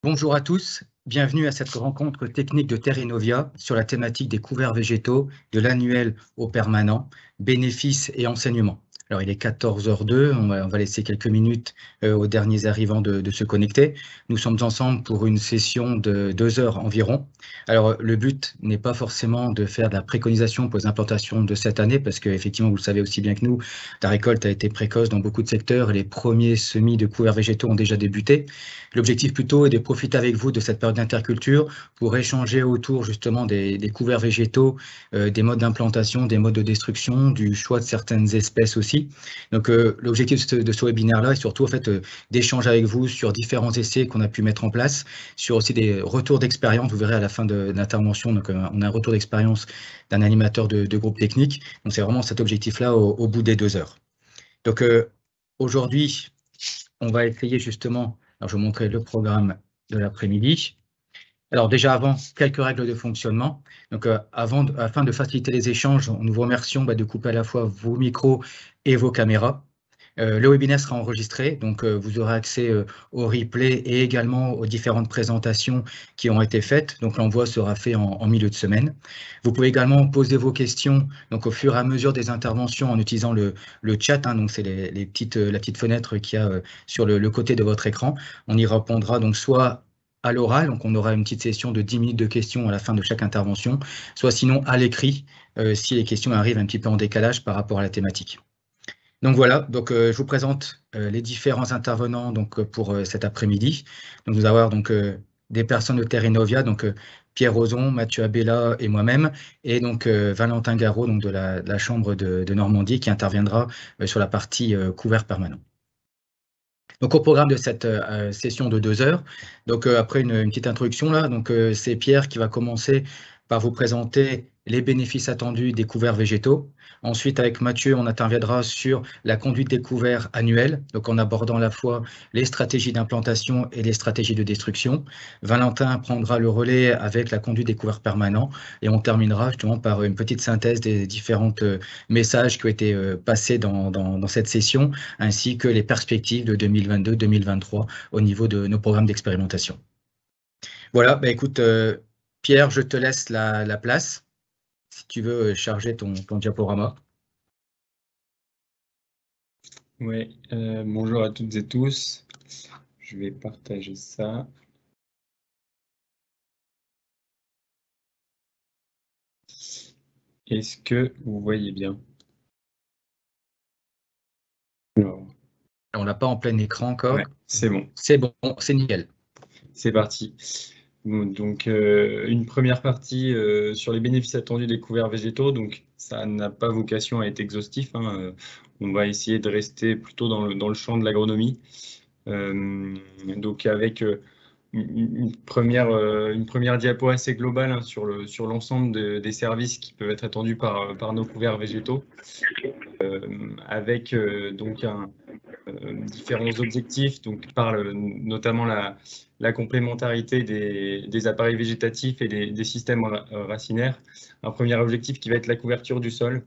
Bonjour à tous, bienvenue à cette rencontre technique de Terrenovia sur la thématique des couverts végétaux, de l'annuel au permanent, bénéfices et enseignements. Alors il est 14h02, on va laisser quelques minutes aux derniers arrivants de se connecter. Nous sommes ensemble pour une session de 2 heures environ. Alors le but n'est pas forcément de faire de la préconisation pour les implantations de cette année, parce qu'effectivement vous le savez aussi bien que nous, la récolte a été précoce dans beaucoup de secteurs et les premiers semis de couverts végétaux ont déjà débuté. L'objectif plutôt est de profiter avec vous de cette période d'interculture pour échanger autour justement des couverts végétaux, des modes d'implantation, des modes de destruction, du choix de certaines espèces aussi. Donc l'objectif de ce webinaire-là est surtout en fait d'échanger avec vous sur différents essais qu'on a pu mettre en place, sur aussi des retours d'expérience. Vous verrez à la fin de l'intervention, donc on a un retour d'expérience d'un animateur de groupe technique. Donc c'est vraiment cet objectif-là au bout des 2 heures. Donc aujourd'hui, on va essayer justement, alors je vais vous montrer le programme de l'après-midi. Alors déjà avant, quelques règles de fonctionnement. Donc afin de faciliter les échanges, nous vous remercions de couper à la fois vos micros et vos caméras. Le webinaire sera enregistré, donc vous aurez accès au replay et également aux différentes présentations qui ont été faites. Donc l'envoi sera fait en milieu de semaine. Vous pouvez également poser vos questions donc, au fur et à mesure des interventions en utilisant le chat. Donc c'est la petite fenêtre qu'il y a sur le côté de votre écran. On y répondra donc soit à l'oral, donc on aura une petite session de 10 minutes de questions à la fin de chaque intervention, soit sinon à l'écrit, si les questions arrivent un petit peu en décalage par rapport à la thématique. Donc voilà, donc je vous présente les différents intervenants donc pour cet après-midi. Donc nous allons avoir des personnes de Terrenovia, donc Pierre Ozon, Mathieu Abella et moi-même, et donc Valentin Garot donc de la Chambre de Normandie qui interviendra sur la partie couvert permanent. Donc au programme de cette session de 2 heures, donc après une petite introduction là, donc c'est Pierre qui va commencer par vous présenter les bénéfices attendus des couverts végétaux. Ensuite, avec Mathieu, on interviendra sur la conduite des couverts annuels, donc en abordant à la fois les stratégies d'implantation et les stratégies de destruction. Valentin prendra le relais avec la conduite des couverts permanents et on terminera justement par une petite synthèse des différents messages qui ont été passés dans cette session, ainsi que les perspectives de 2022-2023 au niveau de nos programmes d'expérimentation. Voilà, écoute, Pierre, je te laisse la place, si tu veux charger ton diaporama. Oui, bonjour à toutes et tous. Je vais partager ça. Est-ce que vous voyez bien? Alors, on l'a pas en plein écran encore. Ouais, c'est bon. C'est bon, c'est nickel. C'est parti. Bon, donc, une première partie sur les bénéfices attendus des couverts végétaux. Donc, ça n'a pas vocation à être exhaustif. On va essayer de rester plutôt dans le champ de l'agronomie. Donc, avec une première diapo assez globale sur l'ensemble des services qui peuvent être attendus par nos couverts végétaux, avec donc différents objectifs, donc par notamment la complémentarité des appareils végétatifs et des systèmes racinaires. Un premier objectif qui va être la couverture du sol,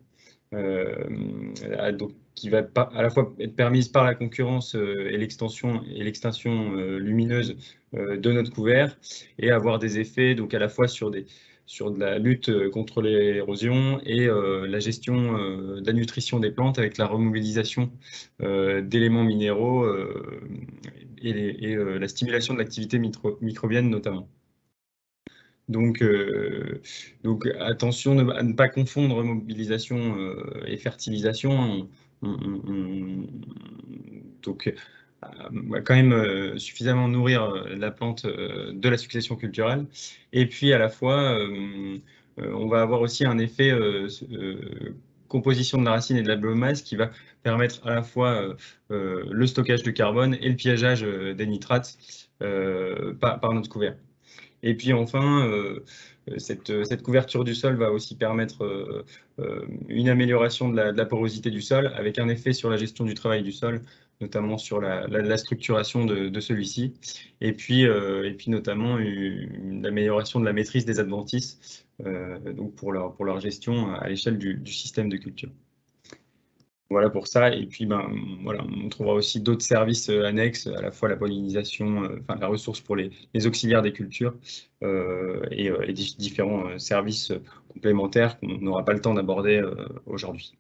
donc, qui va à la fois être permise par la concurrence et l'extension lumineuse de notre couvert, et avoir des effets donc à la fois sur de la lutte contre l'érosion et la gestion de la nutrition des plantes avec la remobilisation d'éléments minéraux et la stimulation de l'activité microbienne notamment. Donc attention à ne pas confondre mobilisation et fertilisation. Donc, on va quand même suffisamment nourrir la plante de la succession culturelle. Et puis, à la fois, on va avoir aussi un effet composition de la racine et de la biomasse qui va permettre à la fois le stockage de carbone et le piégeage des nitrates par notre couvert. Et puis enfin, cette couverture du sol va aussi permettre une amélioration de la porosité du sol, avec un effet sur la gestion du travail du sol, notamment sur la structuration de celui-ci, et puis notamment une amélioration de la maîtrise des adventices, donc pour leur gestion à l'échelle du système de culture. Voilà pour ça. Et puis, voilà, on trouvera aussi d'autres services annexes, à la fois la pollinisation, enfin la ressource pour les auxiliaires des cultures et différents services complémentaires qu'on n'aura pas le temps d'aborder aujourd'hui.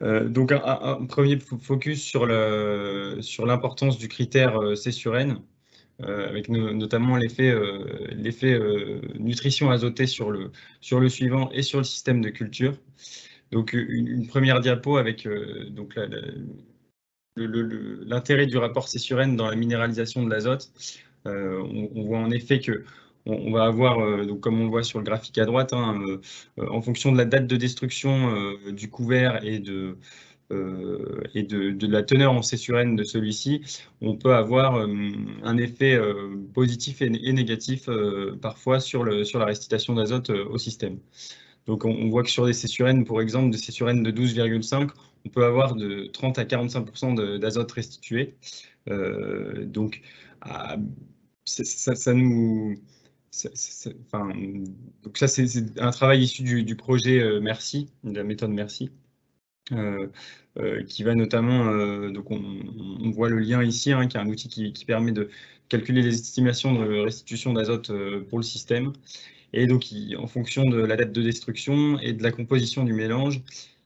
Donc, un premier focus sur l'importance du critère C sur N, avec notamment l'effet nutrition azotée sur le suivant et sur le système de culture. Donc, une première diapo avec donc l'intérêt du rapport C sur N dans la minéralisation de l'azote. On voit en effet que on va avoir, donc comme on le voit sur le graphique à droite, hein, en fonction de la date de destruction du couvert et de la teneur en C sur N de celui-ci, on peut avoir un effet positif et négatif parfois sur la restitution d'azote au système. Donc on voit que sur des C sur N, pour exemple, des C sur N de 12,5, on peut avoir de 30 à 45% d'azote restitué. Donc ça nous... donc ça, c'est un travail issu du projet Merci, de la méthode Merci. Qui va notamment, donc on voit le lien ici, hein, qui est un outil qui permet de calculer les estimations de restitution d'azote pour le système. Et donc, en fonction de la date de destruction et de la composition du mélange,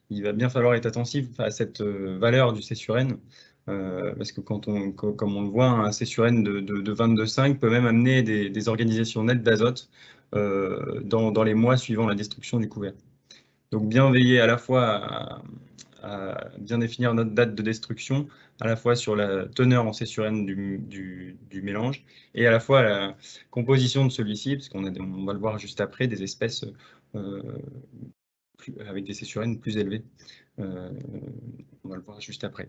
il va bien falloir être attentif à cette valeur du C sur N, parce que comme on le voit, un C sur N de 22,5 peut même amener des organisations nettes d'azote dans les mois suivant la destruction du couvert. Donc, bien veiller à la fois à bien définir notre date de destruction, à la fois sur la teneur en C sur N du mélange, et à la fois la composition de celui-ci, parce qu'on va le voir juste après, des espèces avec des C sur N plus élevés. On va le voir juste après.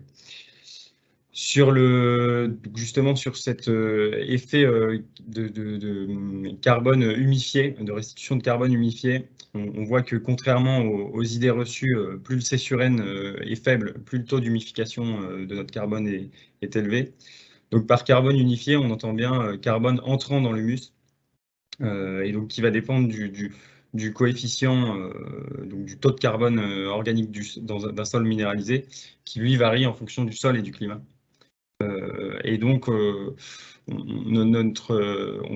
Justement sur cet effet de carbone humifié, de restitution de carbone humifié, on voit que contrairement aux idées reçues, plus le C sur N est faible, plus le taux d'humification de notre carbone est élevé. Donc par carbone unifié, on entend bien carbone entrant dans l'humus, et donc qui va dépendre du coefficient, donc du taux de carbone organique d'un sol minéralisé, qui lui varie en fonction du sol et du climat. Et donc, on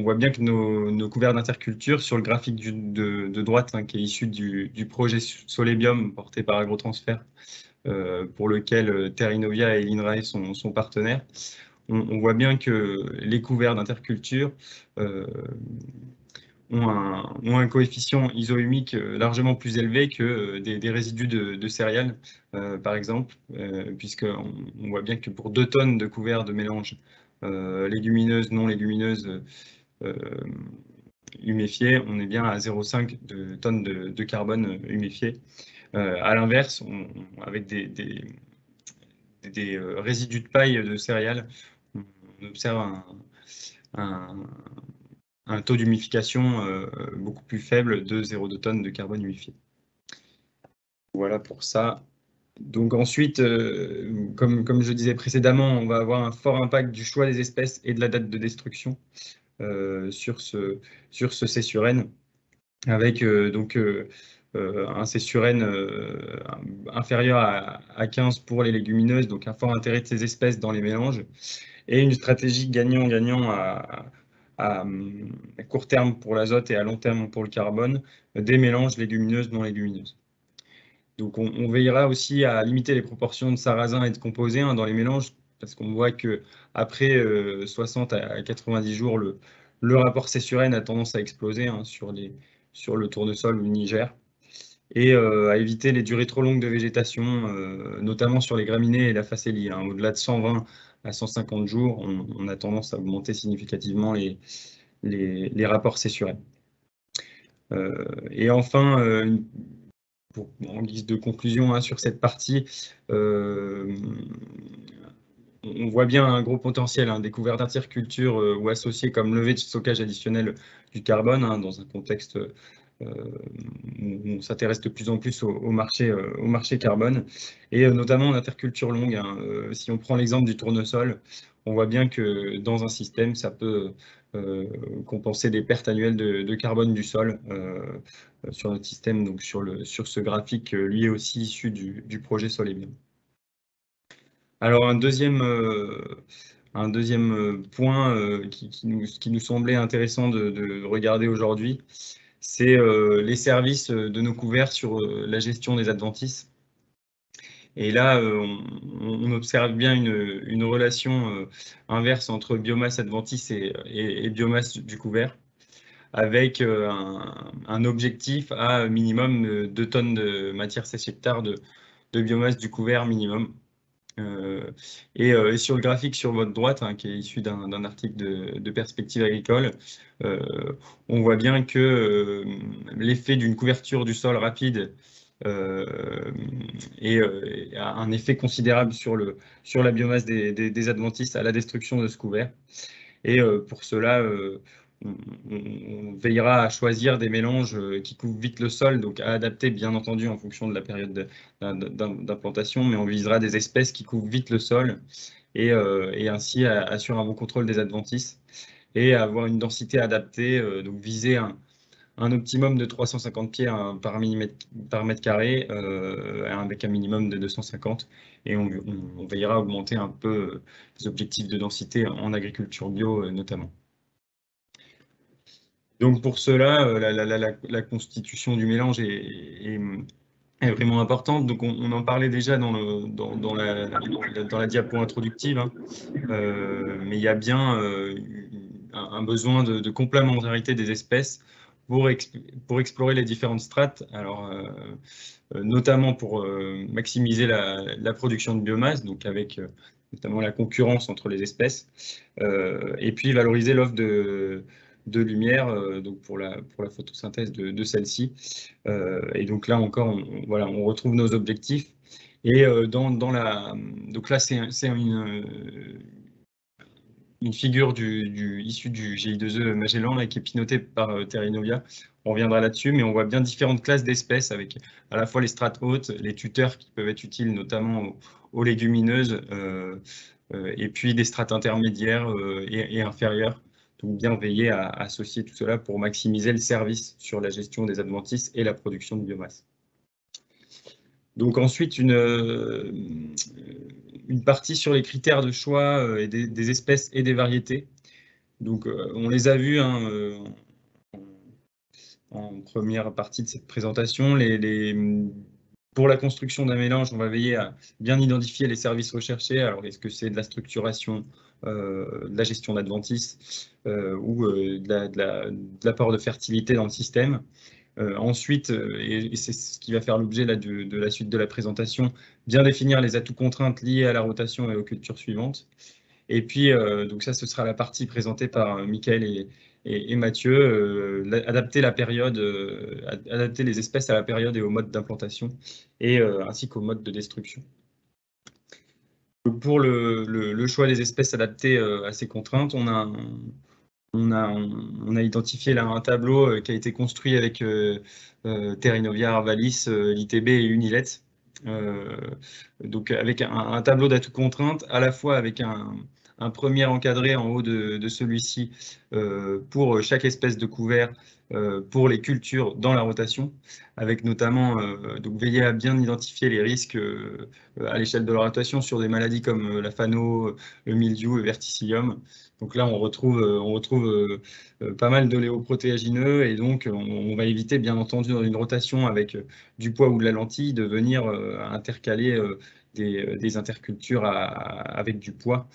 voit bien que nos couverts d'interculture, sur le graphique de droite, hein, qui est issu du projet Solebium porté par Agrotransfert, pour lequel Terrinovia et l'INRAE sont partenaires, on voit bien que les couverts d'interculture ont un coefficient isohumique largement plus élevé que des résidus de céréales, par exemple, puisqu'on voit bien que pour 2 tonnes de couverts de mélange légumineuses, non légumineuses, huméfiées, on est bien à 0,5 tonnes de carbone huméfié. À l'inverse, avec des résidus de paille de céréales, on observe un taux d'humification beaucoup plus faible de 0,2 tonnes de carbone humifié. Voilà pour ça. Donc ensuite, comme je disais précédemment, on va avoir un fort impact du choix des espèces et de la date de destruction sur ce C sur N, avec un C sur N inférieur à 15 pour les légumineuses, donc un fort intérêt de ces espèces dans les mélanges, et une stratégie gagnant-gagnant à court terme pour l'azote et à long terme pour le carbone, des mélanges légumineuses, non légumineuses. Donc on veillera aussi à limiter les proportions de sarrasin et de composés, hein, dans les mélanges, parce qu'on voit qu'après 60 à 90 jours, le rapport C sur N a tendance à exploser, hein, sur le tournesol ou le Niger, et à éviter les durées trop longues de végétation, notamment sur les graminées et la facélie, hein. Au-delà de 120 à 150 jours, on a tendance à augmenter significativement les rapports C sur N. Et enfin, en guise de conclusion, hein, sur cette partie, on voit bien un gros potentiel, hein, des couverts d'interculture ou associés comme levée de stockage additionnel du carbone, hein, dans un contexte on s'intéresse de plus en plus au marché carbone, et notamment en interculture longue, hein. Si on prend l'exemple du tournesol, on voit bien que dans un système, ça peut compenser des pertes annuelles de carbone du sol sur notre système, donc sur ce graphique, lui est aussi issu du projet Sol et Bien. Alors un deuxième point qui nous semblait intéressant de regarder aujourd'hui, c'est les services de nos couverts sur la gestion des adventices. Et là, on observe bien une relation inverse entre biomasse adventice et biomasse du couvert, avec un objectif à minimum 2 tonnes de matière sèche hectare de biomasse du couvert minimum. Et sur le graphique sur votre droite, hein, qui est issu d'un article de Perspective agricole, on voit bien que l'effet d'une couverture du sol rapide a un effet considérable sur la biomasse des adventices à la destruction de ce couvert. Et pour cela, on veillera à choisir des mélanges qui couvrent vite le sol, donc à adapter bien entendu en fonction de la période d'implantation, mais on visera des espèces qui couvrent vite le sol et ainsi assurer un bon contrôle des adventices et avoir une densité adaptée, donc viser un optimum de 350 pieds par mètre carré avec un minimum de 250, et on veillera à augmenter un peu les objectifs de densité en agriculture bio notamment. Donc pour cela, la constitution du mélange est vraiment importante. Donc on en parlait déjà dans la diapo introductive, hein. Mais il y a bien un besoin de complémentarité des espèces pour explorer les différentes strates. Alors notamment pour maximiser la production de biomasse, donc avec notamment la concurrence entre les espèces, et puis valoriser l'offre de lumière donc pour la photosynthèse de celle-ci. Et donc là encore, on retrouve nos objectifs. Et donc là, c'est une figure issue du GI2E Magellan là, qui est pilotée par Terrinovia. On reviendra là-dessus, mais on voit bien différentes classes d'espèces avec à la fois les strates hautes, les tuteurs qui peuvent être utiles notamment aux légumineuses, et puis des strates intermédiaires et inférieures. Donc bien veiller à associer tout cela pour maximiser le service sur la gestion des adventices et la production de biomasse. Donc ensuite, une partie sur les critères de choix des espèces et des variétés. Donc on les a vus hein, en première partie de cette présentation. Pour la construction d'un mélange, on va veiller à bien identifier les services recherchés. Alors est-ce que c'est de la structuration, de la gestion d'adventices ou de l'apport de fertilité dans le système. Ensuite, et c'est ce qui va faire l'objet de la suite de la présentation, bien définir les atouts contraintes liés à la rotation et aux cultures suivantes. Et puis, donc ça, ce sera la partie présentée par Michael et Mathieu, adapter les espèces à la période et au mode d'implantation, et ainsi qu'au mode de destruction. Donc pour le choix des espèces adaptées à ces contraintes, on a identifié là un tableau qui a été construit avec Terrinovia, Arvalis, l'ITB et Unilet. Donc avec un tableau d'atouts contraintes, à la fois avec un premier encadré en haut de celui-ci pour chaque espèce de couvert pour les cultures dans la rotation, avec notamment donc veiller à bien identifier les risques à l'échelle de la rotation sur des maladies comme la fano, le mildiou et verticillium. Donc là, on retrouve pas mal d'oléoprotéagineux, et donc on va éviter, bien entendu, dans une rotation avec du pois ou de la lentille, de venir intercaler des intercultures avec du pois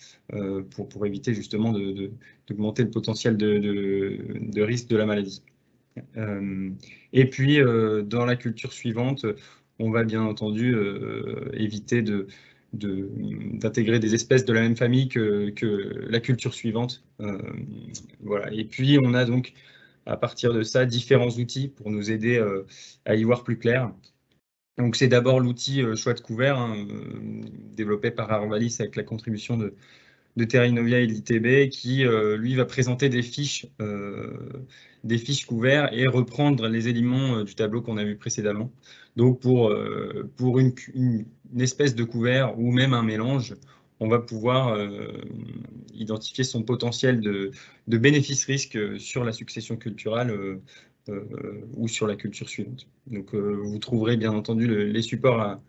pour éviter justement d'augmenter le potentiel de risque de la maladie. Et puis, dans la culture suivante, on va bien entendu éviter d'intégrer des espèces de la même famille que la culture suivante. Voilà. Et puis, on a donc, à partir de ça, différents outils pour nous aider à y voir plus clair. Donc, c'est d'abord l'outil choix de couvert, hein, développé par Arvalis avec la contribution Terrinovia et de l'ITB qui, lui, va présenter des fiches couverts et reprendre les éléments du tableau qu'on a vu précédemment. Donc, pour une espèce de couvert ou même un mélange, on va pouvoir identifier son potentiel de bénéfice-risque sur la succession culturelle ou sur la culture suivante. Donc, vous trouverez bien entendu les supports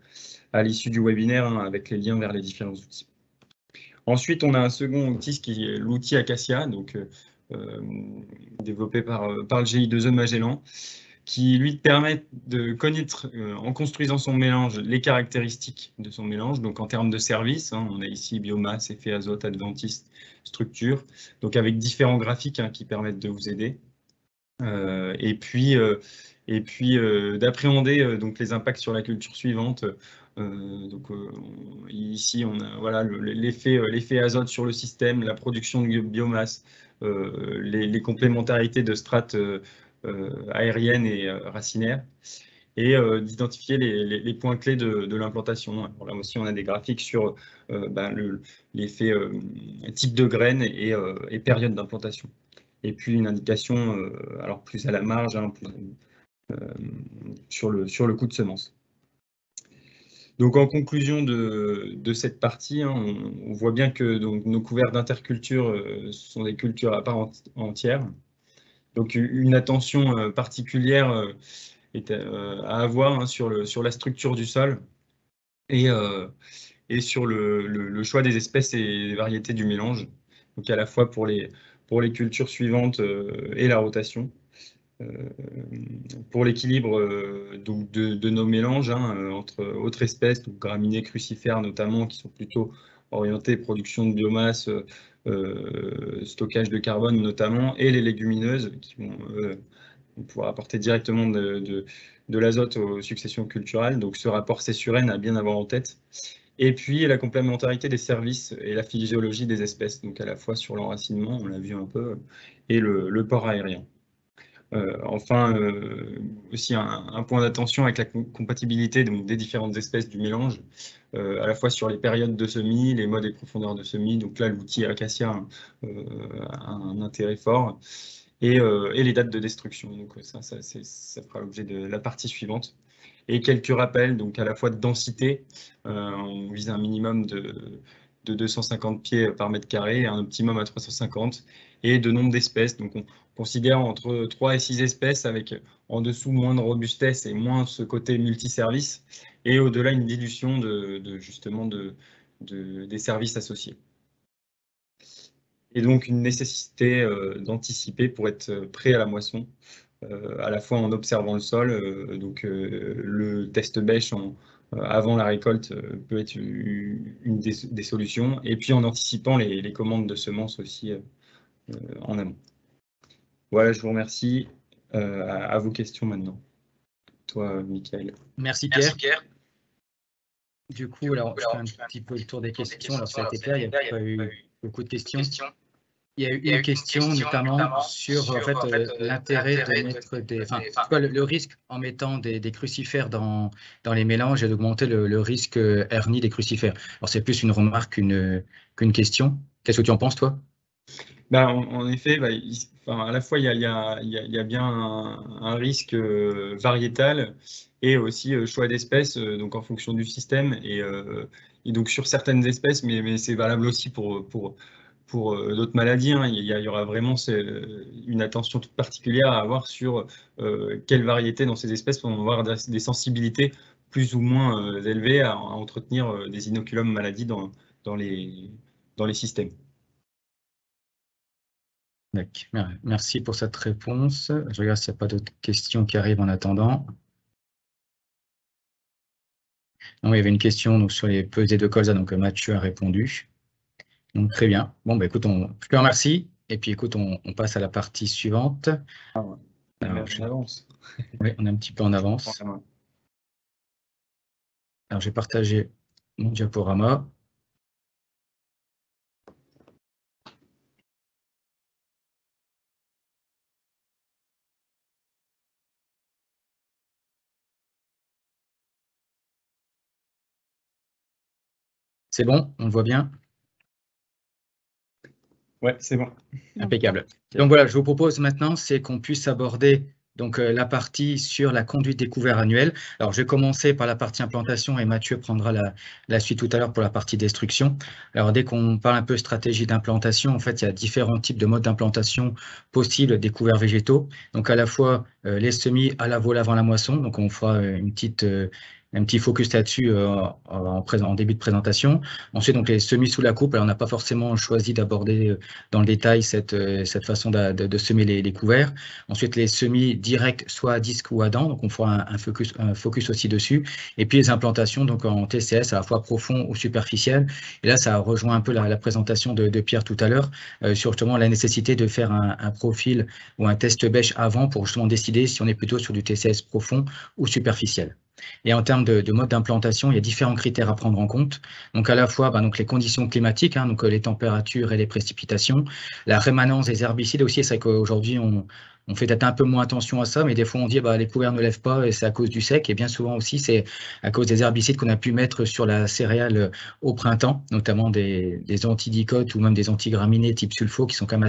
à l'issue du webinaire avec les liens vers les différents outils. Ensuite, on a un second outil qui est l'outil Acacia, donc développé par le GI2E Magellan, qui lui permet de connaître, en construisant son mélange, les caractéristiques de son mélange, donc en termes de services, on a ici biomasse, effet azote, adventiste, structure, donc avec différents graphiques qui permettent de vous aider. Et puis d'appréhender donc les impacts sur la culture suivante. Ici, on a voilà, l'effet azote sur le système, la production de biomasse, les complémentarités de strates aériennes et racinaires, et d'identifier les points clés de l'implantation. Là aussi, on a des graphiques sur l'effet type de graines et période d'implantation. Et puis une indication, alors plus à la marge, sur le coût de semence. Donc en conclusion de cette partie, on voit bien que donc, nos couverts d'interculture sont des cultures à part entière. Donc une attention particulière est à avoir sur la structure du sol et sur le choix des espèces et des variétés du mélange. Donc à la fois pour les cultures suivantes et la rotation. Pour l'équilibre donc de nos mélanges entre autres espèces, donc graminées, crucifères notamment, qui sont plutôt orientées production de biomasse, stockage de carbone notamment, et les légumineuses qui vont pouvoir apporter directement de l'azote aux successions culturelles. Donc ce rapport C/N à bien avoir en tête. Et puis la complémentarité des services et la physiologie des espèces, donc à la fois sur l'enracinement, on l'a vu un peu, et le port aérien. Enfin, aussi un point d'attention avec la compatibilité donc, des différentes espèces du mélange, à la fois sur les périodes de semis, les modes et profondeurs de semis. Donc là, l'outil Acacia a un intérêt fort, et les dates de destruction. Donc ça fera l'objet de la partie suivante. Et quelques rappels, donc à la fois de densité, on vise un minimum de 250 pieds par mètre carré et un optimum à 350, et de nombre d'espèces. Donc on considère entre 3 et 6 espèces, avec en dessous moins de robustesse et moins ce côté multiservice, et au-delà une dilution justement des services associés. Et donc une nécessité d'anticiper pour être prêt à la moisson, à la fois en observant le sol, donc le test bêche avant la récolte peut être une des solutions, et puis en anticipant les commandes de semences aussi en amont. Voilà, je vous remercie. À vos questions maintenant. Toi, Michael. Merci Pierre. Du coup, alors, je fais un petit peu le tour des questions. Alors, ça a été clair, il n'y a pas eu beaucoup de questions. Il y a eu une question notamment sur en fait, l'intérêt de mettre le risque en mettant des crucifères dans les mélanges et d'augmenter le risque hernie des crucifères. Alors, c'est plus une remarque qu'une question. Qu'est-ce que tu en penses, toi? En effet, à la fois, il y a bien un risque variétal et aussi choix d'espèces, donc en fonction du système, et donc sur certaines espèces, mais c'est valable aussi pour d'autres maladies. Il y aura vraiment une attention toute particulière à avoir sur quelle variété dans ces espèces vont avoir des sensibilités plus ou moins élevées à entretenir des inoculums maladies dans les systèmes. Merci pour cette réponse. Je regarde s'il n'y a pas d'autres questions qui arrivent en attendant. Non, il y avait une question donc, sur les pesées de colza, donc Mathieu a répondu. Donc très bien. Bon, bah, écoute, je te remercie. Et puis écoute, on passe à la partie suivante. Alors, en avance. Oui, on est un petit peu en avance. Alors, j'ai partagé mon diaporama. C'est bon, on le voit bien? Ouais, c'est bon. Impeccable. Donc voilà, je vous propose maintenant, c'est qu'on puisse aborder donc, la partie sur la conduite des couverts annuels. Alors, je vais commencer par la partie implantation et Mathieu prendra la suite tout à l'heure pour la partie destruction. Alors, dès qu'on parle un peu stratégie d'implantation, en fait, il y a différents types de modes d'implantation possibles des couverts végétaux. Donc, à la fois les semis à la vole avant la moisson. Donc, on fera un petit focus là-dessus en début de présentation. Ensuite, donc, les semis sous la coupe. Alors, on n'a pas forcément choisi d'aborder dans le détail cette façon de semer les couverts. Ensuite, les semis directs, soit à disque ou à dents. Donc, on fera un focus aussi dessus. Et puis, les implantations donc en TCS, à la fois profond ou superficiel. Et là, ça rejoint un peu la présentation de Pierre tout à l'heure sur justement la nécessité de faire un profil ou un test bêche avant pour justement décider si on est plutôt sur du TCS profond ou superficiel. Et en termes de mode d'implantation, il y a différents critères à prendre en compte. Donc, à la fois donc les conditions climatiques, donc les températures et les précipitations, la rémanence des herbicides aussi. C'est vrai qu'aujourd'hui, on fait peut-être un peu moins attention à ça, mais des fois, on dit les couverts ne lèvent pas et c'est à cause du sec. Et bien souvent aussi, c'est à cause des herbicides qu'on a pu mettre sur la céréale au printemps, notamment des antidicotes ou même des antigraminées type sulfo qui sont quand même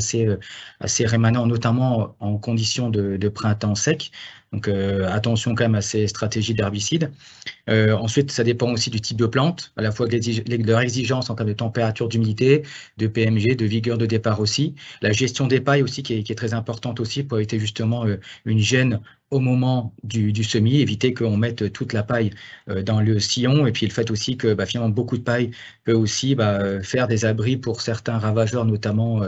assez rémanents, notamment en conditions de printemps sec. Donc, attention quand même à ces stratégies d'herbicides. Ensuite, ça dépend aussi du type de plante, à la fois de leur exigence en termes de température, d'humidité, de PMG, de vigueur de départ aussi. La gestion des pailles aussi qui est très importante aussi pour éviter justement une gêne au moment du semis, éviter qu'on mette toute la paille dans le sillon. Et puis le fait aussi que finalement beaucoup de paille peut aussi faire des abris pour certains ravageurs, notamment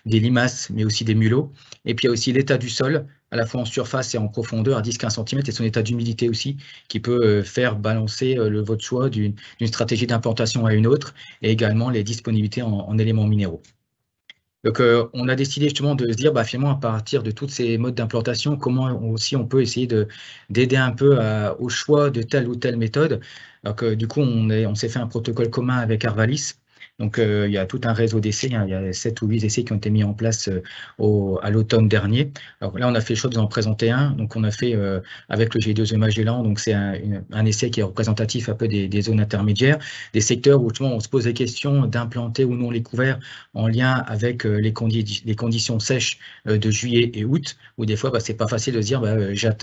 des limaces, mais aussi des mulots. Et puis il y a aussi l'état du sol, à la fois en surface et en profondeur, à 10-15 cm, et son état d'humidité aussi, qui peut faire balancer votre choix d'une stratégie d'implantation à une autre, et également les disponibilités en éléments minéraux. Donc, on a décidé justement de se dire, finalement, à partir de tous ces modes d'implantation, comment aussi on peut essayer d'aider un peu au choix de telle ou telle méthode. Donc, du coup, on s'est fait un protocole commun avec Arvalis. Donc, il y a tout un réseau d'essais. Il y a 7 ou 8 essais qui ont été mis en place à l'automne dernier. Alors là, on a fait le choix de vous en présenter un. Donc, on a fait avec le G2E Magellan. Donc, c'est un essai qui est représentatif un peu des zones intermédiaires, des secteurs où justement on se pose des questions d'implanter ou non les couverts en lien avec les conditions sèches de juillet et août, où des fois, c'est pas facile de se dire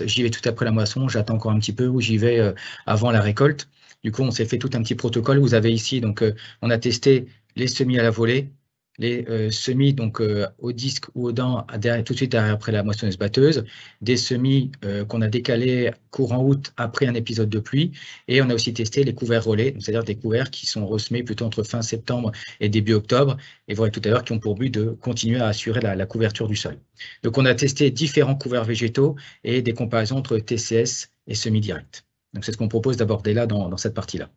j'y vais tout après la moisson, j'attends encore un petit peu, ou j'y vais avant la récolte. Du coup, on s'est fait tout un petit protocole. Vous avez ici, donc, on a testé les semis à la volée, les semis donc au disque ou aux dents tout de suite après la moissonneuse batteuse, des semis qu'on a décalés courant août après un épisode de pluie, et on a aussi testé les couverts relais, c'est-à-dire des couverts qui sont ressemés plutôt entre fin septembre et début octobre, et vous verrez tout à l'heure qui ont pour but de continuer à assurer la couverture du sol. Donc on a testé différents couverts végétaux et des comparaisons entre TCS et semi-direct. Donc c'est ce qu'on propose d'aborder là dans cette partie-là.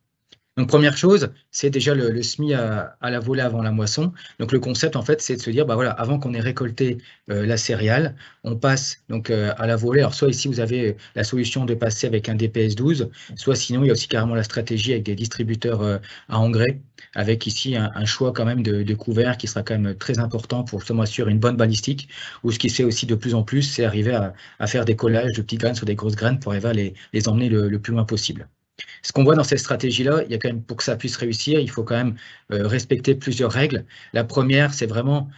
Donc, première chose, c'est déjà le semis à la volée avant la moisson. Donc, le concept, en fait, c'est de se dire, avant qu'on ait récolté la céréale, on passe donc à la volée. Alors, soit ici, vous avez la solution de passer avec un DPS 12, soit sinon, il y a aussi carrément la stratégie avec des distributeurs à engrais, avec ici un choix quand même de couverts qui sera quand même très important pour justement assurer une bonne balistique, ou ce qui se fait aussi de plus en plus, c'est arriver à faire des collages de petites graines sur des grosses graines pour arriver à les emmener le plus loin possible. Ce qu'on voit dans cette stratégie-là, il y a quand même, pour que ça puisse réussir, il faut quand même respecter plusieurs règles. La première, c'est vraiment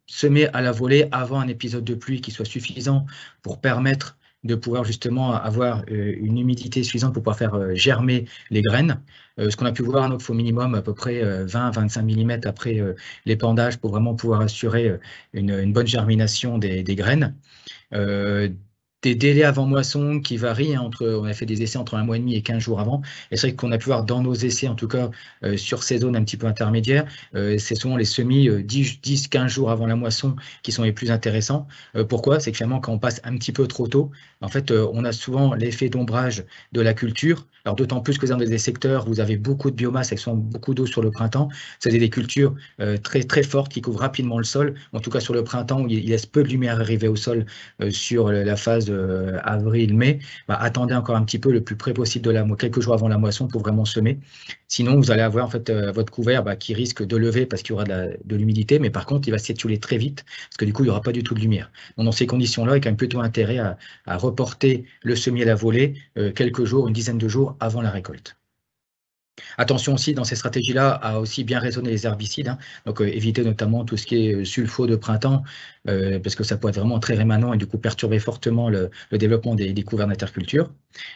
semer à la volée avant un épisode de pluie qui soit suffisant pour permettre de pouvoir justement avoir une humidité suffisante pour pouvoir faire germer les graines. Ce qu'on a pu voir, il faut minimum à peu près 20-25 mm après l'épandage pour vraiment pouvoir assurer une bonne germination des graines. Des délais avant moisson qui varient, on a fait des essais entre 1 mois et demi et 15 jours avant. Et c'est vrai qu'on a pu voir dans nos essais, en tout cas sur ces zones un petit peu intermédiaires, c'est souvent les semis 10-15 jours avant la moisson qui sont les plus intéressants. Pourquoi? C'est que finalement, quand on passe un petit peu trop tôt, en fait, on a souvent l'effet d'ombrage de la culture. Alors d'autant plus que dans des secteurs où vous avez beaucoup de biomasse, avec souvent beaucoup d'eau sur le printemps, c'est des cultures très, très fortes qui couvrent rapidement le sol. En tout cas, sur le printemps, où il laisse peu de lumière arriver au sol sur la phase avril-mai, attendez encore un petit peu le plus près possible de quelques jours avant la moisson pour vraiment semer. Sinon, vous allez avoir en fait votre couvert qui risque de lever parce qu'il y aura de l'humidité, mais par contre, il va s'étioler très vite parce que du coup, il n'y aura pas du tout de lumière. Donc, dans ces conditions-là, il y a quand même plutôt intérêt à reporter le semis à la volée quelques jours, une dizaine de jours avant la récolte. Attention aussi dans ces stratégies-là à aussi bien raisonner les herbicides, hein. Donc éviter notamment tout ce qui est sulfo de printemps, parce que ça peut être vraiment très rémanent et du coup perturber fortement le développement des couverts d'interculture.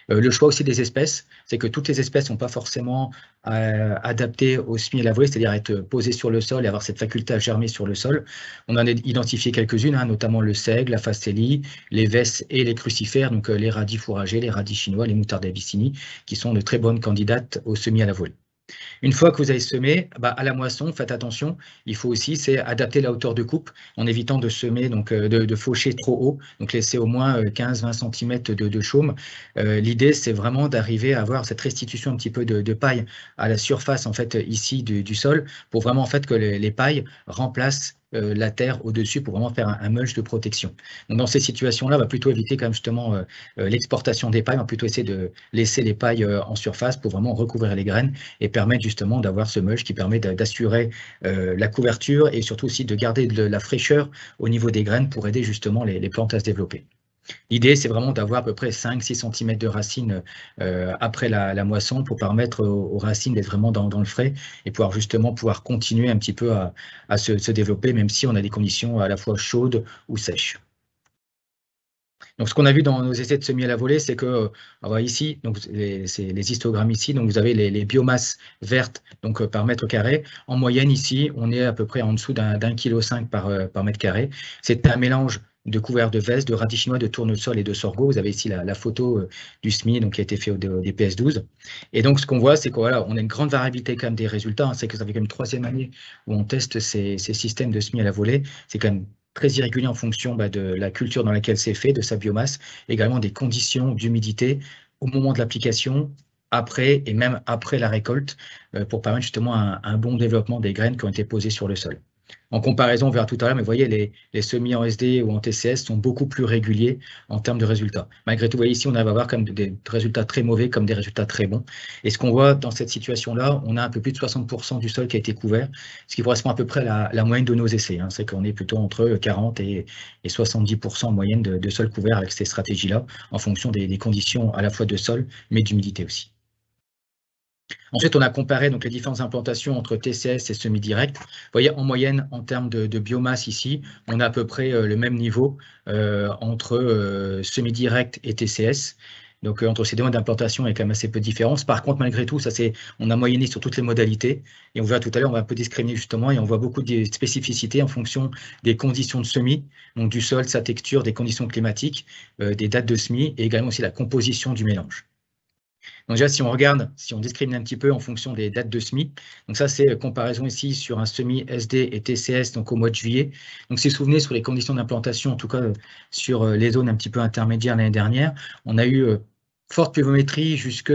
Le choix aussi des espèces, c'est que toutes les espèces ne sont pas forcément adaptées au semis et labouré, c'est-à-dire être posées sur le sol et avoir cette faculté à germer sur le sol. On en a identifié quelques-unes, hein, notamment le seigle, la facélie, les vesses et les crucifères, donc les radis fourragers, les radis chinois, les moutardes abyssinies, qui sont de très bonnes candidates au semis à la volée. Une fois que vous avez semé, à la moisson, faites attention, il faut aussi adapter la hauteur de coupe en évitant de semer, donc de faucher trop haut, donc laisser au moins 15-20 cm de chaume. L'idée, c'est vraiment d'arriver à avoir cette restitution un petit peu de paille à la surface en fait ici du sol, pour vraiment en fait que les pailles remplacent la terre au-dessus pour vraiment faire un mulch de protection. Donc dans ces situations-là, on va plutôt éviter quand même justement l'exportation des pailles, on va plutôt essayer de laisser les pailles en surface pour vraiment recouvrir les graines et permettre justement d'avoir ce mulch qui permet d'assurer la couverture et surtout aussi de garder de la fraîcheur au niveau des graines pour aider justement les plantes à se développer. L'idée, c'est vraiment d'avoir à peu près 5-6 cm de racines après la moisson pour permettre aux racines d'être vraiment dans le frais et pouvoir continuer un petit peu à se développer, même si on a des conditions à la fois chaudes ou sèches. Donc, ce qu'on a vu dans nos essais de semis à la volée, c'est que ici, donc c'est les histogrammes ici, donc vous avez les biomasses vertes donc par mètre carré. En moyenne ici, on est à peu près en dessous d'1,5 kg par mètre carré. C'est un mélange de couverts de vestes, de radis chinois, de tournesol et de sorgho. Vous avez ici la photo du SMI donc, qui a été fait au DPS12. Et donc, ce qu'on voit, c'est qu'on a une grande variabilité quand même des résultats. Hein. C'est que ça fait quand même 3e année où on teste ces systèmes de semis à la volée. C'est quand même très irrégulier en fonction de la culture dans laquelle c'est fait, de sa biomasse, également des conditions d'humidité au moment de l'application, après et même après la récolte, pour permettre justement un bon développement des graines qui ont été posées sur le sol. En comparaison, on verra tout à l'heure, mais vous voyez, les semis en SD ou en TCS sont beaucoup plus réguliers en termes de résultats. Malgré tout, vous voyez ici, on va avoir comme des résultats très mauvais comme des résultats très bons. Et ce qu'on voit dans cette situation-là, on a un peu plus de 60% du sol qui a été couvert, ce qui correspond à peu près à la moyenne de nos essais. Hein. C'est qu'on est plutôt entre 40 et 70% en moyenne de sol couvert avec ces stratégies-là, en fonction des conditions à la fois de sol, mais d'humidité aussi. Ensuite, on a comparé donc, les différentes implantations entre TCS et semi-direct. Vous voyez, en moyenne, en termes de biomasse ici, on a à peu près le même niveau entre semi-direct et TCS. Donc, entre ces deux modes d'implantation, il y a quand même assez peu de différence. Par contre, malgré tout, on a moyenné sur toutes les modalités. Et on verra tout à l'heure, on va un peu discriminer justement, et on voit beaucoup de spécificités en fonction des conditions de semis, donc du sol, sa texture, des conditions climatiques, des dates de semis, et également aussi la composition du mélange. Donc déjà, si on discrimine un petit peu en fonction des dates de semis, donc ça c'est comparaison ici sur un semis SD et TCS donc au mois de juillet. Donc si vous vous souvenez sur les conditions d'implantation, en tout cas sur les zones un petit peu intermédiaires l'année dernière, on a eu forte pluviométrie jusque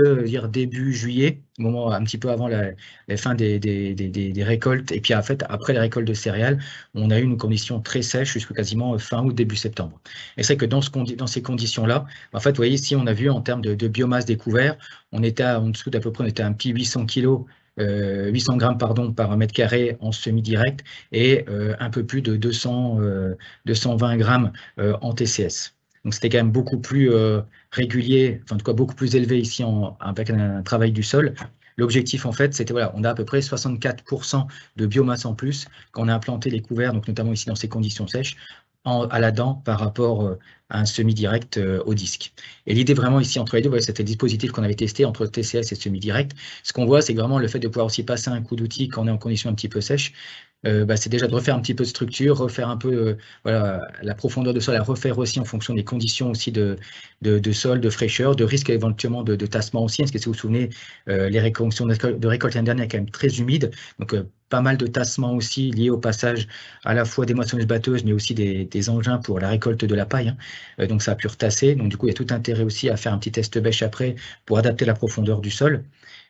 début juillet, moment un petit peu avant la fin des récoltes, et puis en fait, après les récoltes de céréales, on a eu une condition très sèche jusqu'à quasiment fin août, début septembre. Et c'est que dans ces conditions-là, en fait, vous voyez ici, on a vu en termes de biomasse découvert, on était en dessous d'à peu près, on était à un petit 800 kg 800 grammes par mètre carré en semi-direct et un peu plus de 220 grammes en TCS. Donc c'était quand même beaucoup plus régulier, enfin en tout cas beaucoup plus élevé ici avec un travail du sol. L'objectif en fait, c'était on a à peu près 64% de biomasse en plus quand on a implanté les couverts, donc notamment ici dans ces conditions sèches, à la dent par rapport à un semi-direct au disque. Et l'idée vraiment ici entre les deux, c'était le dispositif qu'on avait testé entre TCS et semi-direct. Ce qu'on voit, c'est vraiment le fait de pouvoir aussi passer un coup d'outil quand on est en conditions un petit peu sèches. C'est déjà de refaire un petit peu de structure, refaire un peu la profondeur de sol, à refaire aussi en fonction des conditions aussi de sol, de fraîcheur, de risque éventuellement de tassement aussi. Parce que si vous vous souvenez, les conditions de récolte l'année dernière sont quand même très humides, donc pas mal de tassements aussi liés au passage à la fois des moissonneuses batteuses, mais aussi des engins pour la récolte de la paille. Hein. Donc ça a pu retasser. Donc du coup, il y a tout intérêt aussi à faire un petit test bêche après pour adapter la profondeur du sol.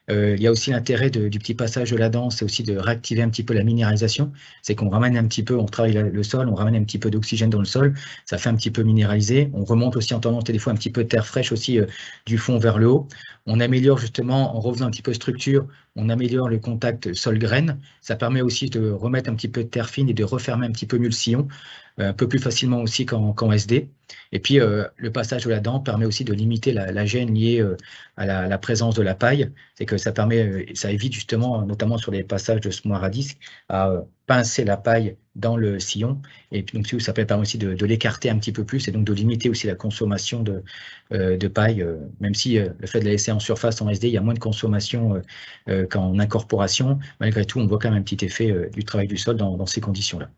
Il y a aussi l'intérêt du petit passage de la dent, c'est aussi de réactiver un petit peu la minéralisation. C'est qu'on ramène un petit peu, on travaille le sol, on ramène un petit peu d'oxygène dans le sol, ça fait un petit peu minéraliser. On remonte aussi en tendance des fois un petit peu de terre fraîche aussi du fond vers le haut. On améliore justement, en refaisant un petit peu de structure, on améliore le contact sol-graine. Ça permet aussi de remettre un petit peu de terre fine et de refermer un petit peu mieux le sillon. un peu plus facilement aussi qu'en SD. Et puis, le passage de la dent permet aussi de limiter la gêne liée à la présence de la paille. C'est que ça permet, ça évite justement, notamment sur les passages de semoir à disque, à pincer la paille dans le sillon. Et puis, donc, ça permet aussi de l'écarter un petit peu plus et donc de limiter aussi la consommation de paille, même si le fait de la laisser en surface en SD, il y a moins de consommation qu'en incorporation. Malgré tout, on voit quand même un petit effet du travail du sol dans ces conditions-là.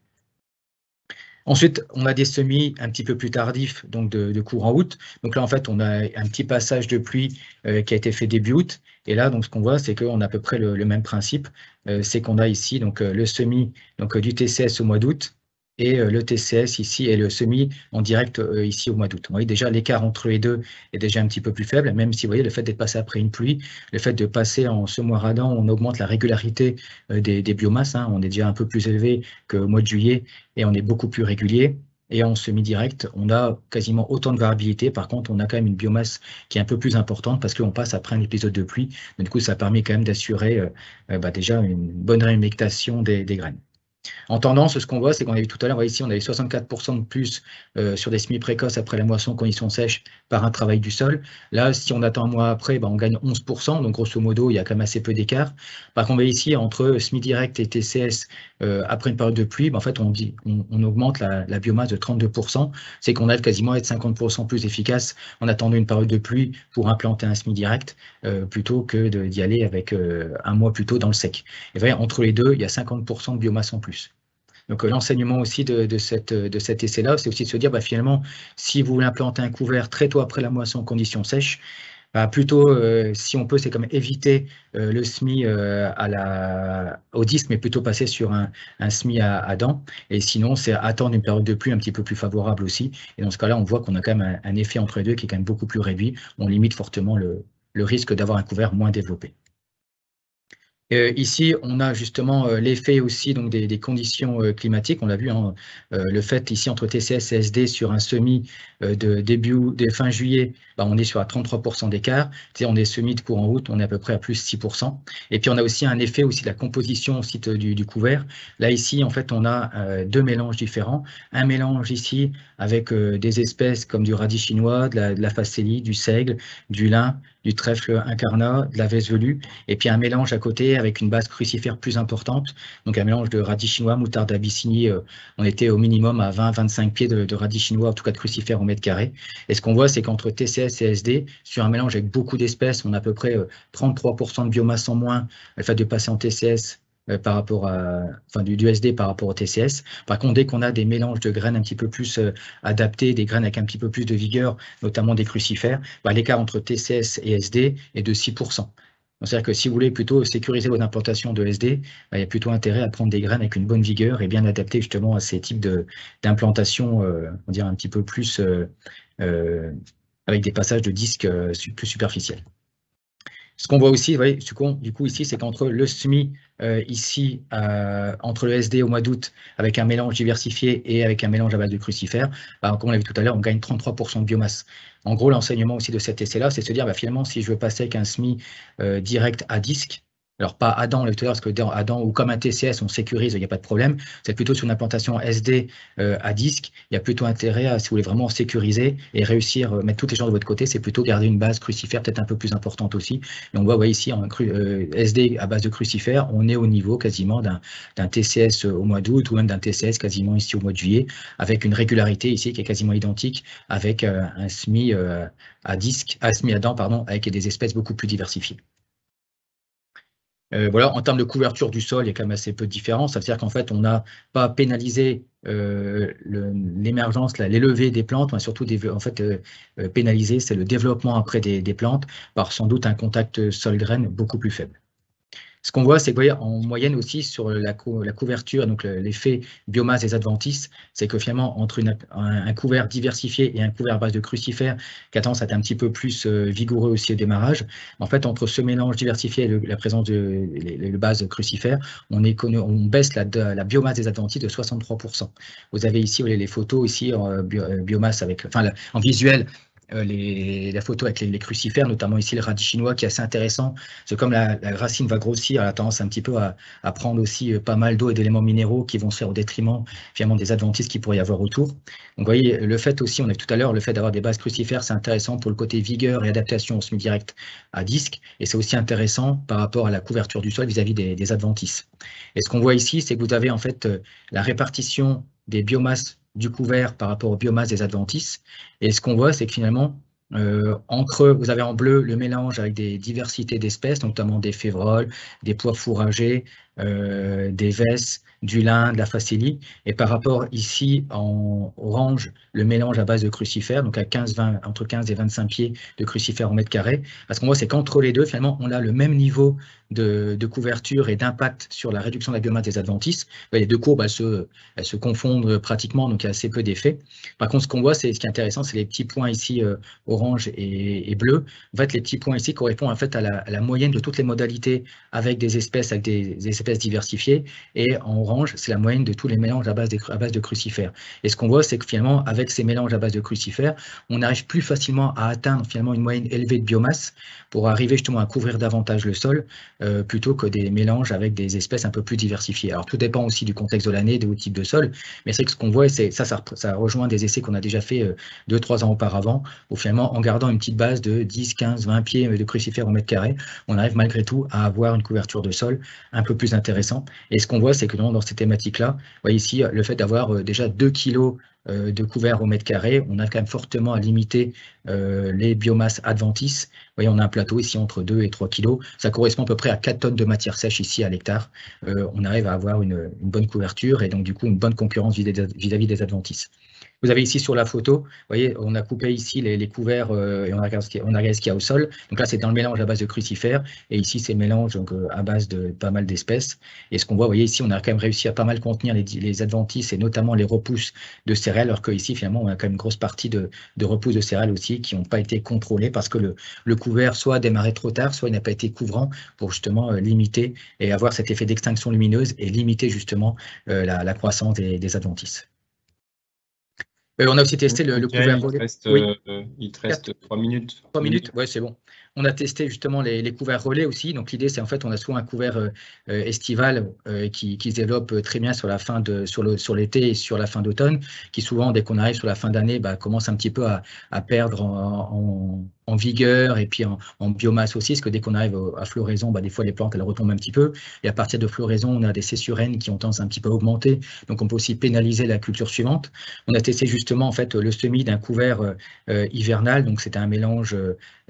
Ensuite, on a des semis un petit peu plus tardifs, donc de courant août. Donc là, en fait, on a un petit passage de pluie qui a été fait début août. Et là, donc, ce qu'on voit, c'est qu'on a à peu près le même principe. C'est qu'on a ici donc, le semis donc, du TCS au mois d'août et le TCS ici et le semis en direct ici au mois d'août. Vous voyez déjà l'écart entre les deux est déjà un petit peu plus faible, même si vous voyez le fait d'être passé après une pluie, le fait de passer en semoir à dents, on augmente la régularité des biomasses. Hein. On est déjà un peu plus élevé qu'au mois de juillet et on est beaucoup plus régulier. Et en semi-direct, on a quasiment autant de variabilité. Par contre, on a quand même une biomasse qui est un peu plus importante parce qu'on passe après un épisode de pluie. Donc, du coup, ça permet quand même d'assurer déjà une bonne réhumectation des graines. En tendance, ce qu'on voit, c'est qu'on a vu tout à l'heure, ici, on avait 64% de plus sur des semis précoces après la moisson en conditions sèches par un travail du sol. Là, si on attend un mois après, on gagne 11%, donc grosso modo, il y a quand même assez peu d'écart. Par contre, ici, entre semis direct et TCS, après une période de pluie, en fait, on augmente la biomasse de 32%. C'est qu'on a quasiment à être 50% plus efficace en attendant une période de pluie pour implanter un semis direct, plutôt que d'y aller avec un mois plus tôt dans le sec. Et vous voyez, entre les deux, il y a 50% de biomasse en plus. Donc l'enseignement aussi de cet essai-là, c'est aussi de se dire, finalement, si vous voulez implanter un couvert très tôt après la moisson en conditions sèches, plutôt, si on peut, c'est comme éviter le semis au disque, mais plutôt passer sur un semis à dents. Et sinon, c'est attendre une période de pluie un petit peu plus favorable aussi. Et dans ce cas-là, on voit qu'on a quand même un effet entre les deux qui est quand même beaucoup plus réduit. On limite fortement le risque d'avoir un couvert moins développé. Ici, on a justement l'effet aussi donc, des conditions climatiques. On l'a vu, hein, le fait ici entre TCS et SD sur un semis de fin juillet, on est sur à 33% d'écart. On est semis de courant août, on est à peu près à plus 6%. Et puis on a aussi un effet aussi de la composition aussi du couvert. Là ici, en fait, on a deux mélanges différents. Un mélange ici avec des espèces comme du radis chinois, de la facélie, du seigle, du lin, du trèfle incarnat, de la veste velue, et puis un mélange à côté avec une base crucifère plus importante, donc un mélange de radis chinois, moutarde d'Abyssinie, on était au minimum à 20-25 pieds de radis chinois, en tout cas de crucifère au mètre carré. Et ce qu'on voit, c'est qu'entre TCS et SD, sur un mélange avec beaucoup d'espèces, on a à peu près 33% de biomasse en moins, le fait de passer en TCS par rapport du SD par rapport au TCS. Par contre, dès qu'on a des mélanges de graines un petit peu plus adaptés, des graines avec un petit peu plus de vigueur, notamment des crucifères, l'écart entre TCS et SD est de 6%. C'est-à-dire que si vous voulez plutôt sécuriser votre implantation de SD, il y a plutôt intérêt à prendre des graines avec une bonne vigueur et bien adaptées justement à ces types d'implantation, on dirait un petit peu plus avec des passages de disques plus superficiels. Ce qu'on voit aussi, vous voyez, du coup, ici, c'est qu'entre le semis, ici, entre le SD au mois d'août, avec un mélange diversifié et avec un mélange à base de crucifères, comme on l'a vu tout à l'heure, on gagne 33% de biomasse. En gros, l'enseignement aussi de cet essai-là, c'est de se dire, finalement, si je veux passer avec un semis direct à disque, alors pas à dents, parce que à dents ou comme un TCS, on sécurise, il n'y a pas de problème. C'est plutôt sur une implantation SD à disque. Il y a plutôt intérêt à, si vous voulez vraiment sécuriser et réussir, mettre toutes les chances de votre côté, c'est plutôt garder une base crucifère peut-être un peu plus importante aussi. Et on voit ici, en SD à base de crucifère, on est au niveau quasiment d'un TCS au mois d'août ou même d'un TCS quasiment ici au mois de juillet, avec une régularité ici qui est quasiment identique avec un semis semis à dents, avec des espèces beaucoup plus diversifiées. Voilà, en termes de couverture du sol, il y a quand même assez peu de différence. Ça veut dire qu'en fait, on n'a pas pénalisé l'émergence, l'élevée des plantes, mais surtout pénalisé, c'est le développement après des plantes par sans doute un contact sol-graine beaucoup plus faible. Ce qu'on voit, c'est qu'en moyenne aussi sur la couverture, donc l'effet biomasse des adventices, c'est que finalement entre un couvert diversifié et un couvert à base de crucifères qui a tendance à être un petit peu plus vigoureux aussi au démarrage, en fait entre ce mélange diversifié et la présence de les bases crucifères, on baisse la biomasse des adventices de 63%. Vous avez ici les photos ici en biomasse en visuel la photo avec les crucifères, notamment ici le radis chinois qui est assez intéressant. C'est comme la racine va grossir, elle a tendance un petit peu à prendre aussi pas mal d'eau et d'éléments minéraux qui vont se faire au détriment finalement des adventices qu'il pourrait y avoir autour. Donc vous voyez, le fait aussi, on a vu tout à l'heure, le fait d'avoir des bases crucifères, c'est intéressant pour le côté vigueur et adaptation au semi-direct à disque, et c'est aussi intéressant par rapport à la couverture du sol vis-à-vis des adventices. Et ce qu'on voit ici, c'est que vous avez en fait la répartition des biomasses du couvert par rapport aux biomasses des adventices. Et ce qu'on voit, c'est que finalement, en creux, vous avez en bleu le mélange avec des diversités d'espèces, notamment des févroles, des pois fourragers, des vesses, du lin, de la facélie. Et par rapport ici, en orange, le mélange à base de crucifères, donc à entre 15 et 25 pieds de crucifères au mètre carré. Parce qu'on voit, c'est qu'entre les deux, finalement, on a le même niveau de couverture et d'impact sur la réduction de la biomasse des adventices. Les deux courbes, elles se confondent pratiquement, donc il y a assez peu d'effets. Par contre, ce qu'on voit, ce qui est intéressant, c'est les petits points ici, orange et bleu. En fait, les petits points ici correspondent en fait à la moyenne de toutes les modalités avec des espèces diversifiées. Et en orange, c'est la moyenne de tous les mélanges à base de crucifères. Et ce qu'on voit, c'est que finalement, avec ces mélanges à base de crucifères, on arrive plus facilement à atteindre finalement une moyenne élevée de biomasse pour arriver justement à couvrir davantage le sol, plutôt que des mélanges avec des espèces un peu plus diversifiées. Alors tout dépend aussi du contexte de l'année, des types de sol, mais c'est que ce qu'on voit, ça rejoint des essais qu'on a déjà fait 2-3 ans auparavant, où finalement, en gardant une petite base de 10, 15, 20 pieds de crucifères au mètre carré, on arrive malgré tout à avoir une couverture de sol un peu plus intéressante. Et ce qu'on voit, c'est que dans ces thématiques-là, vous voyez ici, le fait d'avoir déjà 2 kg de couverts au mètre carré, on a quand même fortement à limiter les biomasses adventices. Vous voyez, on a un plateau ici entre 2 et 3 kg. Ça correspond à peu près à 4 tonnes de matière sèche ici à l'hectare. On arrive à avoir une bonne couverture et donc du coup une bonne concurrence vis-à-vis des adventices. Vous avez ici sur la photo, vous voyez, on a coupé ici les couverts et on a regardé ce qu'il y a au sol. Donc là, c'est dans le mélange à base de crucifères. Et ici, c'est le mélange donc, à base de pas mal d'espèces. Et ce qu'on voit, vous voyez, ici, on a quand même réussi à pas mal contenir les adventices et notamment les repousses de céréales, alors qu'ici, finalement, on a quand même une grosse partie de repousses de céréales aussi qui n'ont pas été contrôlées parce que le couvert soit a démarré trop tard, soit il n'a pas été couvrant pour justement limiter et avoir cet effet d'extinction lumineuse et limiter justement la croissance des adventices. On a aussi testé le couvert relais. Il te reste 3 minutes. 3 minutes, ouais, c'est bon. On a testé justement les couverts relais aussi. Donc l'idée, c'est en fait, on a soit un couvert estival qui se développe très bien sur l'été et sur la fin d'automne, qui souvent, dès qu'on arrive sur la fin d'année, commence un petit peu à perdre en vigueur et puis en biomasse aussi, parce que dès qu'on arrive à floraison, des fois les plantes elles retombent un petit peu. Et à partir de floraison, on a des cessurènes qui ont tendance un petit peu à augmenter. Donc on peut aussi pénaliser la culture suivante. On a testé justement en fait le semis d'un couvert hivernal. Donc c'était un mélange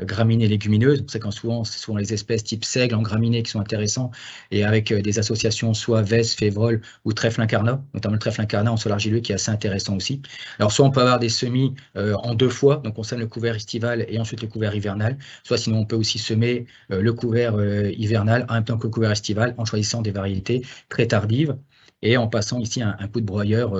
graminées légumineuses. C'est quand souvent ce sont les espèces type seigle en graminées qui sont intéressants et avec des associations soit vesses, févroles ou trèfle incarnat, notamment le trèfle incarnat en sol argileux qui est assez intéressant aussi. Alors soit on peut avoir des semis en 2 fois, donc on sème le couvert estival et ensuite le couvert hivernal, soit sinon on peut aussi semer le couvert hivernal en même temps que le couvert estival en choisissant des variétés très tardives et en passant ici un coup de broyeur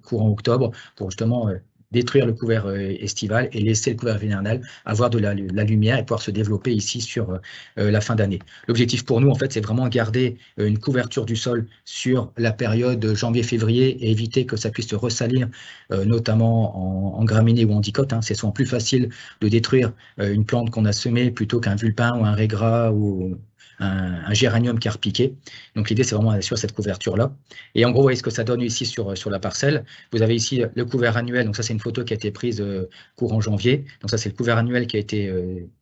courant octobre pour justement détruire le couvert estival et laisser le couvert hivernal avoir de la lumière et pouvoir se développer ici sur la fin d'année. L'objectif pour nous, en fait, c'est vraiment garder une couverture du sol sur la période janvier-février et éviter que ça puisse se ressalir, notamment en graminées ou en dicote. C'est souvent plus facile de détruire une plante qu'on a semée plutôt qu'un vulpin ou un régras ou un géranium qui a repiqué. Donc l'idée, c'est vraiment d'assurer cette couverture-là. Et en gros, vous voyez ce que ça donne ici sur la parcelle. Vous avez ici le couvert annuel. Donc ça, c'est une photo qui a été prise courant janvier. Donc ça, c'est le couvert annuel qui a été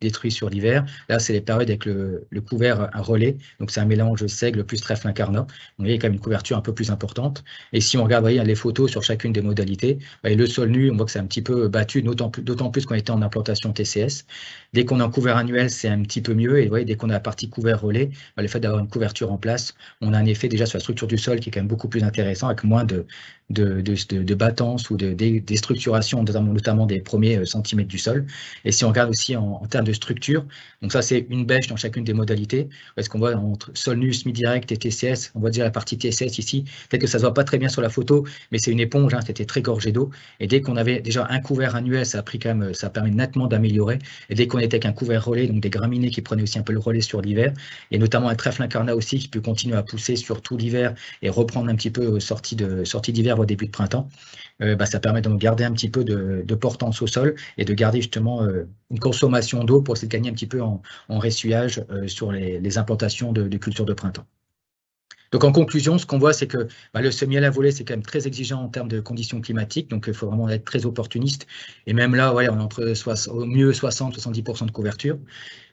détruit sur l'hiver. Là, c'est les périodes avec le couvert à relais. Donc c'est un mélange seigle plus trèfle incarnat. Donc vous voyez quand même une couverture un peu plus importante. Et si on regarde, vous voyez, les photos sur chacune des modalités, voyez, le sol nu, on voit que c'est un petit peu battu, d'autant plus qu'on était en implantation TCS. Dès qu'on a un couvert annuel, c'est un petit peu mieux. Et vous voyez, dès qu'on a la partie couvert relais, le fait d'avoir une couverture en place, on a un effet déjà sur la structure du sol qui est quand même beaucoup plus intéressant, avec moins de battance ou de déstructuration, notamment des premiers centimètres du sol. Et si on regarde aussi en termes de structure, donc ça c'est une bêche dans chacune des modalités, parce qu'on voit entre sol nu, semi-direct et TCS, on voit déjà la partie TCS ici, peut-être que ça se voit pas très bien sur la photo, mais c'est une éponge, c'était très gorgé d'eau, et dès qu'on avait déjà un couvert annuel, ça a pris quand même, ça permet nettement d'améliorer, et dès qu'on était avec un couvert relais, donc des graminées qui prenaient aussi un peu le relais sur l'hiver, et notamment un trèfle incarnat aussi qui peut continuer à pousser sur tout l'hiver et reprendre un petit peu sortie d'hiver réserve au début de printemps, ça permet de garder un petit peu de portance au sol et de garder justement une consommation d'eau pour essayer de gagner un petit peu en ressuyage sur les implantations de cultures de printemps. Donc en conclusion, ce qu'on voit, c'est que le semis à la volée, c'est quand même très exigeant en termes de conditions climatiques, donc il faut vraiment être très opportuniste. Et même là, ouais, on est entre au mieux 60-70% de couverture.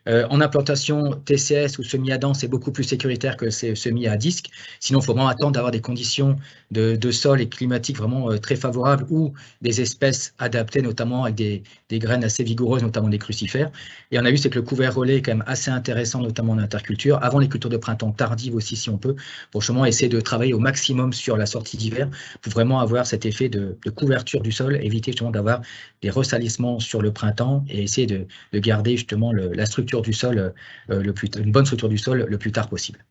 En implantation TCS ou semis à dents, c'est beaucoup plus sécuritaire que ces semis à disque. Sinon, il faut vraiment attendre d'avoir des conditions de sol et climatiques vraiment très favorables ou des espèces adaptées, notamment avec des graines assez vigoureuses, notamment des crucifères. Et on a vu, c'est que le couvert relais est quand même assez intéressant, notamment en interculture, avant les cultures de printemps tardives aussi, si on peut, pour justement essayer de travailler au maximum sur la sortie d'hiver, pour vraiment avoir cet effet de couverture du sol, éviter justement d'avoir des ressalissements sur le printemps et essayer de garder justement la structure du sol, une bonne structure du sol le plus tard possible.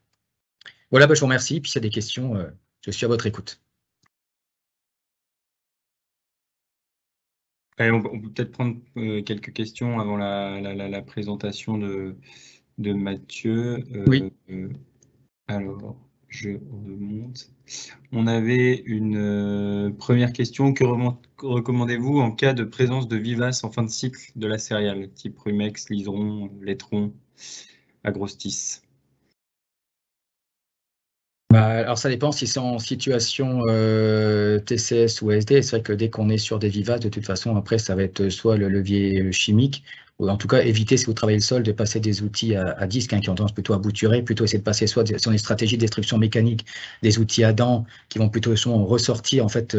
Voilà, je vous remercie. Puis s'il y a des questions, je suis à votre écoute. On peut peut-être prendre quelques questions avant la présentation de Mathieu. Oui. Alors, je remonte. On avait une première question. Que recommandez-vous en cas de présence de vivaces en fin de cycle de la céréale, type rumex, liseron, laiteron, agrostis? Alors ça dépend si c'est en situation TCS ou SD. C'est vrai que dès qu'on est sur des vivaces, de toute façon, après, ça va être soit le levier chimique, ou en tout cas éviter, si vous travaillez le sol, de passer des outils à disque qui ont tendance plutôt à bouturer, plutôt essayer de passer soit sur des stratégies de destruction mécanique, des outils à dents qui vont plutôt ressortir en fait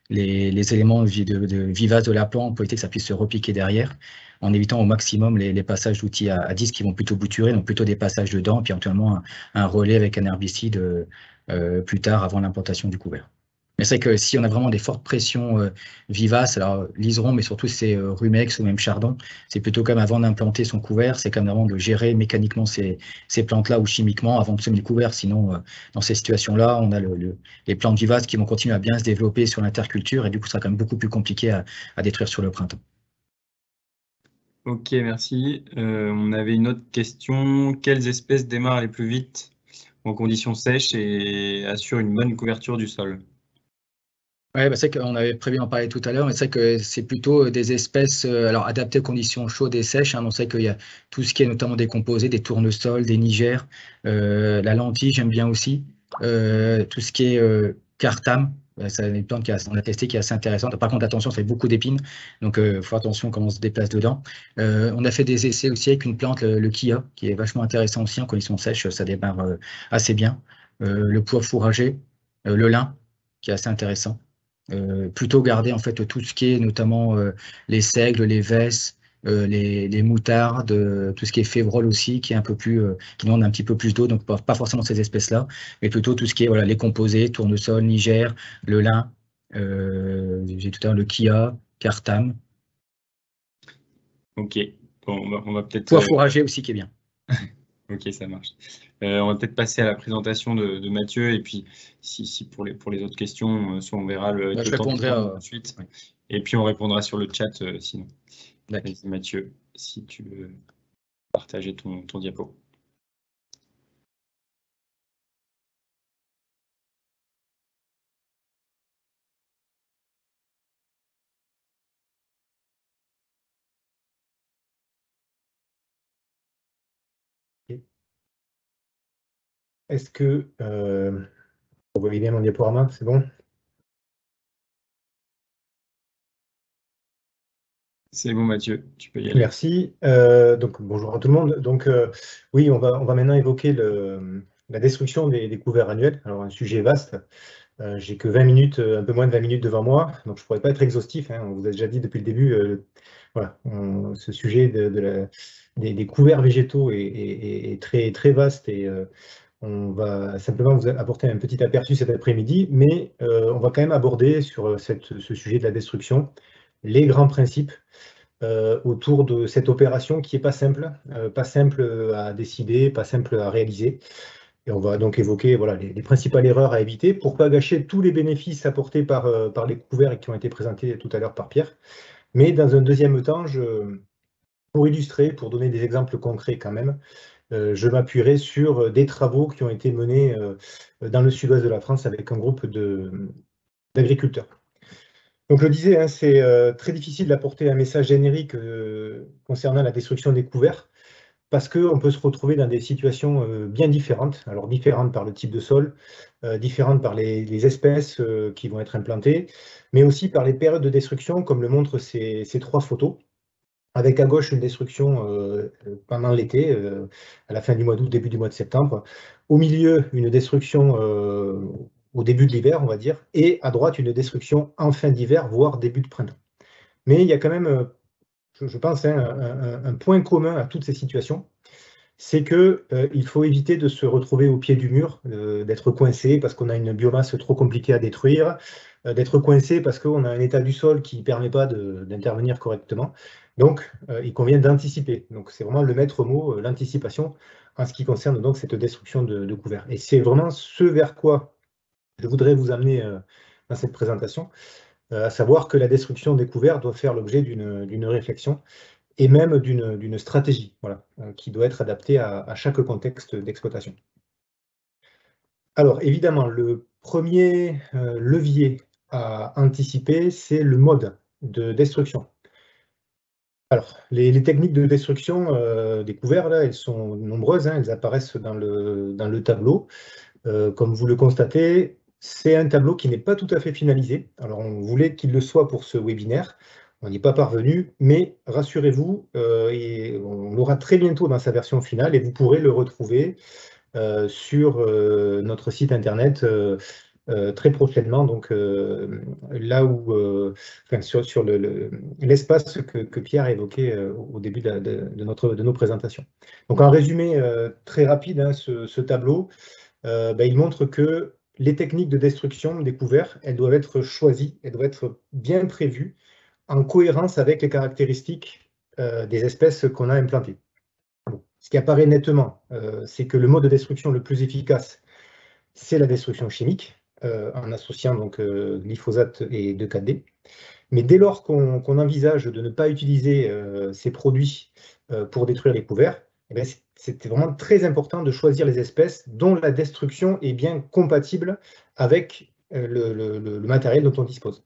les éléments de vivace de la plante pour éviter que ça puisse se repiquer derrière, en évitant au maximum les passages d'outils à disque qui vont plutôt bouturer, donc plutôt des passages de dents, puis éventuellement un relais avec un herbicide plus tard avant l'implantation du couvert. Mais c'est vrai que si on a vraiment des fortes pressions vivaces, alors liseron, mais surtout c'est rumex ou même chardon, c'est plutôt comme avant d'implanter son couvert, c'est comme vraiment de gérer mécaniquement ces plantes-là ou chimiquement avant de semer le couvert. Sinon, dans ces situations-là, on a les plantes vivaces qui vont continuer à bien se développer sur l'interculture et du coup, ce sera quand même beaucoup plus compliqué à détruire sur le printemps. Ok, merci. On avait une autre question. Quelles espèces démarrent les plus vite en conditions sèches et assurent une bonne couverture du sol? Oui, c'est qu'on avait prévu d'en parler tout à l'heure, mais c'est que c'est plutôt des espèces alors adaptées aux conditions chaudes et sèches. On sait qu'il y a tout ce qui est notamment décomposé, des tournesols, des nigères, la lentille, j'aime bien aussi. Tout ce qui est cartam, c'est une plante qu'on a testé qui est assez intéressante. Par contre, attention, ça fait beaucoup d'épines, donc il faut attention comment on se déplace dedans. On a fait des essais aussi avec une plante, le kia, qui est vachement intéressant aussi en conditions sèches, ça démarre assez bien. Le pois fourragé, le lin, qui est assez intéressant. Plutôt garder en fait tout ce qui est notamment les seigles, les vesses, les moutardes, tout ce qui est févrole aussi, qui est un peu plus, qui demande un petit peu plus d'eau, donc pas forcément ces espèces-là, mais plutôt tout ce qui est les composés, tournesol, niger, le lin, j'ai tout à l'heure le kia, cartam. Ok, bon, on va peut-être. Pois fourragé aussi qui est bien. Ok, ça marche. On va peut-être passer à la présentation de Mathieu, et puis si pour les autres questions, soit on verra le temps de répondre ensuite, ouais. Et puis on répondra sur le chat sinon. Vas-y Mathieu, si tu veux partager ton diapo. Est-ce que vous voyez bien mon diaporama, c'est bon? C'est bon Mathieu, tu peux y aller. Merci. Donc bonjour à tout le monde. Donc oui, on va maintenant évoquer la destruction des couverts annuels. Alors un sujet vaste. J'ai que 20 minutes, un peu moins de 20 minutes devant moi, donc je ne pourrais pas être exhaustif. On vous a déjà dit depuis le début, voilà, ce sujet des couverts végétaux est très, très vaste et on va simplement vous apporter un petit aperçu cet après-midi, mais on va quand même aborder sur ce sujet de la destruction les grands principes autour de cette opération qui n'est pas simple à décider, pas simple à réaliser. Et on va donc évoquer les principales erreurs à éviter pour ne pas gâcher tous les bénéfices apportés par les couverts qui ont été présentés tout à l'heure par Pierre. Mais dans un deuxième temps, pour illustrer, pour donner des exemples concrets quand même, je m'appuierai sur des travaux qui ont été menés dans le sud-ouest de la France avec un groupe d'agriculteurs. Donc je le disais, hein, c'est très difficile d'apporter un message générique concernant la destruction des couverts, parce qu'on peut se retrouver dans des situations bien différentes. Alors différentes par le type de sol, différentes par les espèces qui vont être implantées, mais aussi par les périodes de destruction, comme le montrent ces 3 photos, avec à gauche une destruction pendant l'été, à la fin du mois d'août, début du mois de septembre. Au milieu, une destruction au début de l'hiver, on va dire, et à droite, une destruction en fin d'hiver, voire début de printemps. Mais il y a quand même, je pense, hein, un point commun à toutes ces situations, c'est qu'il faut éviter de se retrouver au pied du mur, d'être coincé parce qu'on a une biomasse trop compliquée à détruire, d'être coincé parce qu'on a un état du sol qui ne permet pas d'intervenir correctement. Donc, il convient d'anticiper. Donc, c'est vraiment le maître mot, l'anticipation, en ce qui concerne donc cette destruction de couverts. Et c'est vraiment ce vers quoi je voudrais vous amener dans cette présentation, à savoir que la destruction des couverts doit faire l'objet d'une réflexion et même d'une stratégie, voilà, qui doit être adaptée à chaque contexte d'exploitation. Alors évidemment, le premier levier à anticiper, c'est le mode de destruction. Alors, les techniques de destruction des couverts, là, elles sont nombreuses, hein, elles apparaissent dans le tableau. Comme vous le constatez, c'est un tableau qui n'est pas tout à fait finalisé. Alors, on voulait qu'il le soit pour ce webinaire. On n'y est pas parvenu, mais rassurez-vous, on l'aura très bientôt dans sa version finale et vous pourrez le retrouver sur notre site internet très prochainement, donc là où, enfin, sur l'espace que Pierre a évoqué au début de nos présentations. Donc en résumé très rapide, hein, ce tableau, il montre que les techniques de destruction des couverts, elles doivent être choisies, elles doivent être bien prévues, en cohérence avec les caractéristiques des espèces qu'on a implantées. Bon. Ce qui apparaît nettement, c'est que le mode de destruction le plus efficace, c'est la destruction chimique, en associant donc glyphosate et 2,4-D. Mais dès lors qu'on envisage de ne pas utiliser ces produits pour détruire les couverts, eh bien, c'est vraiment très important de choisir les espèces dont la destruction est bien compatible avec le matériel dont on dispose.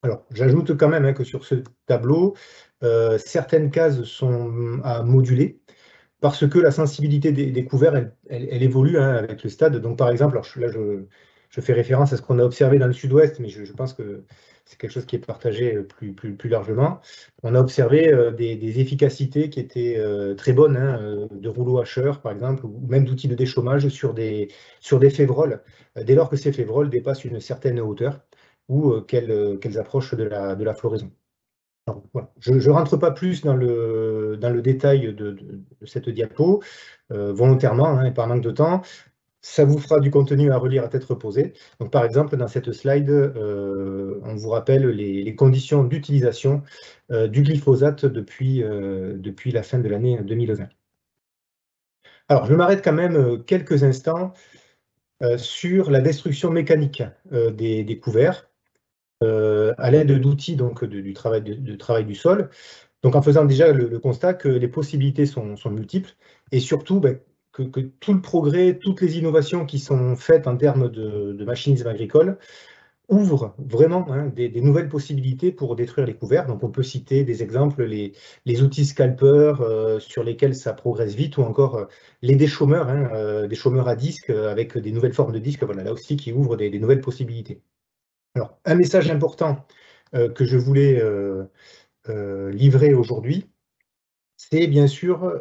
Alors, j'ajoute quand même, hein, que sur ce tableau, certaines cases sont à moduler parce que la sensibilité des couverts, elle évolue, hein, avec le stade. Donc, par exemple, alors là, je fais référence à ce qu'on a observé dans le sud-ouest, mais je pense que c'est quelque chose qui est partagé plus largement. On a observé des efficacités qui étaient très bonnes, hein, de rouleaux hacheurs, par exemple, ou même d'outils de déchômage sur des févroles, dès lors que ces févroles dépassent une certaine hauteur ou qu'elles approchent de la floraison. Alors, voilà. Je ne rentre pas plus dans le détail de cette diapo, volontairement, hein, et par manque de temps. Ça vous fera du contenu à relire à tête reposée. Donc, par exemple, dans cette slide, on vous rappelle les conditions d'utilisation du glyphosate depuis la fin de l'année 2020. Alors, je m'arrête quand même quelques instants sur la destruction mécanique des couverts, à l'aide d'outils donc du travail du sol. Donc en faisant déjà le constat que les possibilités sont multiples et surtout que tout le progrès, toutes les innovations qui sont faites en termes de machinisme agricole ouvrent vraiment, hein, des nouvelles possibilités pour détruire les couverts. Donc on peut citer des exemples, les outils scalpers sur lesquels ça progresse vite, ou encore les déchômeurs, hein, des chômeurs à disque avec des nouvelles formes de disques, voilà, là aussi qui ouvrent des nouvelles possibilités. Alors, un message important que je voulais livrer aujourd'hui, c'est bien sûr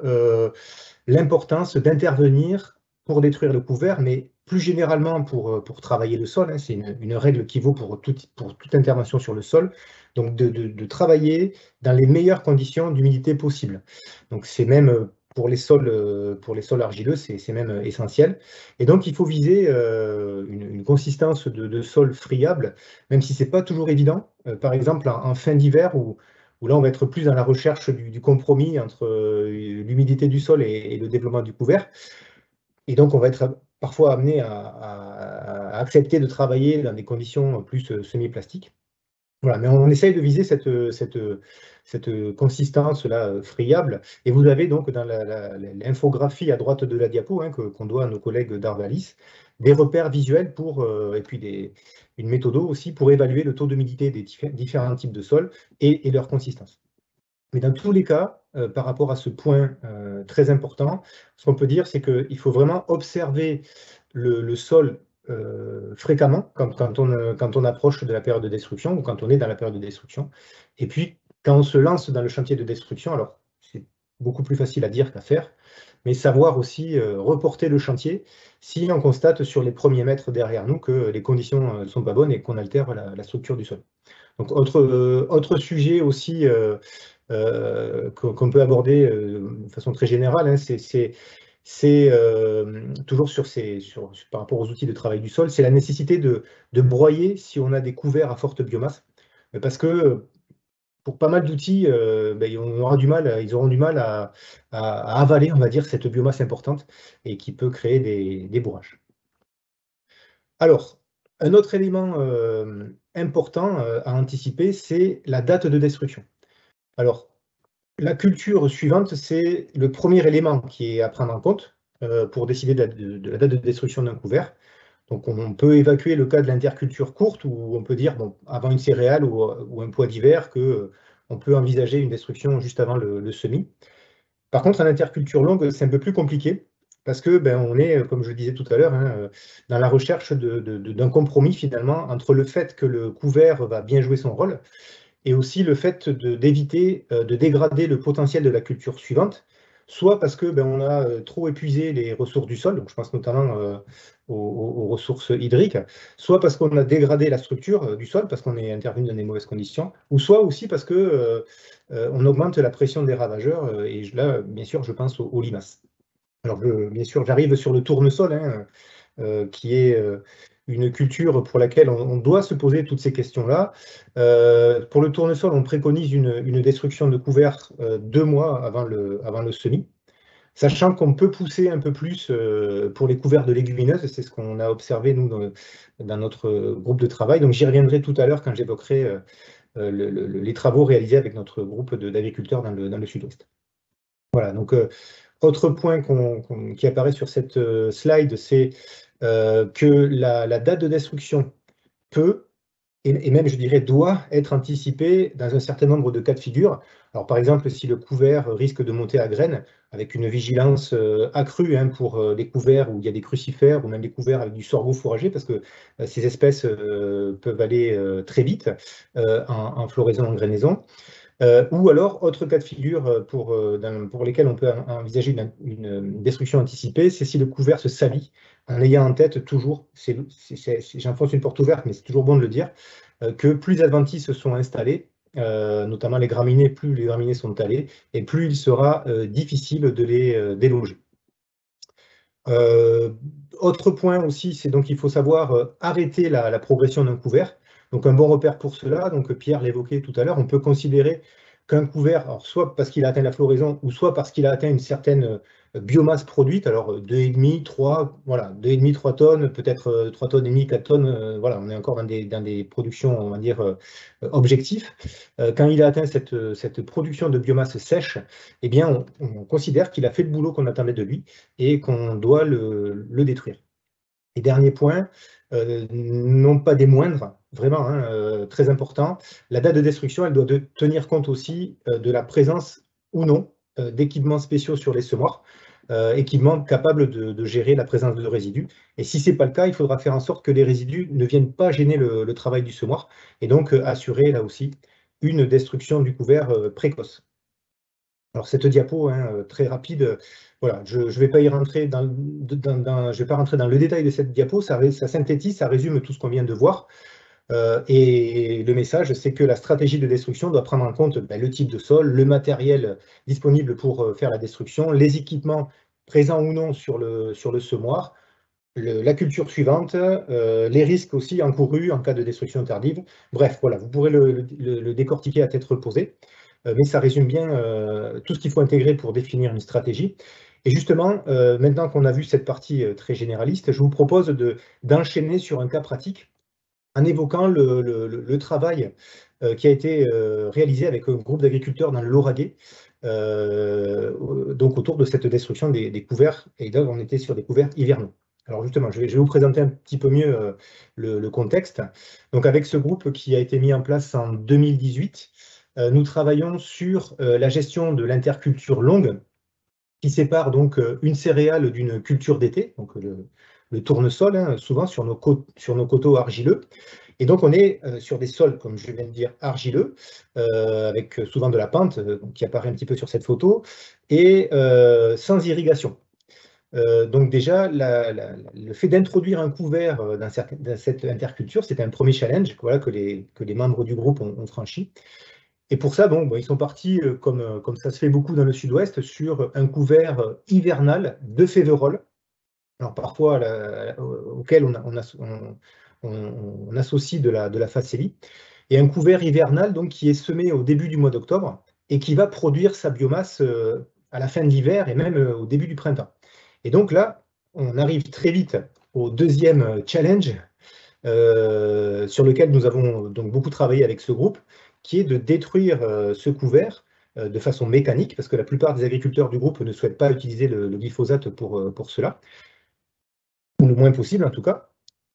l'importance d'intervenir pour détruire le couvert, mais plus généralement pour travailler le sol, hein, c'est une règle qui vaut pour toute intervention sur le sol, donc de travailler dans les meilleures conditions d'humidité possibles. Donc c'est même pour les sols argileux, c'est même essentiel. Et donc il faut viser une consistance de sol friable, même si ce n'est pas toujours évident. Par exemple, en fin d'hiver, où là, on va être plus dans la recherche du compromis entre l'humidité du sol et le développement du couvert. Et donc, on va être parfois amené à accepter de travailler dans des conditions plus semi-plastiques. Voilà, mais on essaye de viser cette consistance-là friable. Et vous avez donc dans l'infographie à droite de la diapo, hein, qu'on doit à nos collègues d'Arvalis, des repères visuels et puis une méthode aussi pour évaluer le taux d'humidité des différents types de sols et leur consistance. Mais dans tous les cas, par rapport à ce point très important, ce qu'on peut dire, c'est qu'il faut vraiment observer le sol fréquemment quand on approche de la période de destruction ou quand on est dans la période de destruction. Et puis, quand on se lance dans le chantier de destruction, alors c'est beaucoup plus facile à dire qu'à faire, mais savoir aussi reporter le chantier si on constate sur les premiers mètres derrière nous que les conditions ne sont pas bonnes et qu'on altère la structure du sol. Donc, autre sujet aussi qu'on peut aborder de façon très générale, hein, c'est toujours par rapport aux outils de travail du sol, c'est la nécessité de broyer si on a des couverts à forte biomasse. Parce que pour pas mal d'outils, ils auront du mal à avaler, on va dire, cette biomasse importante et qui peut créer des bourrages. Alors, un autre élément important à anticiper, c'est la date de destruction. Alors, la culture suivante, c'est le premier élément qui est à prendre en compte pour décider de la date de destruction d'un couvert. Donc, on peut évacuer le cas de l'interculture courte où on peut dire, bon, avant une céréale ou un pois d'hiver, qu'on peut envisager une destruction juste avant le semis. Par contre, en interculture longue, c'est un peu plus compliqué parce que on est, comme je le disais tout à l'heure, hein, dans la recherche d'un compromis finalement entre le fait que le couvert va bien jouer son rôle et aussi le fait d'éviter de dégrader le potentiel de la culture suivante, soit parce que on a trop épuisé les ressources du sol, donc je pense notamment aux ressources hydriques, soit parce qu'on a dégradé la structure du sol, parce qu'on est intervenu dans des mauvaises conditions, ou soit aussi parce que on augmente la pression des ravageurs, et là, bien sûr, je pense aux limaces. Alors, bien sûr, j'arrive sur le tournesol, hein, qui est une culture pour laquelle on doit se poser toutes ces questions-là. Pour le tournesol, on préconise une destruction de couvert 2 mois avant le semis, sachant qu'on peut pousser un peu plus pour les couverts de légumineuses, c'est ce qu'on a observé, nous, dans notre groupe de travail. Donc, j'y reviendrai tout à l'heure quand j'évoquerai les travaux réalisés avec notre groupe d'agriculteurs dans le sud-ouest. Voilà, donc autre point qui apparaît sur cette slide, c'est que la date de destruction peut, et même je dirais doit, être anticipée dans un certain nombre de cas de figure. Alors par exemple, si le couvert risque de monter à graines, avec une vigilance accrue pour les couverts où il y a des crucifères ou même des couverts avec du sorgho fourragé, parce que ces espèces peuvent aller très vite en floraison, en grainaison. Ou alors, autre cas de figure pour lesquels on peut envisager une destruction anticipée, c'est si le couvert se salit, en ayant en tête toujours, j'enfonce une porte ouverte, mais c'est toujours bon de le dire, que plus les adventices sont installés, notamment les graminées, plus les graminées sont talées, et plus il sera difficile de les déloger. Autre point aussi, c'est donc il faut savoir arrêter la progression d'un couvert. Donc un bon repère pour cela, donc Pierre l'évoquait tout à l'heure, on peut considérer qu'un couvert, alors soit parce qu'il a atteint la floraison, ou soit parce qu'il a atteint une certaine biomasse produite, alors 2,5, 3, voilà, 2,5, 3 tonnes, peut-être 3 tonnes et demie, 4 tonnes, voilà, on est encore dans des productions, on va dire, objectives. Quand il a atteint cette production de biomasse sèche, eh bien, on considère qu'il a fait le boulot qu'on attendait de lui et qu'on doit le détruire. Et dernier point, non pas des moindres, vraiment très important, la date de destruction, elle doit tenir compte aussi de la présence ou non d'équipements spéciaux sur les semoirs, équipements capables de gérer la présence de résidus. Et si ce n'est pas le cas, il faudra faire en sorte que les résidus ne viennent pas gêner le travail du semoir et donc assurer là aussi une destruction du couvert précoce. Alors cette diapo, très rapide, voilà, je ne vais pas y rentrer je vais pas rentrer dans le détail de cette diapo, ça synthétise, ça résume tout ce qu'on vient de voir. Et le message, c'est que la stratégie de destruction doit prendre en compte le type de sol, le matériel disponible pour faire la destruction, les équipements présents ou non sur le semoir, la culture suivante, les risques aussi encourus en cas de destruction tardive. Bref, voilà, vous pourrez le décortiquer à tête reposée. Mais ça résume bien tout ce qu'il faut intégrer pour définir une stratégie. Et justement, maintenant qu'on a vu cette partie très généraliste, je vous propose d'enchaîner sur un cas pratique en évoquant le travail qui a été réalisé avec un groupe d'agriculteurs dans le Lauragais, donc autour de cette destruction des couverts, et là on était sur des couverts hivernaux. Alors justement, je vais vous présenter un petit peu mieux le contexte. Donc avec ce groupe qui a été mis en place en 2018, nous travaillons sur la gestion de l'interculture longue qui sépare donc une céréale d'une culture d'été, donc le tournesol, hein, souvent sur nos coteaux argileux. Et donc on est sur des sols, comme je viens de dire, argileux, avec souvent de la pente, qui apparaît un petit peu sur cette photo, et sans irrigation. Donc déjà, le fait d'introduire un couvert dans cette interculture, c'était un premier challenge, voilà, que les membres du groupe ont franchi. Et pour ça, bon, ils sont partis, comme ça se fait beaucoup dans le sud-ouest, sur un couvert hivernal de féveroles. Alors parfois, auquel on associe de la facélie. Et un couvert hivernal donc, qui est semé au début du mois d'octobre et qui va produire sa biomasse à la fin de l'hiver et même au début du printemps. Et donc là, on arrive très vite au deuxième challenge sur lequel nous avons donc beaucoup travaillé avec ce groupe, qui est de détruire ce couvert de façon mécanique, parce que la plupart des agriculteurs du groupe ne souhaitent pas utiliser le glyphosate pour cela, ou le moins possible en tout cas,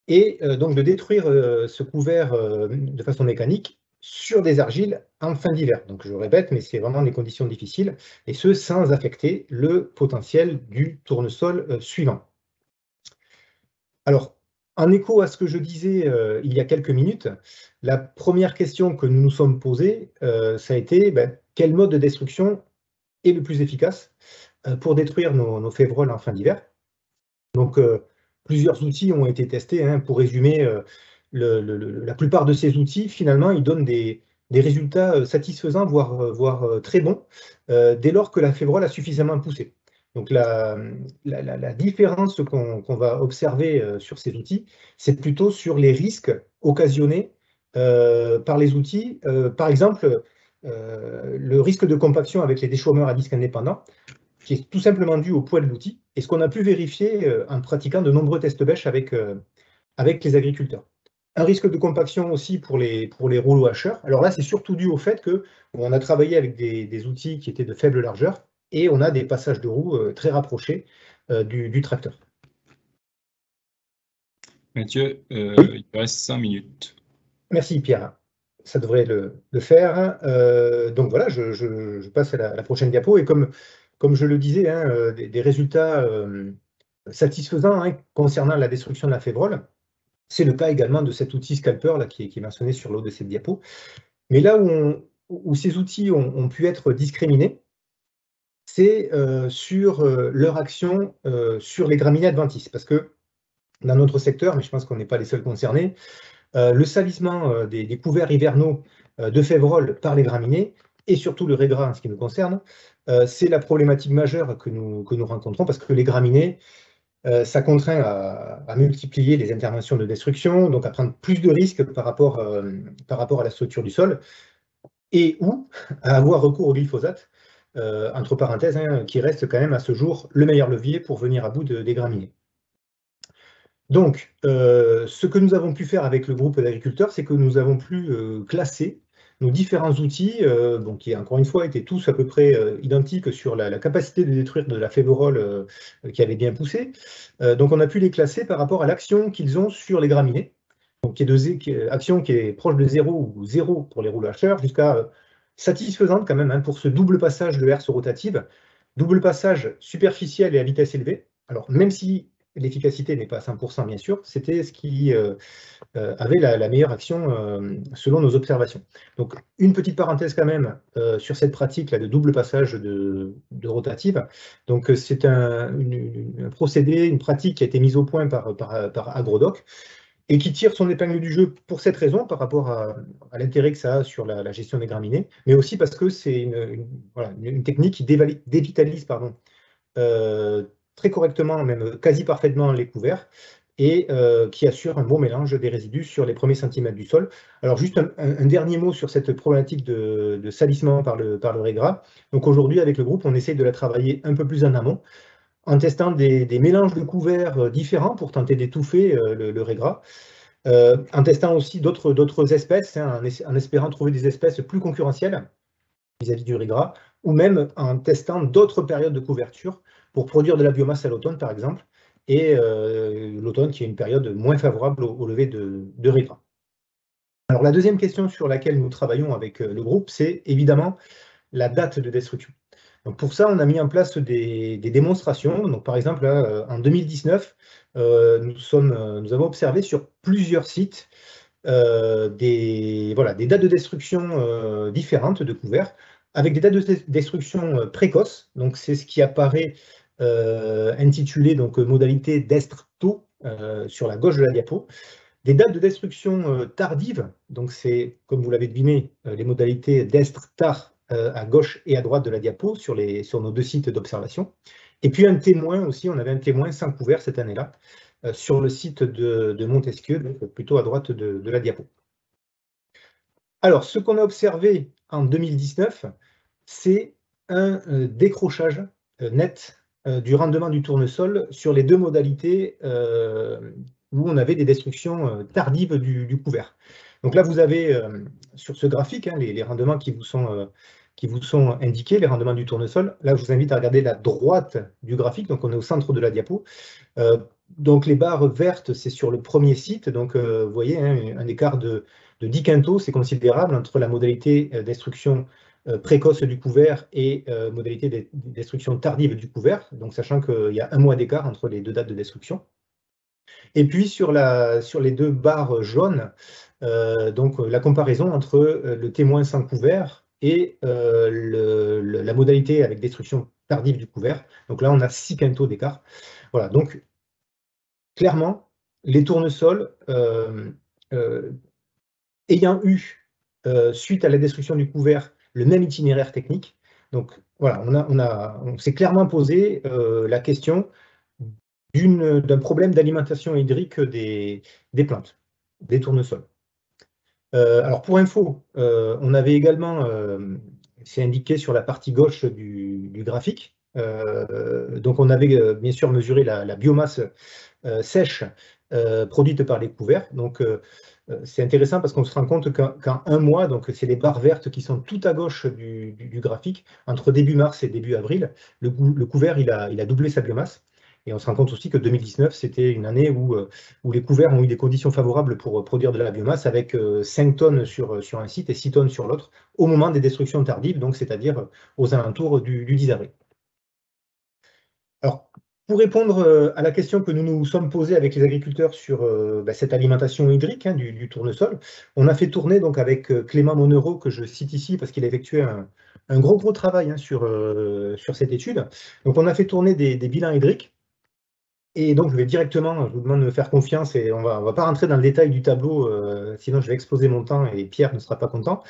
et donc de détruire ce couvert de façon mécanique sur des argiles en fin d'hiver. Donc je répète, mais c'est vraiment des conditions difficiles, et ce sans affecter le potentiel du tournesol suivant. Alors, en écho à ce que je disais il y a quelques minutes, la première question que nous nous sommes posée, ça a été quel mode de destruction est le plus efficace pour détruire nos févroles en fin d'hiver. Donc, plusieurs outils ont été testés. Hein. Pour résumer, la plupart de ces outils, finalement, ils donnent des résultats satisfaisants, voire très bons, dès lors que la févrole a suffisamment poussé. Donc la différence qu'on va observer sur ces outils, c'est plutôt sur les risques occasionnés par les outils. Par exemple, le risque de compaction avec les déchômeurs à disque indépendant, qui est tout simplement dû au poids de l'outil, et ce qu'on a pu vérifier en pratiquant de nombreux tests bêches avec les agriculteurs. Un risque de compaction aussi pour les rouleaux hacheurs. Alors là, c'est surtout dû au fait qu'on a travaillé avec des outils qui étaient de faible largeur, et on a des passages de roues très rapprochés du tracteur. Mathieu, il te reste 5 minutes. Merci Pierre, ça devrait le faire. Donc voilà, je passe à la prochaine diapo, et comme je le disais, hein, des résultats satisfaisants hein, concernant la destruction de la févrole. C'est le cas également de cet outil Scalper là, qui est mentionné sur l'eau de cette diapo. Mais là où ces outils ont pu être discriminés, c'est sur leur action sur les graminées adventices. Parce que dans notre secteur, mais je pense qu'on n'est pas les seuls concernés, le salissement des couverts hivernaux de févrole par les graminées, et surtout le régras en ce qui nous concerne, c'est la problématique majeure que nous rencontrons, parce que les graminées, ça contraint à multiplier les interventions de destruction, donc à prendre plus de risques par rapport à la structure du sol, et ou à avoir recours au glyphosate, entre parenthèses, hein, qui reste quand même à ce jour le meilleur levier pour venir à bout des graminées. Donc, ce que nous avons pu faire avec le groupe d'agriculteurs, c'est que nous avons pu classer nos différents outils, qui encore une fois étaient tous à peu près identiques sur la capacité de détruire de la févrole qui avait bien poussé. Donc on a pu les classer par rapport à l'action qu'ils ont sur les graminées, donc action qui est proche de 0 ou 0 pour les rouleaux hacheurs, jusqu'à satisfaisante quand même hein, pour ce double passage de herse rotative, double passage superficiel et à vitesse élevée. Alors même si l'efficacité n'est pas à 100% bien sûr, c'était ce qui avait la meilleure action selon nos observations. Donc une petite parenthèse quand même sur cette pratique là de double passage de rotative. Donc c'est un procédé, une pratique qui a été mise au point par Agrodoc et qui tire son épingle du jeu pour cette raison, par rapport à l'intérêt que ça a sur la gestion des graminées, mais aussi parce que c'est une technique qui dévitalise très correctement, même quasi parfaitement les couverts, et qui assure un bon mélange des résidus sur les premiers centimètres du sol. Alors juste un dernier mot sur cette problématique de salissement par le régras. Donc aujourd'hui, avec le groupe, on essaye de la travailler un peu plus en amont, en testant des mélanges de couverts différents pour tenter d'étouffer le régras, en testant aussi d'autres espèces, hein, en espérant trouver des espèces plus concurrentielles vis-à-vis du régras, ou même en testant d'autres périodes de couverture pour produire de la biomasse à l'automne, par exemple, et l'automne qui est une période moins favorable au lever de raisin. Alors la deuxième question sur laquelle nous travaillons avec le groupe, c'est évidemment la date de destruction. Donc pour ça, on a mis en place des démonstrations. Donc par exemple, là, en 2019, nous avons observé sur plusieurs sites des dates de destruction différentes de couverts, avec des dates de destruction précoces. Donc c'est ce qui apparaît intitulé donc, modalité d'estre-tôt sur la gauche de la diapo. Des dates de destruction tardives, donc c'est, comme vous l'avez deviné, les modalités d'estre-tard à gauche et à droite de la diapo sur nos deux sites d'observation. Et puis un témoin aussi, on avait un témoin sans couvert cette année-là, sur le site de Montesquieu, donc plutôt à droite de la diapo. Alors, ce qu'on a observé en 2019, c'est un décrochage net du rendement du tournesol sur les deux modalités où on avait des destructions tardives du couvert. Donc là, vous avez sur ce graphique les rendements qui vous sont indiqués, les rendements du tournesol. Là, je vous invite à regarder la droite du graphique, donc on est au centre de la diapo. Donc les barres vertes, c'est sur le premier site, donc vous voyez un écart de 10 quintaux, c'est considérable entre la modalité destruction précoce du couvert et modalité destruction tardive du couvert, donc sachant qu'il y a un mois d'écart entre les deux dates de destruction. Et puis sur les deux barres jaunes, donc la comparaison entre le témoin sans couvert et la modalité avec destruction tardive du couvert. Donc là, on a 6 quintaux d'écart. Voilà, donc clairement, les tournesols ayant eu, suite à la destruction du couvert, le même itinéraire technique. Donc voilà, on s'est clairement posé la question d'un problème d'alimentation hydrique des plantes, des tournesols. Alors pour info, on avait également, c'est indiqué sur la partie gauche du graphique, donc on avait bien sûr mesuré la biomasse sèche produite par les couverts. Donc c'est intéressant parce qu'on se rend compte qu'en un mois, donc c'est les barres vertes qui sont tout à gauche du graphique, entre début mars et début avril, le couvert il a doublé sa biomasse. Et on se rend compte aussi que 2019, c'était une année où les couverts ont eu des conditions favorables pour produire de la biomasse, avec 5 tonnes sur un site et 6 tonnes sur l'autre, au moment des destructions tardives, donc c'est-à-dire aux alentours du 10 avril. Alors, pour répondre à la question que nous nous sommes posée avec les agriculteurs sur cette alimentation hydrique du tournesol, on a fait tourner donc avec Clément Monnereau, que je cite ici parce qu'il a effectué un gros travail sur cette étude. Donc on a fait tourner des bilans hydriques. Et donc, je vais directement, je vous demande de me faire confiance et on va pas rentrer dans le détail du tableau, sinon je vais exploser mon temps et Pierre ne sera pas content.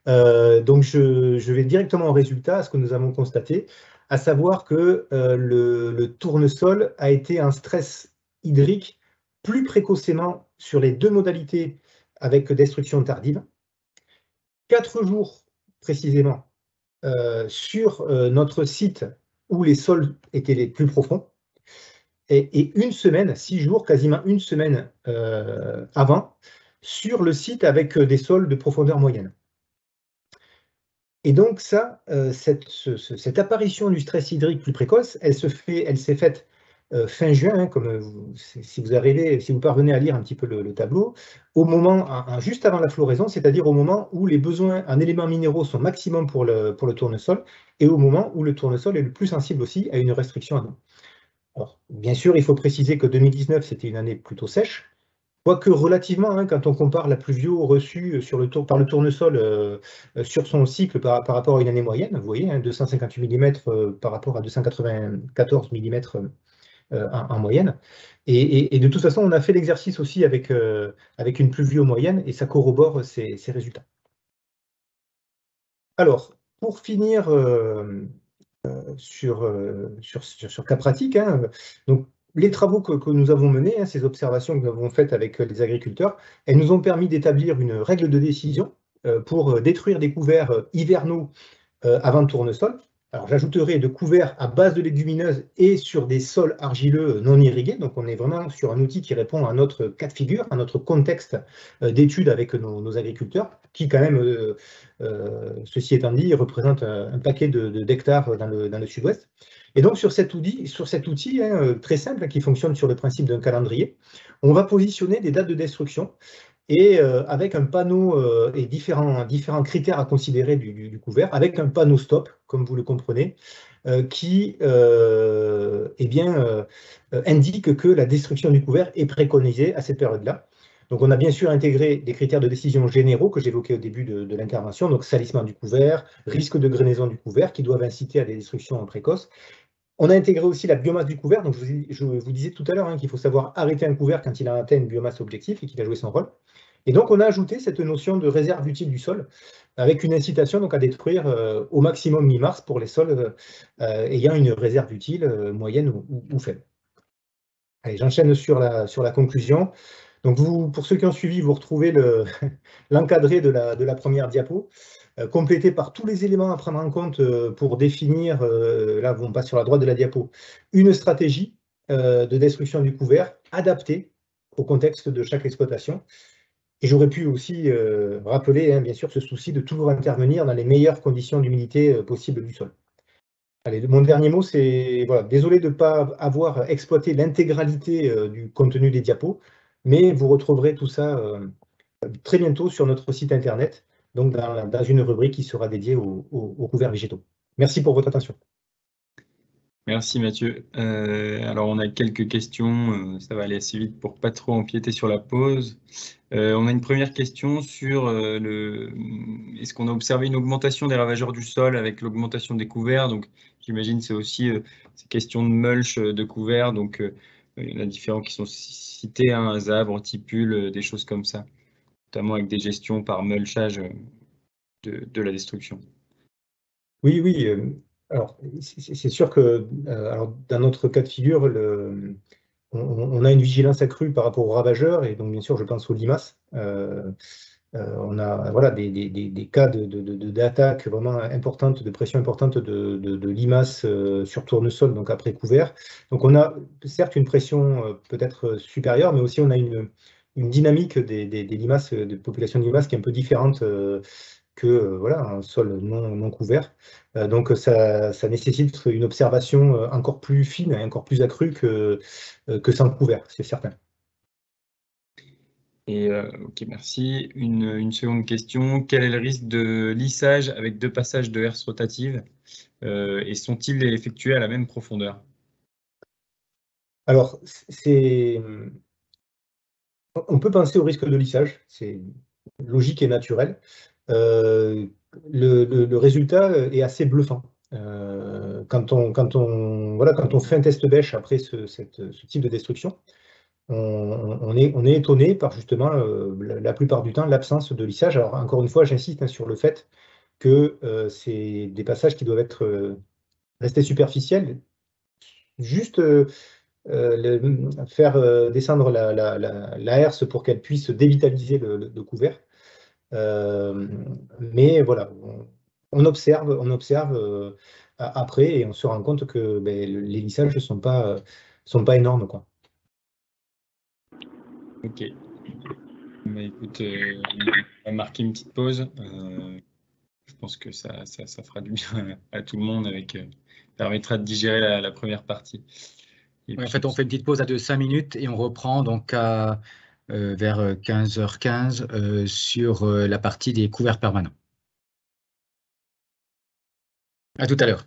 Donc, je vais directement au résultat, à ce que nous avons constaté, à savoir que le tournesol a été un stress hydrique plus précocement sur les deux modalités avec destruction tardive. 4 jours précisément sur notre site où les sols étaient les plus profonds. Et une semaine, 6 jours, quasiment une semaine avant, sur le site avec des sols de profondeur moyenne. Et donc ça, cette apparition du stress hydrique plus précoce, elle s'est faite fin juin, comme si vous parvenez à lire un petit peu le tableau, au moment, juste avant la floraison, c'est-à-dire au moment où les besoins en éléments minéraux sont maximum pour le tournesol, et au moment où le tournesol est le plus sensible aussi à une restriction en eau. Alors, bien sûr, il faut préciser que 2019, c'était une année plutôt sèche, quoique relativement, quand on compare la pluvio reçue par le tournesol sur son cycle par rapport à une année moyenne, vous voyez, 258 mm par rapport à 294 mm en moyenne. Et de toute façon, on a fait l'exercice aussi avec une pluvio moyenne, et ça corrobore ces résultats. Alors, pour finir sur cas pratique, donc les travaux que nous avons menés, ces observations que nous avons faites avec les agriculteurs, elles nous ont permis d'établir une règle de décision pour détruire des couverts hivernaux avant le tournesol. Alors, j'ajouterai de couverts à base de légumineuses et sur des sols argileux non irrigués. Donc, on est vraiment sur un outil qui répond à notre cas de figure, à notre contexte d'étude avec nos agriculteurs, qui quand même, ceci étant dit, représente un paquet d'hectares dans le sud-ouest. Et donc, sur cet outil très simple, qui fonctionne sur le principe d'un calendrier, on va positionner des dates de destruction et avec un panneau et différents critères à considérer du couvert, avec un panneau stop, comme vous le comprenez, qui indique que la destruction du couvert est préconisée à cette période-là. Donc, on a bien sûr intégré des critères de décision généraux que j'évoquais au début de l'intervention, donc salissement du couvert, risque de grenaison du couvert, qui doivent inciter à des destructions précoces. On a intégré aussi la biomasse du couvert. Donc, je vous disais tout à l'heure qu'il faut savoir arrêter un couvert quand il a atteint une biomasse objectif et qu'il a joué son rôle. Et donc, on a ajouté cette notion de réserve utile du sol avec une incitation donc, à détruire au maximum mi-mars pour les sols ayant une réserve utile moyenne ou faible. Allez, j'enchaîne sur la conclusion. Donc, pour ceux qui ont suivi, vous retrouvez l'encadré de la première diapo, complété par tous les éléments à prendre en compte pour définir, là on passe sur la droite de la diapo, une stratégie de destruction du couvert adaptée au contexte de chaque exploitation. Et j'aurais pu aussi rappeler, bien sûr, ce souci de toujours intervenir dans les meilleures conditions d'humidité possibles du sol. Allez, mon dernier mot, c'est, voilà, désolé de ne pas avoir exploité l'intégralité du contenu des diapos, mais vous retrouverez tout ça très bientôt sur notre site internet, donc dans une rubrique qui sera dédiée aux couverts végétaux. Merci pour votre attention. Merci Mathieu. Alors on a quelques questions, ça va aller assez vite pour pas trop empiéter sur la pause. On a une première question sur est-ce qu'on a observé une augmentation des ravageurs du sol avec l'augmentation des couverts? Donc j'imagine c'est aussi ces questions de mulch de couverts, donc il y en a différents qui sont cités, hein, Zabre, Tipule, des choses comme ça, notamment avec des gestions par mulchage de la destruction. Oui, oui. Alors, c'est sûr que alors, dans notre cas de figure, on a une vigilance accrue par rapport aux ravageurs, et donc bien sûr, je pense aux limaces. On a voilà, des cas d'attaque vraiment importante, de pression importante de limaces sur tournesol, donc après couvert. Donc on a certes une pression peut-être supérieure, mais aussi on a une dynamique des limaces, de population de limaces qui est un peu différente que voilà, un sol non couvert. Donc ça nécessite une observation encore plus fine et encore plus accrue que sans couvert, c'est certain. Et ok, merci. Une seconde question. Quel est le risque de lissage avec 2 passages de herse rotative et sont-ils effectués à la même profondeur? Alors, on peut penser au risque de lissage, c'est logique et naturel. Le résultat est assez bluffant. Quand on fait un test bêche après ce type de destruction, on est étonné par justement la plupart du temps l'absence de lissage. Alors encore une fois, j'insiste sur le fait que c'est des passages qui doivent être restés superficiels, juste faire descendre la herse pour qu'elle puisse dévitaliser le couvert. Mais voilà, on observe après et on se rend compte que les lissages ne sont pas énormes, quoi. Ok. Bah, écoute, on va marquer une petite pause. Je pense que ça fera du bien à tout le monde permettra de digérer la première partie. Et Oui, en puis, fait, on fait une petite pause de 5 minutes et on reprend donc vers 15h15 sur la partie des couverts permanents. À tout à l'heure.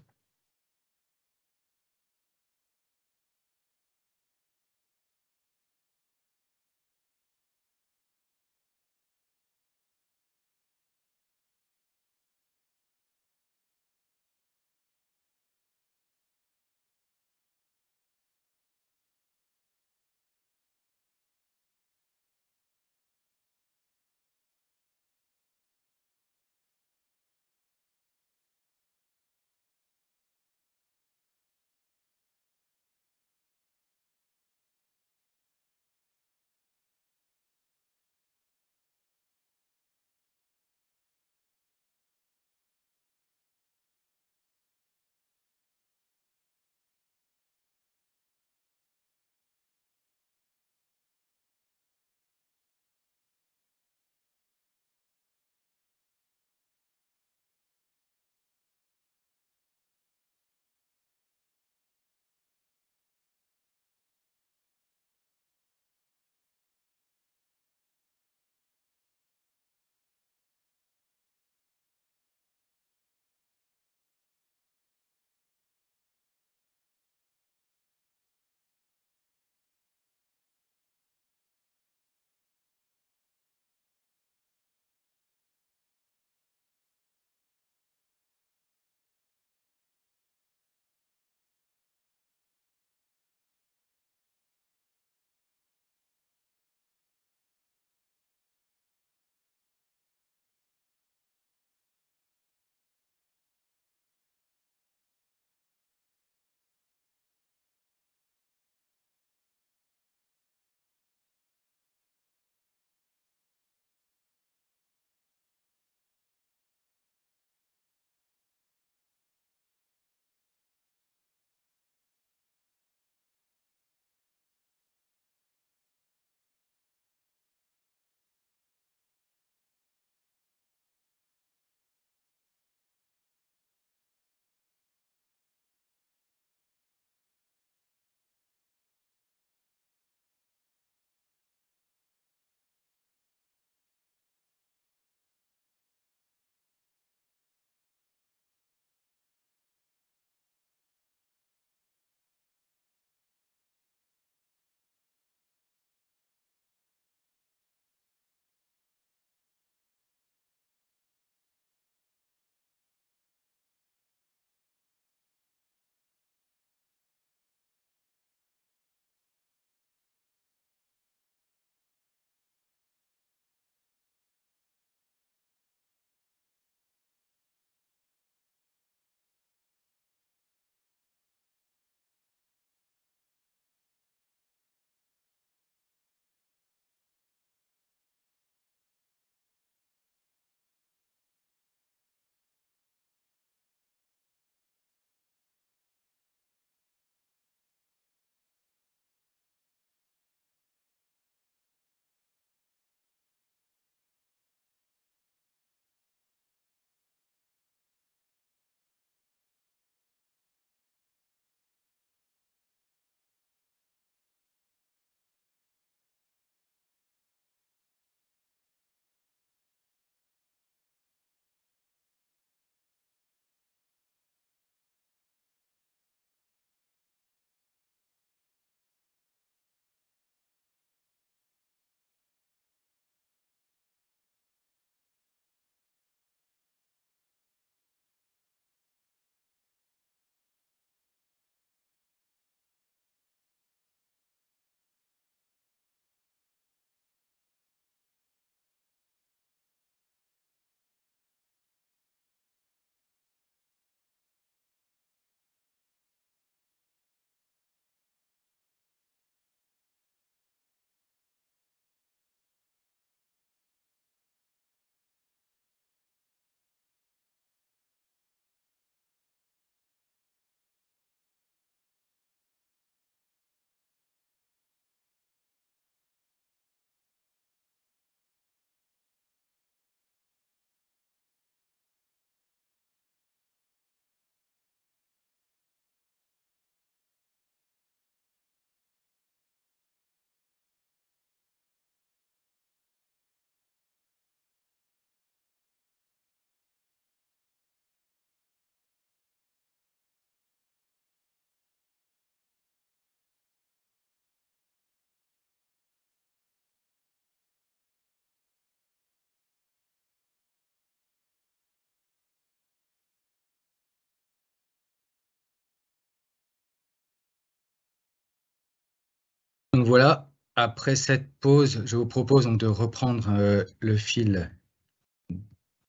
Donc voilà, après cette pause, je vous propose donc de reprendre le fil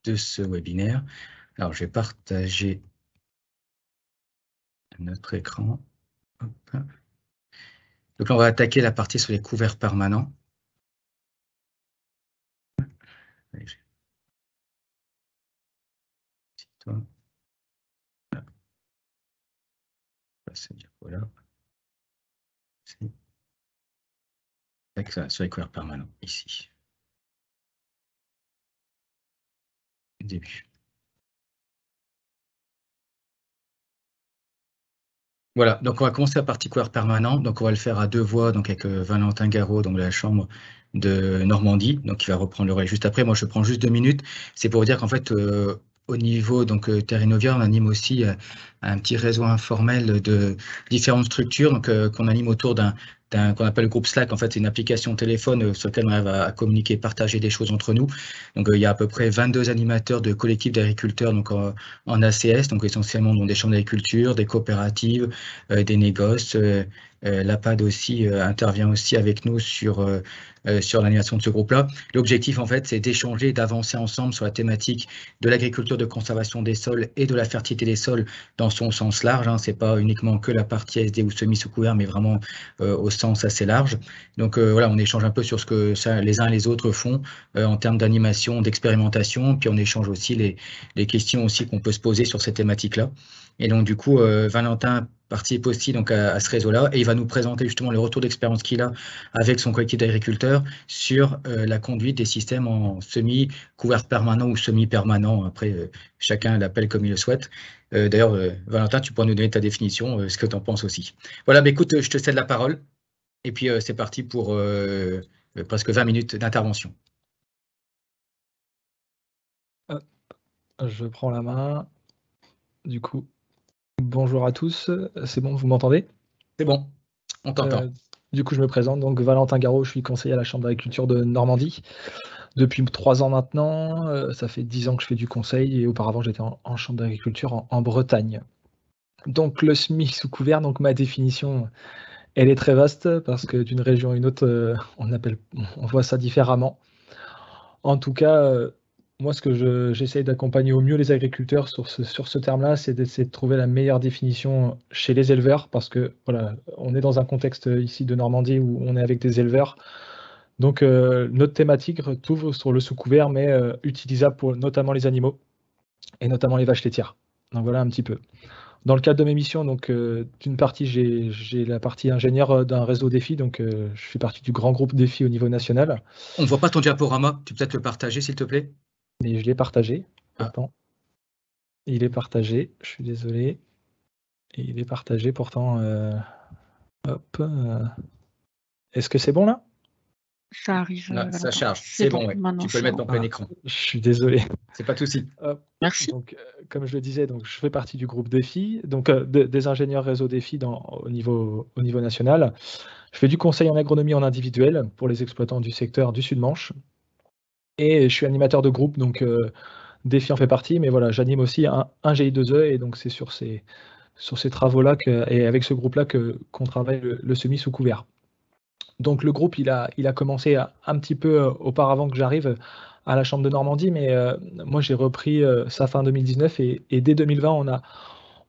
de ce webinaire. Alors, je vais partager notre écran. Hop. Donc là, on va attaquer la partie sur les couverts permanents. Voilà. Sur les couverts permanents, ici. Début. Voilà, donc on va commencer la partie couvert permanent. Donc on va le faire à 2 voix, donc avec Valentin Garot, donc de la Chambre de Normandie, donc qui va reprendre le relais juste après. Moi, je prends juste 2 minutes. C'est pour vous dire qu'en fait, au niveau donc Terrinovia, on anime aussi un petit réseau informel de différentes structures, donc qu'on anime autour qu'on appelle le groupe Slack. En fait, c'est une application téléphone sur laquelle on arrive à communiquer, partager des choses entre nous. Donc il y a à peu près 22 animateurs de collectifs d'agriculteurs donc en ACS, donc essentiellement dans des chambres d'agriculture, des coopératives, des négoces. L'APAD aussi intervient aussi avec nous sur l'animation de ce groupe-là. L'objectif, en fait, c'est d'échanger, d'avancer ensemble sur la thématique de l'agriculture de conservation des sols et de la fertilité des sols dans son sens large. Ce n'est pas uniquement que la partie SD ou semi sous couvert, mais vraiment au sens assez large. Donc voilà, on échange un peu sur ce que les uns et les autres font en termes d'animation, d'expérimentation, puis on échange aussi les questions aussi qu'on peut se poser sur ces thématiques-là. Et donc du coup, Valentin participe aussi donc à ce réseau-là et il va nous présenter justement le retour d'expérience qu'il a avec son collectif d'agriculteurs sur la conduite des systèmes en semi-couvert permanent ou semi-permanent. Après, chacun l'appelle comme il le souhaite. D'ailleurs, Valentin, tu pourras nous donner ta définition, ce que tu en penses aussi. Voilà, bah, écoute, je te cède la parole et puis c'est parti pour presque 20 minutes d'intervention. Je prends la main. Du coup, bonjour à tous. C'est bon, vous m'entendez? C'est bon, on t'entend. Du coup, je me présente. Donc, Valentin Garot, je suis conseiller à la Chambre d'agriculture de Normandie. Depuis 3 ans maintenant, ça fait 10 ans que je fais du conseil et auparavant, j'étais en Chambre d'agriculture en Bretagne. Donc, le SMI sous couvert, donc ma définition, elle est très vaste parce que d'une région à une autre, on voit ça différemment. En tout cas, moi, ce que j'essaye d'accompagner au mieux les agriculteurs sur ce terme-là, c'est d'essayer de trouver la meilleure définition chez les éleveurs, parce que voilà, on est dans un contexte ici de Normandie où on est avec des éleveurs. Donc, notre thématique retrouve sur le sous-couvert, mais utilisable pour notamment les animaux, et notamment les vaches laitières. Donc voilà un petit peu. Dans le cadre de mes missions, donc d'une partie, j'ai la partie ingénieur d'un réseau défi, donc je fais partie du grand groupe défi au niveau national. On ne voit pas ton diaporama, tu peux peut-être le partager s'il te plaît? Mais je l'ai partagé, pourtant. Il est partagé, je suis désolé. Il est partagé, pourtant. Hop. Est-ce que c'est bon là? Ça arrive. Là, ça charge, c'est bon, ouais. Tu peux le mettre en plein écran. Je suis désolé. C'est pas de souci. Merci. Donc, comme je le disais, donc, je fais partie du groupe défi, donc des ingénieurs réseau défi au niveau national. Je fais du conseil en agronomie en individuel pour les exploitants du secteur du Sud-Manche. Et je suis animateur de groupe, donc défi en fait partie, mais voilà, j'anime aussi un GI2E, et donc c'est sur ces travaux-là et avec ce groupe-là qu'on travaille le semi sous couvert. Donc le groupe, il a commencé un petit peu auparavant que j'arrive à la Chambre de Normandie, mais moi j'ai repris ça fin 2019 et dès 2020,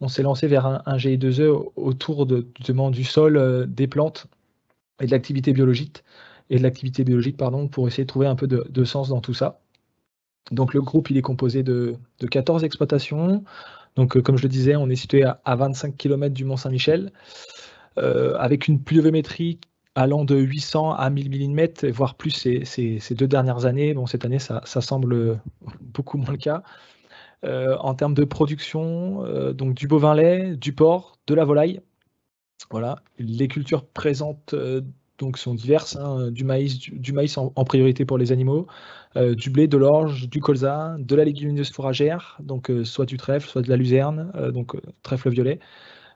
on s'est lancé vers un GI2E autour justement du sol, des plantes et de l'activité biologique, pour essayer de trouver un peu de sens dans tout ça. Donc le groupe, il est composé de 14 exploitations. Donc comme je le disais, on est situé à 25 km du Mont-Saint-Michel, avec une pluviométrie allant de 800 à 1000 mm, voire plus ces 2 dernières années. Bon, cette année, ça semble beaucoup moins le cas. En termes de production, donc du bovin lait, du porc, de la volaille. Voilà, les cultures présentes donc sont diverses, hein, du maïs en priorité pour les animaux, du blé, de l'orge, du colza, de la légumineuse fourragère, donc soit du trèfle, soit de la luzerne, donc trèfle violet,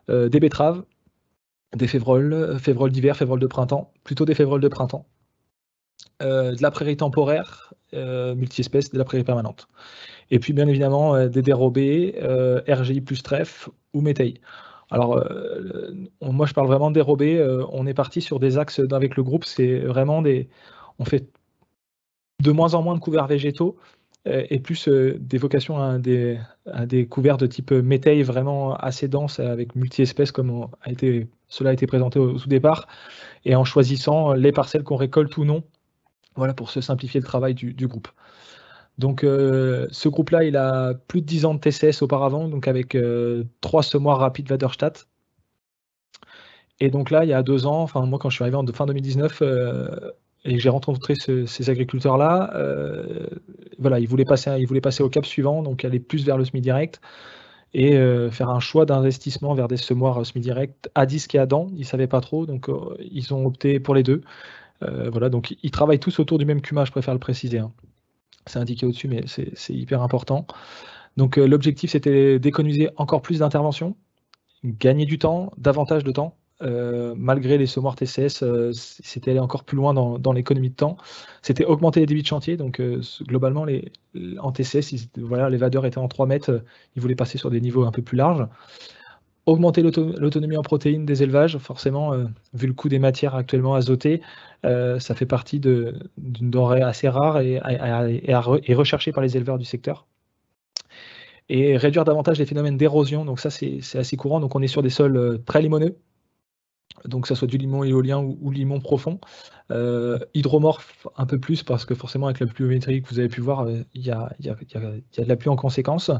des betteraves, des févroles d'hiver, févroles de printemps, plutôt des févroles de printemps, de la prairie temporaire, multi-espèces, de la prairie permanente. Et puis bien évidemment des dérobés, RGI plus trèfle ou métail. Alors, moi, je parle vraiment de dérobé. On est parti sur des axes avec le groupe. C'est vraiment on fait de moins en moins de couverts végétaux et plus des vocations à des couverts de type métail vraiment assez denses avec multi-espèces comme cela a été présenté au tout départ, et en choisissant les parcelles qu'on récolte ou non, voilà, pour se simplifier le travail du groupe. Donc ce groupe-là, il a plus de 10 ans de TCS auparavant, donc avec 3 semoirs rapides Waderstadt. Et donc là, il y a 2 ans, enfin moi quand je suis arrivé en fin 2019 et que j'ai rencontré ces agriculteurs-là, voilà, ils voulaient passer au cap suivant, donc aller plus vers le semi-direct et faire un choix d'investissement vers des semoirs semi-direct à disque et à dents. Ils ne savaient pas trop, donc ils ont opté pour les deux. Voilà, donc ils travaillent tous autour du même CUMA, je préfère le préciser, hein. C'est indiqué au-dessus, mais c'est hyper important. Donc l'objectif, c'était d'économiser encore plus d'interventions, gagner du temps, davantage de temps. Malgré les semoirs TCS, c'était aller encore plus loin dans l'économie de temps. C'était augmenter les débits de chantier. Donc globalement, en TCS, voilà, les vadeurs étaient en 3 mètres. Ils voulaient passer sur des niveaux un peu plus larges. Augmenter l'autonomie en protéines des élevages, forcément, vu le coût des matières actuellement azotées, ça fait partie d'une denrée assez rare et recherchée par les éleveurs du secteur. Et réduire davantage les phénomènes d'érosion, donc ça c'est assez courant. Donc on est sur des sols très limoneux, donc que ça soit du limon éolien ou limon profond. Hydromorphe un peu plus, parce que forcément avec la pluviométrie que vous avez pu voir, il y a de la pluie en conséquence.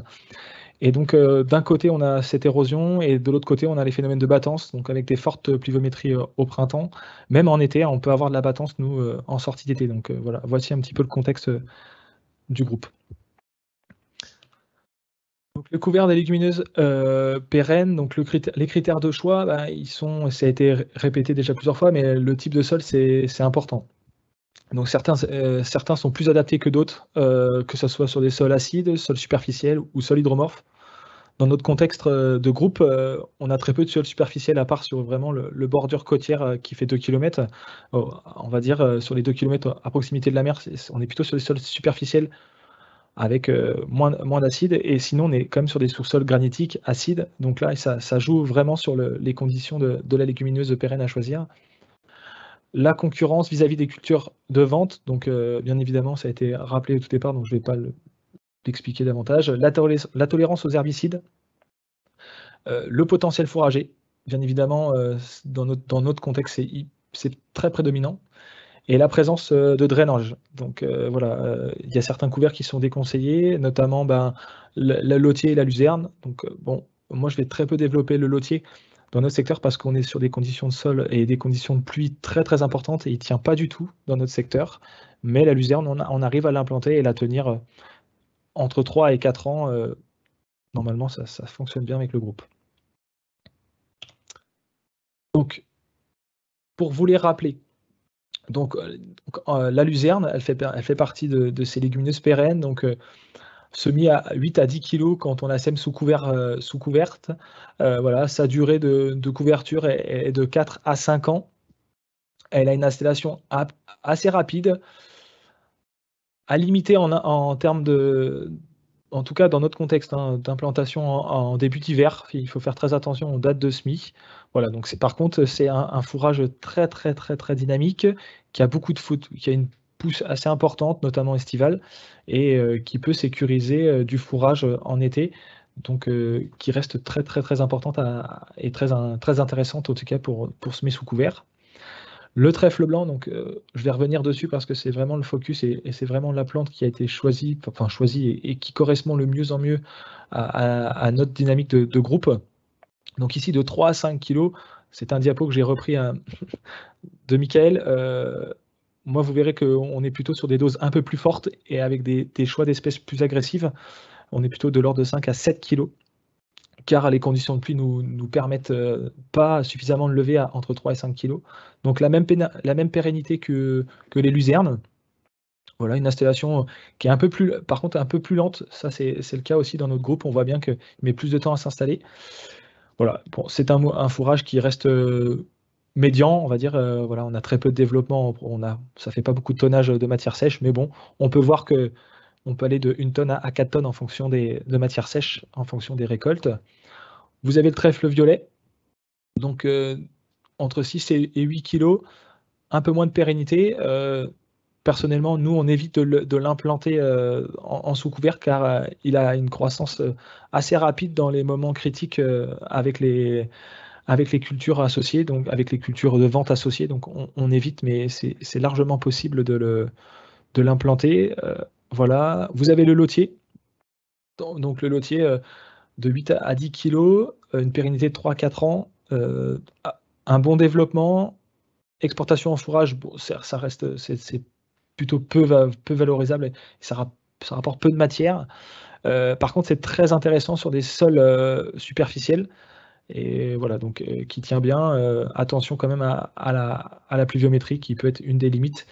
Et donc d'un côté on a cette érosion et de l'autre côté on a les phénomènes de battance, donc avec des fortes pluviométries au printemps. Même en été, on peut avoir de la battance, nous, en sortie d'été. Donc voilà, voici un petit peu le contexte du groupe. Donc, le couvert des légumineuses pérennes, donc les critères de choix, ça a été répété déjà plusieurs fois, mais le type de sol, c'est important. Donc certains sont plus adaptés que d'autres, que ce soit sur des sols acides, sols superficiels ou sols hydromorphes. Dans notre contexte de groupe, on a très peu de sols superficiels, à part sur vraiment le bordure côtière qui fait 2 km. On va dire sur les 2 km à proximité de la mer, on est plutôt sur des sols superficiels avec moins d'acide, et sinon on est quand même sur des sous-sols granitiques acides. Donc là, ça joue vraiment sur les conditions de la légumineuse pérenne à choisir. La concurrence vis-à-vis des cultures de vente, donc bien évidemment, ça a été rappelé au tout départ, donc je ne vais pas l'expliquer davantage. La tolérance aux herbicides, le potentiel fourrager, bien évidemment, dans notre contexte, c'est très prédominant. Et la présence de drainage. Donc voilà, il y a certains couverts qui sont déconseillés, notamment le lotier et la luzerne. Donc bon, moi je vais très peu développer le lotier dans notre secteur parce qu'on est sur des conditions de sol et des conditions de pluie très très importantes et il ne tient pas du tout dans notre secteur. Mais la luzerne, on arrive à l'implanter et la tenir entre 3 et 4 ans. Normalement, ça fonctionne bien avec le groupe. Donc, pour vous les rappeler, donc la luzerne, elle fait partie de ces légumineuses pérennes, donc semis à 8 à 10 kg quand on la sème sous couverte. Voilà, sa durée de couverture est de 4 à 5 ans. Elle a une installation assez rapide, à limiter en termes en tout cas dans notre contexte, d'implantation en début d'hiver. Il faut faire très attention aux dates de semis. Voilà, donc par contre, c'est un fourrage très très très très dynamique, qui a qui a une pousse assez importante, notamment estivale, et qui peut sécuriser du fourrage en été, donc qui reste très très très importante et très intéressante en tout cas pour semer sous couvert. Le trèfle blanc, donc je vais revenir dessus parce que c'est vraiment le focus et c'est vraiment la plante qui a été choisie et qui correspond le mieux en mieux à notre dynamique de groupe. Donc ici de 3 à 5 kg, c'est un diapo que j'ai repris de Michael. Moi, vous verrez qu'on est plutôt sur des doses un peu plus fortes et avec des choix d'espèces plus agressives. On est plutôt de l'ordre de 5 à 7 kg, car les conditions de pluie nous permettent pas suffisamment de lever entre 3 et 5 kg. Donc la même pérennité que les luzernes. Voilà, une installation qui est par contre un peu plus lente. Ça, c'est le cas aussi dans notre groupe. On voit bien qu'il met plus de temps à s'installer. Voilà, bon, c'est un fourrage qui reste médian, on va dire. Voilà, on a très peu de développement. Ça fait pas beaucoup de tonnage de matière sèche, mais bon, on peut voir que on peut aller de 1 tonne à 4 tonnes en fonction de matière sèche, en fonction des récoltes. Vous avez le trèfle violet. Donc, entre 6 et 8 kg, un peu moins de pérennité. Personnellement, nous, on évite de l'implanter en sous-couvert car il a une croissance assez rapide dans les moments critiques avec les cultures associées, donc avec les cultures de vente associées. Donc, on évite, mais c'est largement possible de l'implanter. Voilà. Vous avez le lotier. Donc, le lotier de 8 à 10 kg, une pérennité de 3-4 ans, un bon développement, exportation en fourrage, bon, ça reste, c'est plutôt peu valorisable et ça rapporte peu de matière. Par contre, c'est très intéressant sur des sols superficiels et voilà, donc qui tient bien. Attention quand même à la pluviométrie qui peut être une des limites.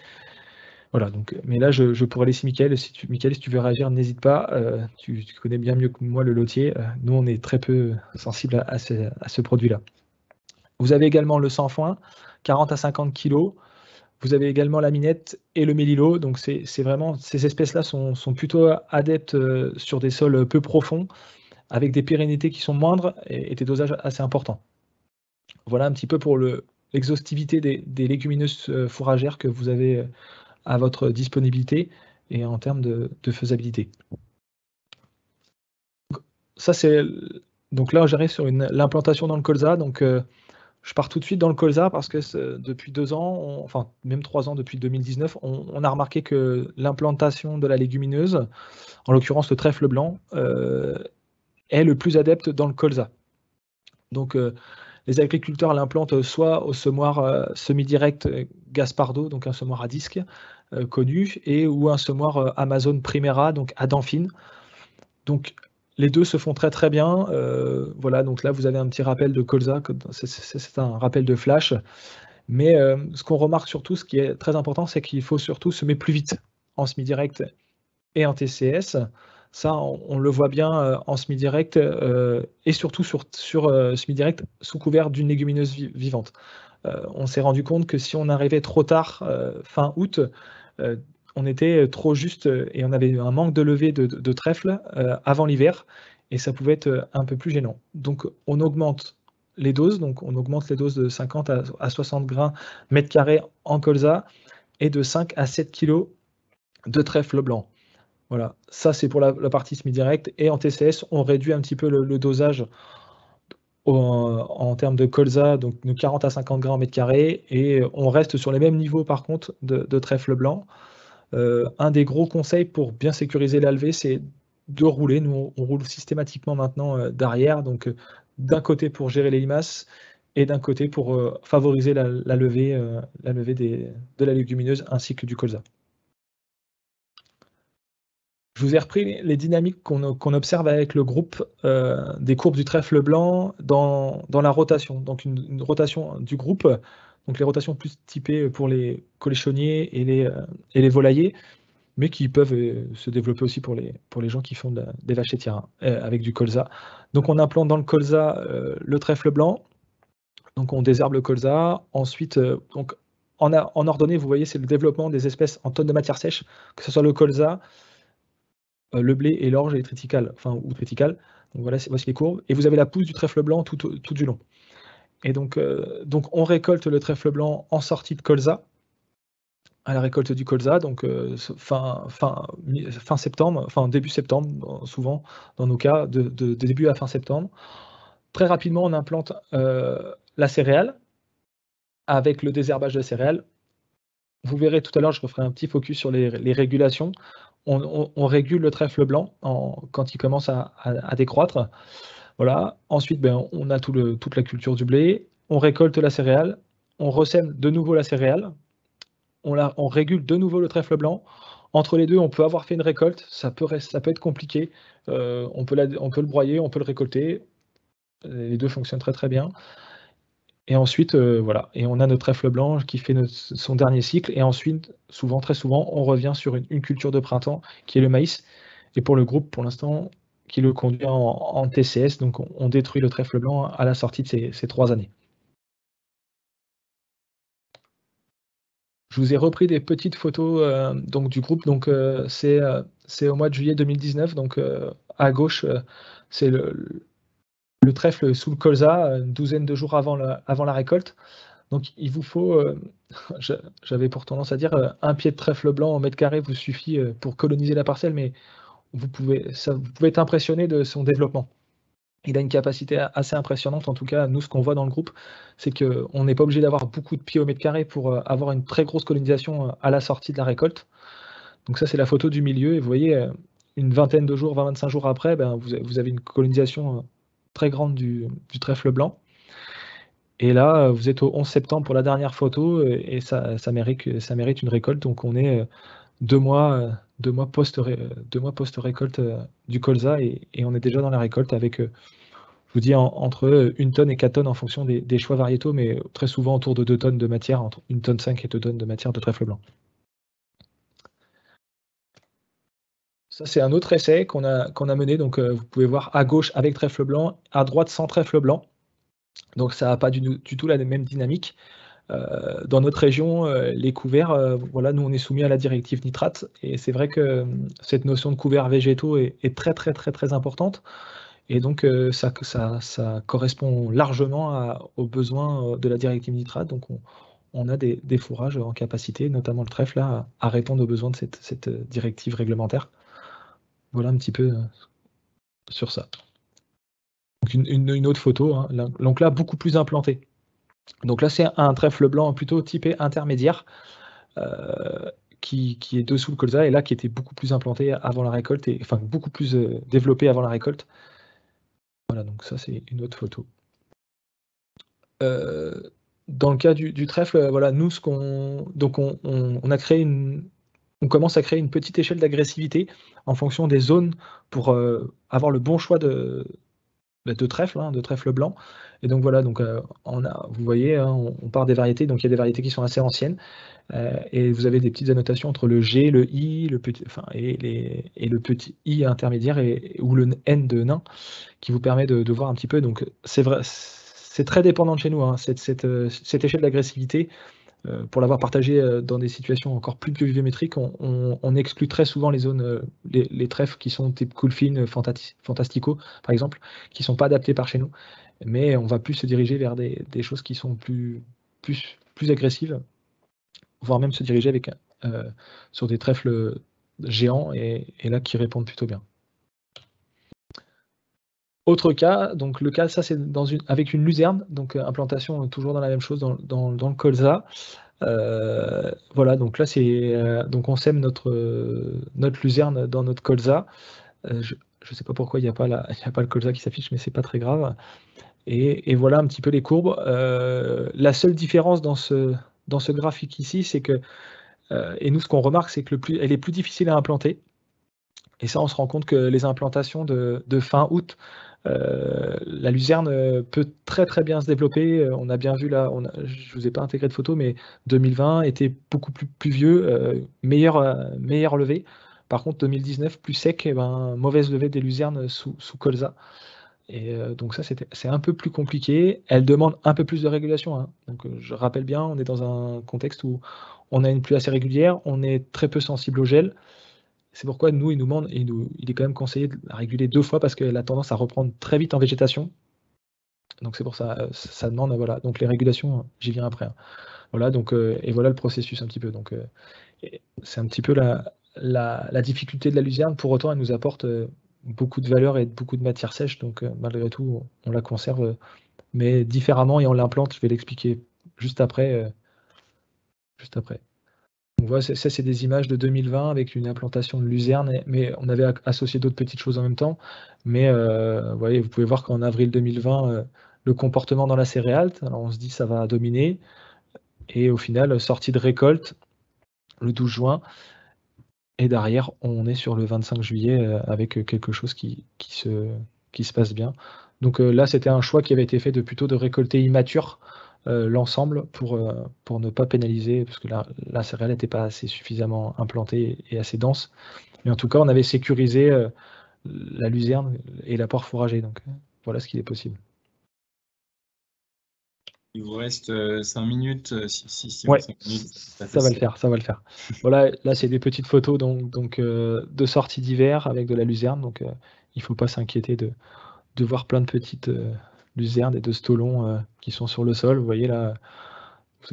Voilà, donc, mais là, je pourrais laisser Mickaël. Si tu veux réagir, n'hésite pas. Tu connais bien mieux que moi le lotier. Nous, on est très peu sensible à ce produit-là. Vous avez également le sans foin, 40 à 50 kg. Vous avez également la minette et le mélilo. Donc, c'est vraiment, ces espèces-là sont plutôt adeptes sur des sols peu profonds, avec des pérennités qui sont moindres et des dosages assez importants. Voilà un petit peu pour l'exhaustivité des légumineuses fourragères que vous avez à votre disponibilité et en termes de faisabilité. Ça, donc là, j'arrive sur l'implantation dans le colza. Donc, je pars tout de suite dans le colza parce que depuis 2 ans, enfin même 3 ans, depuis 2019, on a remarqué que l'implantation de la légumineuse, en l'occurrence le trèfle blanc, est le plus adepte dans le colza. Donc, les agriculteurs l'implantent soit au semoir semi-direct Gaspardo, donc un semoir à disque connu, ou un semoir Amazon Primera, donc à dents fines. Donc, les deux se font très très bien. Voilà, donc là vous avez un petit rappel de colza, c'est un rappel de flash. Mais ce qu'on remarque surtout, ce qui est très important, c'est qu'il faut surtout semer plus vite en semi-direct et en TCS. Ça, on le voit bien en semi-direct et surtout sur semi-direct sous couvert d'une légumineuse vivante. On s'est rendu compte que si on arrivait trop tard, fin août, on était trop juste et on avait un manque de levée de trèfle avant l'hiver et ça pouvait être un peu plus gênant. Donc on augmente les doses, de 50 à 60 grains mètre carré en colza et de 5 à 7 kg de trèfle blanc. Voilà, ça c'est pour la partie semi-direct et en TCS on réduit un petit peu le dosage en termes de colza, donc de 40 à 50 grammes mètre carré et on reste sur les mêmes niveaux par contre de trèfle blanc. Un des gros conseils pour bien sécuriser la levée, c'est de rouler. Nous, on roule systématiquement maintenant derrière, donc d'un côté pour gérer les limaces et d'un côté pour favoriser la levée de la légumineuse ainsi que du colza. Je vous ai repris les dynamiques qu'on observe avec le groupe des courbes du trèfle blanc dans la rotation. Donc une rotation du groupe, donc les rotations plus typées pour les coléchonniers et les volaillers, mais qui peuvent se développer aussi pour les gens qui font des vachetières avec du colza. Donc on implante dans le colza le trèfle blanc, donc on désherbe le colza. Ensuite, donc en ordonnée, vous voyez, c'est le développement des espèces en tonnes de matière sèche, que ce soit le colza, le blé et l'orge et les triticales, ou triticales. Donc voilà, voici les courbes. Et vous avez la pousse du trèfle blanc tout du long. Et donc on récolte le trèfle blanc en sortie de colza, à la récolte du colza, donc fin septembre, début septembre, souvent dans nos cas, de début à fin septembre. Très rapidement, on implante la céréale avec le désherbage de la céréale. Vous verrez tout à l'heure, je referai un petit focus sur les régulations. On régule le trèfle blanc quand il commence à décroître. Voilà. Ensuite, on a toute la culture du blé. On récolte la céréale. On ressème de nouveau la céréale. On régule de nouveau le trèfle blanc. Entre les deux, on peut avoir fait une récolte. Ça peut être compliqué. On peut le broyer, on peut le récolter. Les deux fonctionnent très très bien. Et ensuite, voilà, et on a notre trèfle blanc qui fait son dernier cycle. Et ensuite, très souvent, on revient sur une culture de printemps qui est le maïs. Et pour le groupe, pour l'instant, qui le conduit en TCS, donc on détruit le trèfle blanc à la sortie de ces 3 années. Je vous ai repris des petites photos donc, du groupe. Donc c'est au mois de juillet 2019. Donc à gauche, c'est le le trèfle sous le colza, une douzaine de jours avant la récolte. Donc il vous faut, j'avais pour tendance à dire, un pied de trèfle blanc au mètre carré vous suffit pour coloniser la parcelle, mais vous pouvez être impressionné de son développement. Il a une capacité assez impressionnante. En tout cas, nous, ce qu'on voit dans le groupe, c'est qu'on n'est pas obligé d'avoir beaucoup de pieds au mètre carré pour avoir une très grosse colonisation à la sortie de la récolte. Donc ça, c'est la photo du milieu. Et vous voyez, une vingtaine de jours, 20-25 jours après, vous avez une colonisation très grande du trèfle blanc. Et là, vous êtes au 11 septembre pour la dernière photo, et ça mérite une récolte. Donc on est 2 mois post-récolte du colza, et on est déjà dans la récolte avec, je vous dis, entre 1 tonne et 4 tonnes en fonction des choix variétaux, mais très souvent autour de 2 tonnes de matière, entre 1,5 tonne et 2 tonnes de matière de trèfle blanc. Ça, c'est un autre essai qu'on a mené. Donc vous pouvez voir à gauche avec trèfle blanc, à droite sans trèfle blanc. Donc ça n'a pas du tout la même dynamique. Dans notre région, les couverts, voilà, nous on est soumis à la directive nitrate, et c'est vrai que cette notion de couverts végétaux est très très très très importante, et donc ça correspond largement aux besoins de la directive nitrate. Donc on a des fourrages en capacité, notamment le trèfle, là, à répondre aux besoins de cette directive réglementaire. Voilà un petit peu sur ça. Donc une autre photo, hein, donc là beaucoup plus implanté. Donc là, c'est un trèfle blanc plutôt typé intermédiaire, qui est dessous le colza, et là qui était beaucoup plus implanté avant la récolte, enfin beaucoup plus développé avant la récolte. Voilà, donc ça c'est une autre photo. Dans le cas du trèfle, voilà, nous on commence à créer une petite échelle d'agressivité en fonction des zones pour avoir le bon choix de trèfle, de trèfle blanc. Et donc voilà, donc vous voyez, hein, on part des variétés, donc il y a des variétés qui sont assez anciennes, et vous avez des petites annotations entre le G, le I, le petit I intermédiaire, ou le N de nain, qui vous permet de voir un petit peu. Donc c'est vrai, c'est très dépendant de chez nous, hein, cette échelle d'agressivité. Pour l'avoir partagé dans des situations encore plus pluviométriques, on exclut très souvent les zones, les trèfles qui sont type Coolfin, Fantastico, par exemple, qui ne sont pas adaptés par chez nous. Mais on va plus se diriger vers des choses qui sont plus agressives, voire même se diriger sur des trèfles géants, et là qui répondent plutôt bien. Autre cas, donc le cas, ça c'est avec une luzerne, donc implantation toujours dans la même chose, dans le colza. Voilà, donc là donc on sème notre luzerne dans notre colza. Je ne sais pas pourquoi il n'y a pas le colza qui s'affiche, mais c'est pas très grave. Et voilà un petit peu les courbes. La seule différence dans ce graphique ici, c'est que, et nous ce qu'on remarque, c'est que elle est plus difficile à implanter. Et ça, on se rend compte que les implantations de fin août, la luzerne peut très très bien se développer. On a bien vu là, je ne vous ai pas intégré de photo, mais 2020 était beaucoup plus pluvieux, meilleure levée. Par contre, 2019, plus sec, mauvaise levée des luzernes sous colza. Et donc ça, c'est un peu plus compliqué. Elle demande un peu plus de régulation, hein. Donc je rappelle bien, on est dans un contexte où on a une pluie assez régulière, on est très peu sensible au gel. C'est pourquoi nous, il est quand même conseillé de la réguler 2 fois, parce qu'elle a tendance à reprendre très vite en végétation. Donc c'est pour ça, ça demande, voilà. Donc les régulations, j'y viens après, hein. Voilà, donc et voilà le processus un petit peu. Donc c'est un petit peu la difficulté de la luzerne. Pour autant, elle nous apporte beaucoup de valeur et beaucoup de matière sèche. Donc malgré tout, on la conserve, mais différemment, et on l'implante. Je vais l'expliquer juste après. On voit, ça c'est des images de 2020 avec une implantation de luzerne, mais on avait associé d'autres petites choses en même temps. Mais voyez, vous pouvez voir qu'en avril 2020, le comportement dans la céréale, alors on se dit ça va dominer, et au final, sortie de récolte le 12 juin, et derrière on est sur le 25 juillet avec quelque chose qui se passe bien. Donc là, c'était un choix qui avait été fait plutôt de récolter immature l'ensemble pour ne pas pénaliser, parce que la céréale n'était pas assez suffisamment implantée et assez dense. Mais en tout cas, on avait sécurisé la luzerne et l'apport fourragé. Donc voilà ce qu'il est possible. Il vous reste 5 minutes. Ouais, 5 minutes, ça va le faire. Voilà, là c'est des petites photos donc de sortie d'hiver avec de la luzerne. Donc il ne faut pas s'inquiéter de de voir plein de petites luzernes et de stolons qui sont sur le sol. Vous voyez là,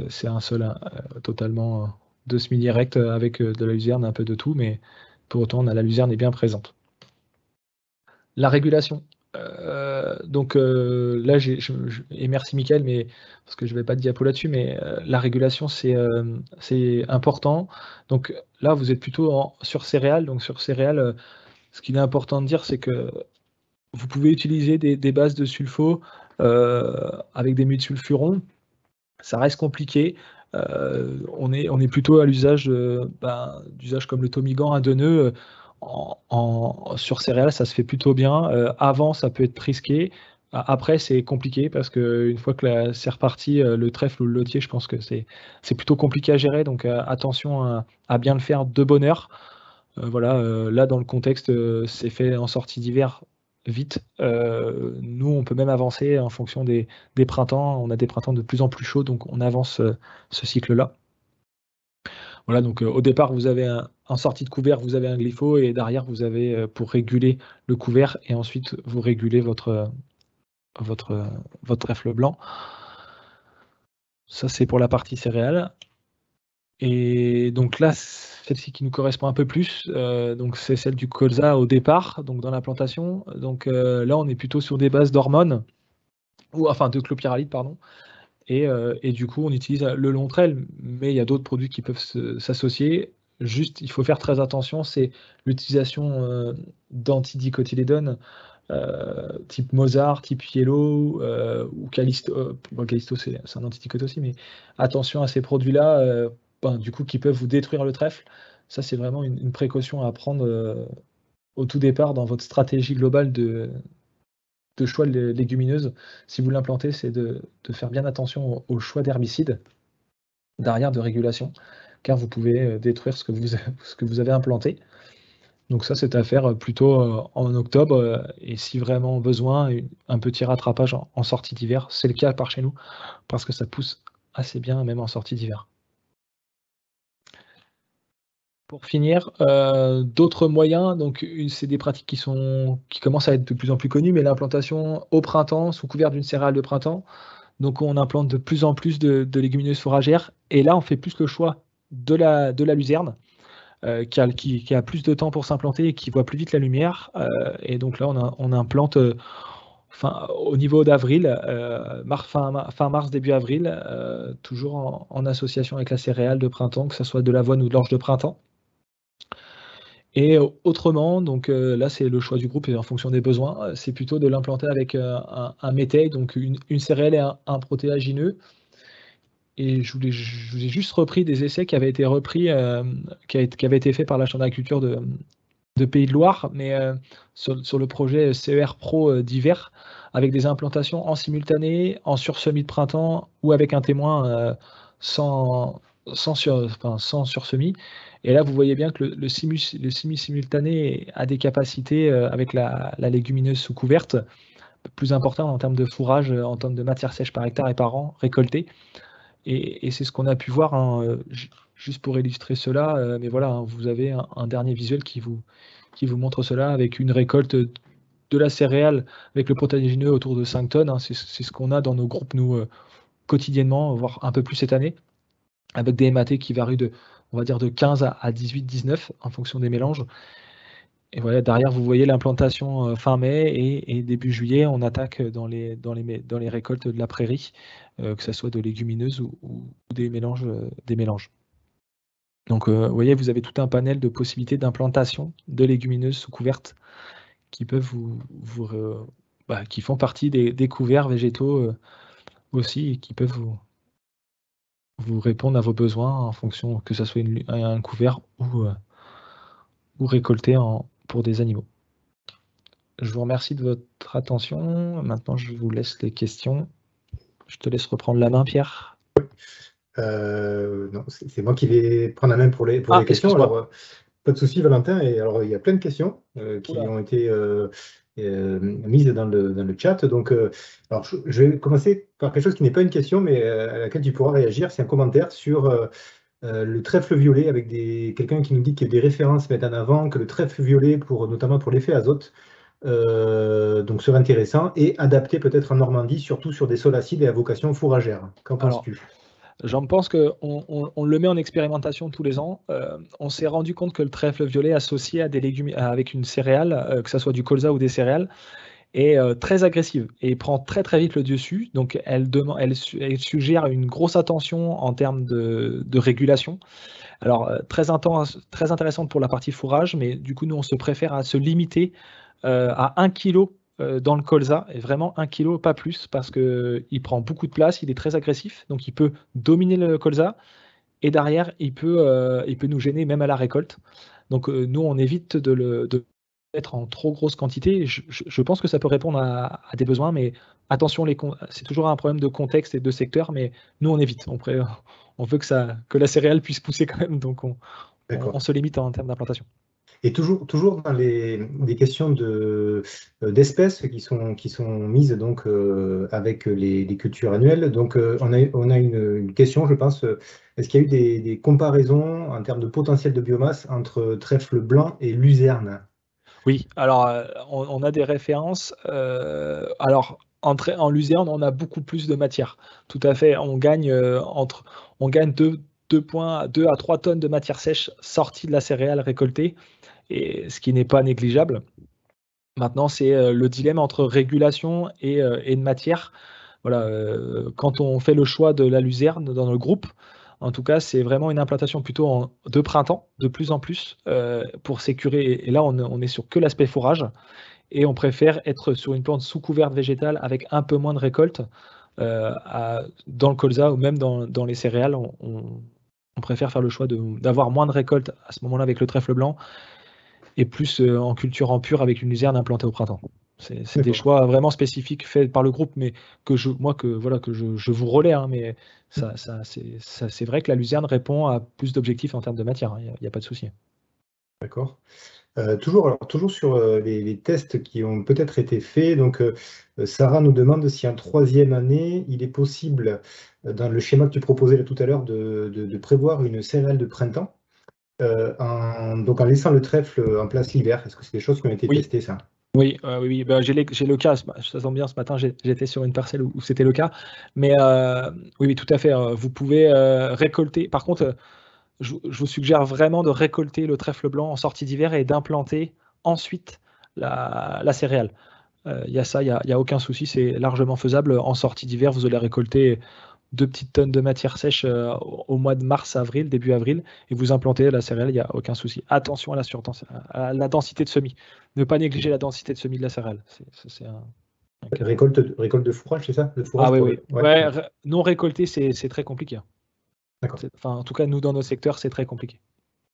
c'est un sol totalement de semi-direct avec de la luzerne, un peu de tout, mais pour autant, la luzerne est bien présente. La régulation. Donc là, et merci Mickaël, mais parce que je ne vais pas de diapo là-dessus, mais la régulation, c'est important. Donc là, vous êtes plutôt sur céréales. Donc sur céréales, ce qu'il est important de dire, c'est que vous pouvez utiliser des bases de sulfo avec des sulfurons. Ça reste compliqué. On est plutôt à l'usage d'usage comme le Tomigan à 2 nœuds. Sur céréales, ça se fait plutôt bien. Avant, ça peut être risqué. Après, c'est compliqué parce qu'une fois que c'est reparti, le trèfle ou le lotier, je pense que c'est plutôt compliqué à gérer. Donc attention à bien le faire de bonne heure. Voilà, là, dans le contexte, c'est fait en sortie d'hiver vite. Nous, on peut même avancer en fonction des printemps. On a des printemps de plus en plus chauds, donc on avance ce cycle-là. Voilà, donc au départ, vous avez en sortie de couvert, vous avez un glypho, et derrière, vous avez pour réguler le couvert, et ensuite, vous régulez votre trèfle blanc. Ça, c'est pour la partie céréales. Et donc là, celle-ci qui nous correspond un peu plus, donc c'est celle du colza au départ, donc dans la plantation. Donc là, on est plutôt sur des bases d'hormones, ou enfin de clopyralide, pardon. Et du coup, on utilise le Lontrel, mais il y a d'autres produits qui peuvent s'associer. Juste, il faut faire très attention, c'est l'utilisation d'antidicotylédones type Mozart, type Yellow ou Callisto. Callisto, c'est un antidicote aussi, mais attention à ces produits-là, du coup, qui peuvent vous détruire le trèfle. Ça, c'est vraiment une précaution à prendre au tout départ dans votre stratégie globale de choix de légumineuses. Si vous l'implantez, c'est de faire bien attention au choix d'herbicides derrière de régulation, car vous pouvez détruire ce que vous avez implanté. Donc ça, c'est à faire plutôt en octobre, et si vraiment besoin, un petit rattrapage en sortie d'hiver. C'est le cas par chez nous, parce que ça pousse assez bien, même en sortie d'hiver. Pour finir, d'autres moyens, donc c'est des pratiques qui commencent à être de plus en plus connues, mais l'implantation au printemps, sous couvert d'une céréale de printemps. Donc on implante de plus en plus de légumineuses fourragères, et là on fait plus le choix de la luzerne, qui a plus de temps pour s'implanter et qui voit plus vite la lumière. Et donc là on implante au niveau d'avril, fin mars, début avril, toujours en association avec la céréale de printemps, que ce soit de l'avoine ou de l'orge de printemps. Et autrement, donc là c'est le choix du groupe et en fonction des besoins, c'est plutôt de l'implanter avec un métail, donc une céréale et un protéagineux. Et je vous ai juste repris des essais qui avaient été faits par la Chambre d'agriculture de Pays de Loire, mais sur le projet CER Pro d'hiver, avec des implantations en simultané, en sursemis de printemps ou avec un témoin sans sursemis. Et là, vous voyez bien que le semis simultané a des capacités avec la légumineuse sous couverte plus importantes en termes de fourrage, en termes de matière sèche par hectare et par an récoltée. Et c'est ce qu'on a pu voir, juste pour illustrer cela. Mais voilà, vous avez un dernier visuel qui vous montre cela avec une récolte de la céréale avec le protéagineux autour de 5 tonnes. C'est ce qu'on a dans nos groupes, nous, quotidiennement, voire un peu plus cette année, avec des MAT qui varient on va dire de 15 à 18, 19 en fonction des mélanges. Et voilà, derrière, vous voyez l'implantation fin mai et début juillet, on attaque dans les récoltes de la prairie, que ce soit de légumineuses ou des mélanges. Donc, vous voyez, vous avez tout un panel de possibilités d'implantation de légumineuses sous couverte qui peuvent qui font partie des couverts végétaux aussi, et qui peuvent vous répondre à vos besoins en fonction que ce soit un couvert ou récolté pour des animaux. Je vous remercie de votre attention. Maintenant, je vous laisse les questions. Je te laisse reprendre la main, Pierre. Non, c'est moi qui vais prendre la main pour les questions. Alors, pas de souci, Valentin. Et alors, il y a plein de questions qui ont été mises dans le chat. Donc, alors, je vais commencer par quelque chose qui n'est pas une question, mais à laquelle tu pourras réagir. C'est un commentaire sur le trèfle violet, avec quelqu'un qui nous dit qu'il y a des références mettent en avant que le trèfle violet, notamment pour l'effet azote, donc serait intéressant, et adapté peut-être en Normandie, surtout sur des sols acides et à vocation fourragère. Qu'en penses-tu? J'en pense qu'on le met en expérimentation tous les ans. On s'est rendu compte que le trèfle violet associé à des légumes, avec une céréale, que ce soit du colza ou des céréales, est très agressive et prend très très vite le dessus. Donc elle suggère une grosse attention en termes de régulation. Alors très intéressante pour la partie fourrage, mais du coup nous on se préfère à se limiter à 1 kg dans le colza, et vraiment 1 kg, pas plus, parce qu'il prend beaucoup de place, il est très agressif, donc il peut dominer le colza, et derrière, il peut nous gêner même à la récolte. Donc nous, on évite de le mettre en trop grosse quantité. Je pense que ça peut répondre à des besoins, mais attention, c'est toujours un problème de contexte et de secteur, mais nous, on évite. On veut que la céréale puisse pousser quand même, donc on se limite en termes d'implantation. Et toujours dans des questions d'espèces qui sont mises donc avec les cultures annuelles. Donc on a une question, je pense. Est-ce qu'il y a eu des comparaisons en termes de potentiel de biomasse entre trèfle blanc et luzerne? Oui, alors on a des références. Alors en luzerne, on a beaucoup plus de matière. Tout à fait, on gagne 2 à 3 tonnes de matière sèche sortie de la céréale récoltée, et ce qui n'est pas négligeable. Maintenant, c'est le dilemme entre régulation et de matière. Voilà, quand on fait le choix de la luzerne dans le groupe, en tout cas, c'est vraiment une implantation plutôt de printemps, de plus en plus, pour sécuriser. Et là, on est sur que l'aspect fourrage, et on préfère être sur une plante sous couverte végétale avec un peu moins de récolte. Dans le colza ou même dans les céréales, on préfère faire le choix d'avoir moins de récolte à ce moment-là avec le trèfle blanc, et plus en culture en pur avec une luzerne implantée au printemps. C'est des choix vraiment spécifiques faits par le groupe, mais que je vous relais, hein, mais c'est vrai que la luzerne répond à plus d'objectifs en termes de matière, il n'y a pas de souci. D'accord. Toujours sur les tests qui ont peut-être été faits. Donc, Sarah nous demande si en 3e année, il est possible, dans le schéma que tu proposais là, tout à l'heure, de prévoir une céréale de printemps, donc en laissant le trèfle en place l'hiver. Est-ce que c'est des choses qui ont été testées, ça? Oui, oui. Ben, j'ai le cas, ça tombe bien, ce matin, j'étais sur une parcelle où c'était le cas. Mais oui, tout à fait. Vous pouvez récolter. Par contre, je vous suggère vraiment de récolter le trèfle blanc en sortie d'hiver et d'implanter ensuite la céréale. Il y a ça, il n'y a aucun souci, c'est largement faisable. En sortie d'hiver, vous allez récolter 2 petites tonnes de matière sèche au mois de mars, avril, début avril, et vous implantez la céréale, il n'y a aucun souci. Attention à la densité de semis. Ne pas négliger la densité de semis de la céréale. Récolte de fourrage, c'est ça? De fourrage oui. Ouais, non récolté, c'est très compliqué. Enfin, en tout cas, nous, dans nos secteurs, c'est très compliqué.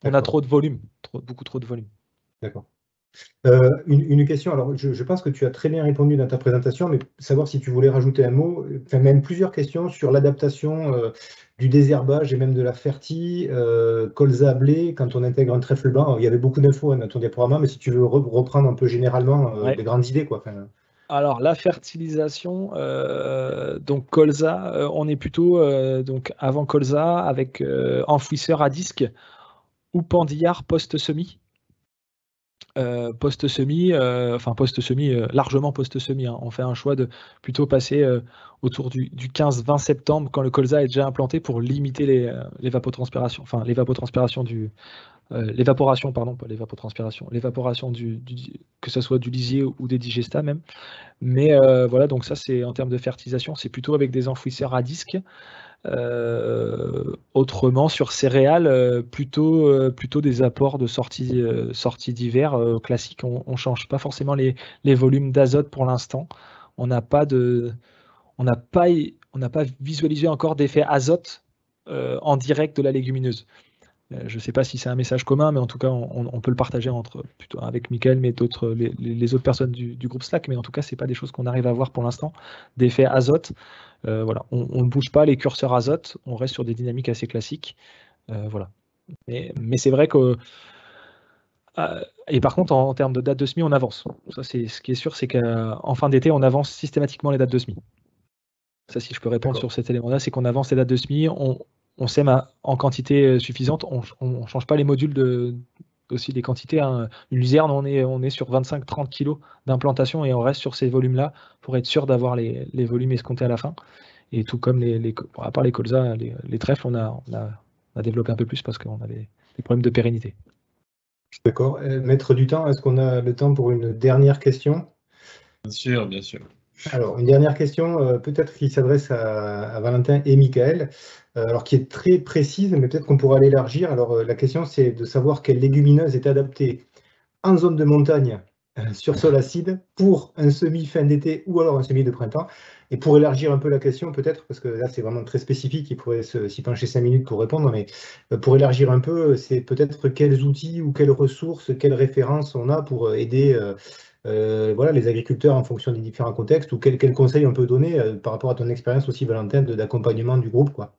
On a trop de volume, beaucoup trop de volume. D'accord. Une question, alors je pense que tu as très bien répondu dans ta présentation, mais savoir si tu voulais rajouter un mot, enfin même plusieurs questions sur l'adaptation du désherbage et même de la fertie, colza, blé, quand on intègre un trèfle blanc. Alors, il y avait beaucoup d'infos dans ton diaporama, mais si tu veux reprendre un peu généralement des grandes idées, quoi. Alors la fertilisation, donc colza, on est plutôt donc avant colza avec enfouisseur à disque ou pendillard post-semis. Largement post-semis, hein. On fait un choix de plutôt passer autour du 15-20 septembre, quand le colza est déjà implanté, pour limiter l'évapotranspiration, l'évaporation, pardon, pas l'évapotranspiration, l'évaporation que ce soit du lisier ou des digestats même. Mais voilà, donc ça, c'est en termes de fertilisation, c'est plutôt avec des enfouisseurs à disque. Autrement, sur céréales, plutôt des apports de sortie d'hiver classiques. On ne change pas forcément les volumes d'azote pour l'instant. On n'a pas visualisé encore d'effet azote en direct de la légumineuse. Je ne sais pas si c'est un message commun, mais en tout cas, on peut le partager plutôt avec Mickaël, mais les autres personnes du groupe Slack. Mais en tout cas, ce n'est pas des choses qu'on arrive à voir pour l'instant, d'effet azote. Voilà, on ne bouge pas les curseurs azote, on reste sur des dynamiques assez classiques. Voilà. Mais c'est vrai que. Et par contre, en termes de date de semis, on avance. Ça, ce qui est sûr, c'est qu'en fin d'été, on avance systématiquement les dates de semis. Ça, si je peux répondre sur cet élément-là, c'est qu'on avance les dates de semis. On sème en quantité suffisante, on ne change pas les modules aussi des quantités, hein. Une luzerne, on est sur 25-30 kg d'implantation et on reste sur ces volumes-là pour être sûr d'avoir les volumes escomptés à la fin. Et tout comme à part les colzas, les trèfles, on a développé un peu plus parce qu'on avait des problèmes de pérennité. D'accord. Maître du temps, est-ce qu'on a le temps pour une dernière question? Bien sûr, bien sûr. Alors, une dernière question, peut-être qui s'adresse à Valentin et Michael, alors qui est très précise, mais peut-être qu'on pourra l'élargir. Alors, la question, c'est de savoir quelle légumineuse est adaptée en zone de montagne sur sol acide pour un semis fin d'été ou alors un semis de printemps. Et pour élargir un peu la question, peut-être, parce que là, c'est vraiment très spécifique, il pourrait s'y pencher 5 minutes pour répondre, mais pour élargir un peu, c'est peut-être quels outils ou quelles ressources, quelles références on a pour aider voilà, les agriculteurs en fonction des différents contextes, ou quels conseils on peut donner par rapport à ton expérience aussi, Valentin, d'accompagnement du groupe, quoi.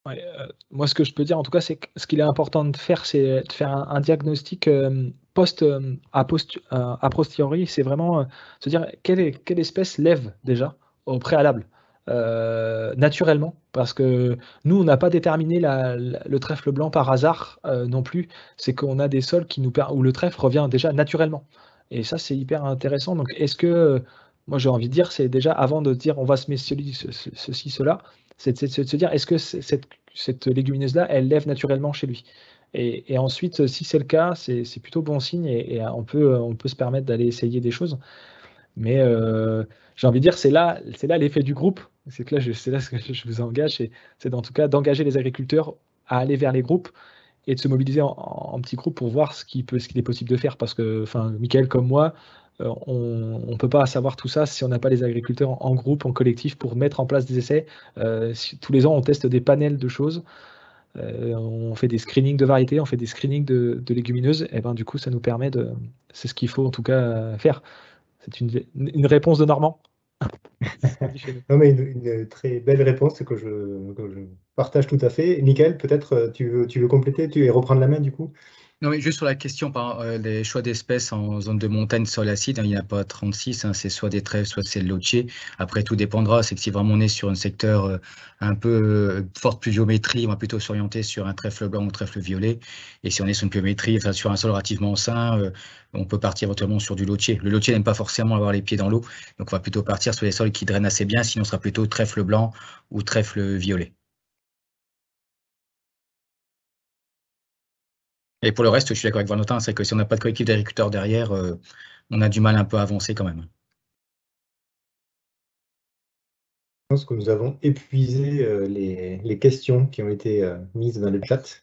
Ouais, moi, ce que je peux dire, en tout cas, c'est que ce qu'il est important de faire, c'est de faire un diagnostic a posteriori. C'est vraiment se dire quelle espèce lève déjà au préalable, naturellement. Parce que nous, on n'a pas déterminé le trèfle blanc par hasard non plus. C'est qu'on a des sols où le trèfle revient déjà naturellement. Et ça, c'est hyper intéressant. Donc, moi, j'ai envie de dire, c'est déjà avant de dire on va semer ceci, cela, c'est de se dire est-ce que cette légumineuse-là, elle lève naturellement chez lui. Et ensuite, si c'est le cas, c'est plutôt bon signe et on peut se permettre d'aller essayer des choses. Mais j'ai envie de dire, c'est là l'effet du groupe. C'est là ce que je vous engage, c'est en tout cas d'engager les agriculteurs à aller vers les groupes et de se mobiliser en petits groupes pour voir ce qu'il est possible de faire. Parce que, Michael comme moi, on ne peut pas savoir tout ça si on n'a pas les agriculteurs en groupe, en collectif, pour mettre en place des essais. Tous les ans, on teste des panels de choses. On fait des screenings de variétés, on fait des screenings de légumineuses. Et ben, du coup, ça nous permet de. C'est ce qu'il faut en tout cas faire. C'est une réponse de Normand. Non, mais une très belle réponse que je partage tout à fait. Michael, peut-être tu veux compléter et reprendre la main du coup? Non, mais juste sur la question des choix d'espèces en zone de montagne sol acide, hein, il n'y en a pas 36, hein, c'est soit des trèfles, soit c'est le lotier. Après, tout dépendra. C'est que si vraiment on est sur un secteur un peu forte pluviométrie, on va plutôt s'orienter sur un trèfle blanc ou un trèfle violet. Et si on est sur une pluviométrie, enfin sur un sol relativement sain, on peut partir éventuellement sur du lotier. Le lotier n'aime pas forcément avoir les pieds dans l'eau, donc on va plutôt partir sur les sols qui drainent assez bien, sinon on sera plutôt trèfle blanc ou trèfle violet. Et pour le reste, je suis d'accord avec Valentin, c'est que si on n'a pas de collectif d'agriculteurs derrière, on a du mal un peu à avancer quand même. Je pense que nous avons épuisé les questions qui ont été mises dans le chat.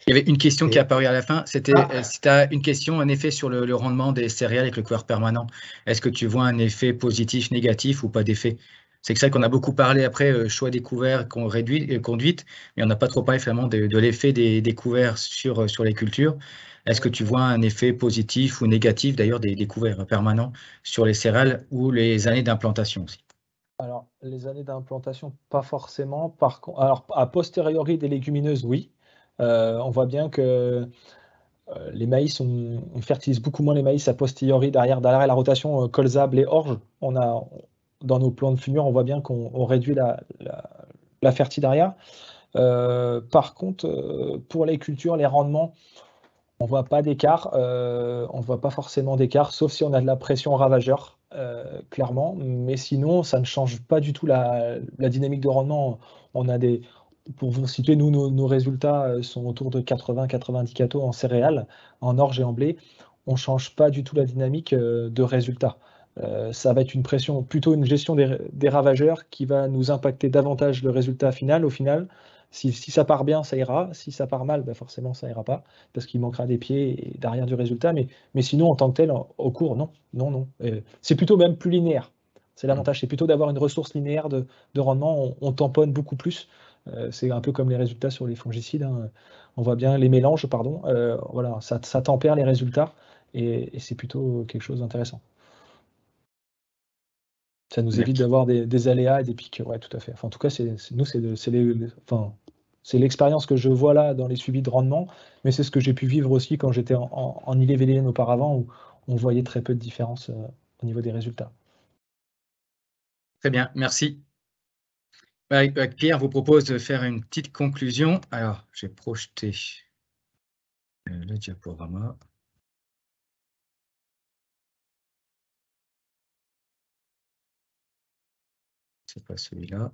Il y avait une question qui est apparue à la fin, c'était si tu as une question, un effet sur le rendement des céréales avec le couvert permanent. Est-ce que tu vois un effet positif, négatif ou pas d'effet? C'est que ça qu'on a beaucoup parlé après, choix des couverts conduite, mais on n'a pas trop parlé finalement de l'effet des couverts sur les cultures. Est-ce que tu vois un effet positif ou négatif d'ailleurs des couverts permanents sur les céréales ou les années d'implantation aussi? Alors, les années d'implantation, pas forcément. Par contre, alors, a posteriori des légumineuses, oui. On voit bien que les maïs, on fertilise beaucoup moins les maïs a posteriori derrière la rotation colza, blé, orge. Dans nos plants de fumure, on voit bien qu'on réduit la fertilité derrière. Par contre, pour les cultures, les rendements, on voit pas d'écart. On voit pas forcément d'écart, sauf si on a de la pression ravageur, clairement. Mais sinon, ça ne change pas du tout la dynamique de rendement. Pour vous situer, nous, nos résultats sont autour de 80-90 cathos en céréales, en orge et en blé. On ne change pas du tout la dynamique de résultats. Ça va être plutôt une gestion des ravageurs qui va nous impacter davantage le résultat final. Au final, si ça part bien, ça ira. Si ça part mal, forcément, ça ira pas, parce qu'il manquera des pieds et derrière du résultat. Mais sinon, en tant que tel, au cours, non. C'est plutôt même plus linéaire. C'est l'avantage, c'est plutôt d'avoir une ressource linéaire de rendement. On tamponne beaucoup plus. C'est un peu comme les résultats sur les fongicides, hein. On voit bien les mélanges, pardon. Voilà, ça tempère les résultats et c'est plutôt quelque chose d'intéressant. Ça nous évite d'avoir des aléas et des pics. Ouais, tout à fait. Enfin, en tout cas, c'est l'expérience que je vois là dans les suivis de rendement, mais c'est ce que j'ai pu vivre aussi quand j'étais en Ille-et-Vilaine auparavant, où on voyait très peu de différence au niveau des résultats. Très bien, merci. Avec Pierre, vous propose de faire une petite conclusion. Alors, j'ai projeté le diaporama. c'est pas celui-là.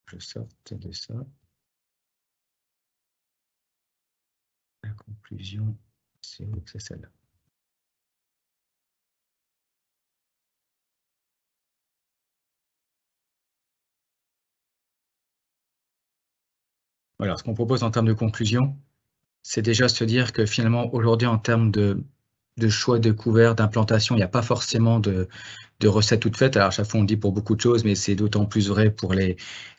Je sorte de ça. La conclusion, c'est celle-là. Voilà, ce qu'on propose en termes de conclusion, c'est déjà se dire que finalement, aujourd'hui, en termes de choix de couvert, d'implantation, il n'y a pas forcément de recettes toutes faites. Alors, à chaque fois, on dit pour beaucoup de choses, mais c'est d'autant plus vrai pour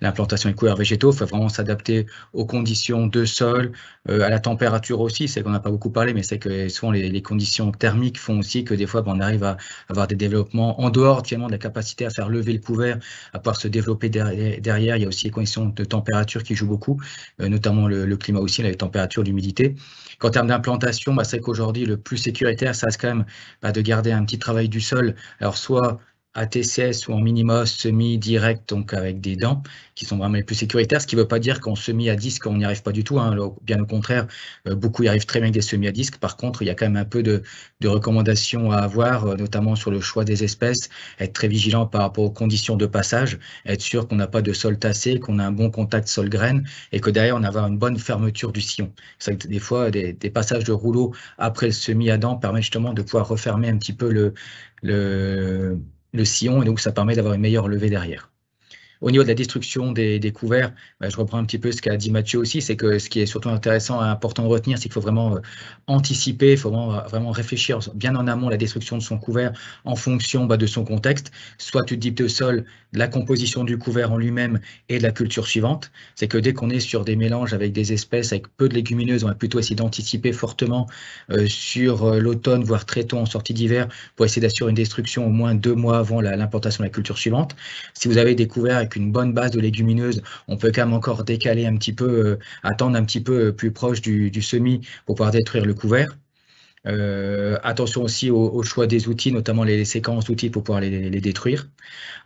l'implantation des couverts végétaux. Il faut vraiment s'adapter aux conditions de sol, à la température aussi. C'est qu'on n'a pas beaucoup parlé, mais c'est que souvent les conditions thermiques font aussi que des fois, on arrive à avoir des développements en dehors finalement de la capacité à faire lever le couvert, à pouvoir se développer derrière. Il y a aussi les conditions de température qui jouent beaucoup, notamment le climat aussi, les températures, l'humidité. En termes d'implantation, c'est qu'aujourd'hui, le plus sécuritaire, ça reste quand même de garder un petit travail du sol. Alors, soit à TCS ou en minimos, semi-direct, donc avec des dents qui sont vraiment les plus sécuritaires, ce qui ne veut pas dire qu'en semi à disque, on n'y arrive pas du tout. Bien au contraire, beaucoup y arrivent très bien avec des semi à disque. Par contre, il y a quand même un peu de recommandations à avoir, notamment sur le choix des espèces, être très vigilant par rapport aux conditions de passage, être sûr qu'on n'a pas de sol tassé, qu'on a un bon contact sol-graine et que derrière, on va avoir une bonne fermeture du sillon. C'est vrai que des fois, des passages de rouleau après le semi à dents permettent justement de pouvoir refermer un petit peu le sillon, et donc ça permet d'avoir une meilleure levée derrière. Au niveau de la destruction des couverts, je reprends un petit peu ce qu'a dit Mathieu aussi, c'est que ce qui est surtout intéressant et important de retenir, c'est qu'il faut vraiment anticiper, il faut vraiment réfléchir bien en amont la destruction de son couvert en fonction de son contexte, soit du type de sol, de la composition du couvert en lui-même et de la culture suivante. C'est que dès qu'on est sur des mélanges avec des espèces avec peu de légumineuses, on va plutôt essayer d'anticiper fortement sur l'automne, voire très tôt en sortie d'hiver, pour essayer d'assurer une destruction au moins 2 mois avant l'implantation de la culture suivante. Si vous avez des couverts avec une bonne base de légumineuses, on peut quand même encore décaler un petit peu, attendre un petit peu plus proche du semis pour pouvoir détruire le couvert. Attention aussi au choix des outils, notamment les séquences d'outils pour pouvoir les détruire.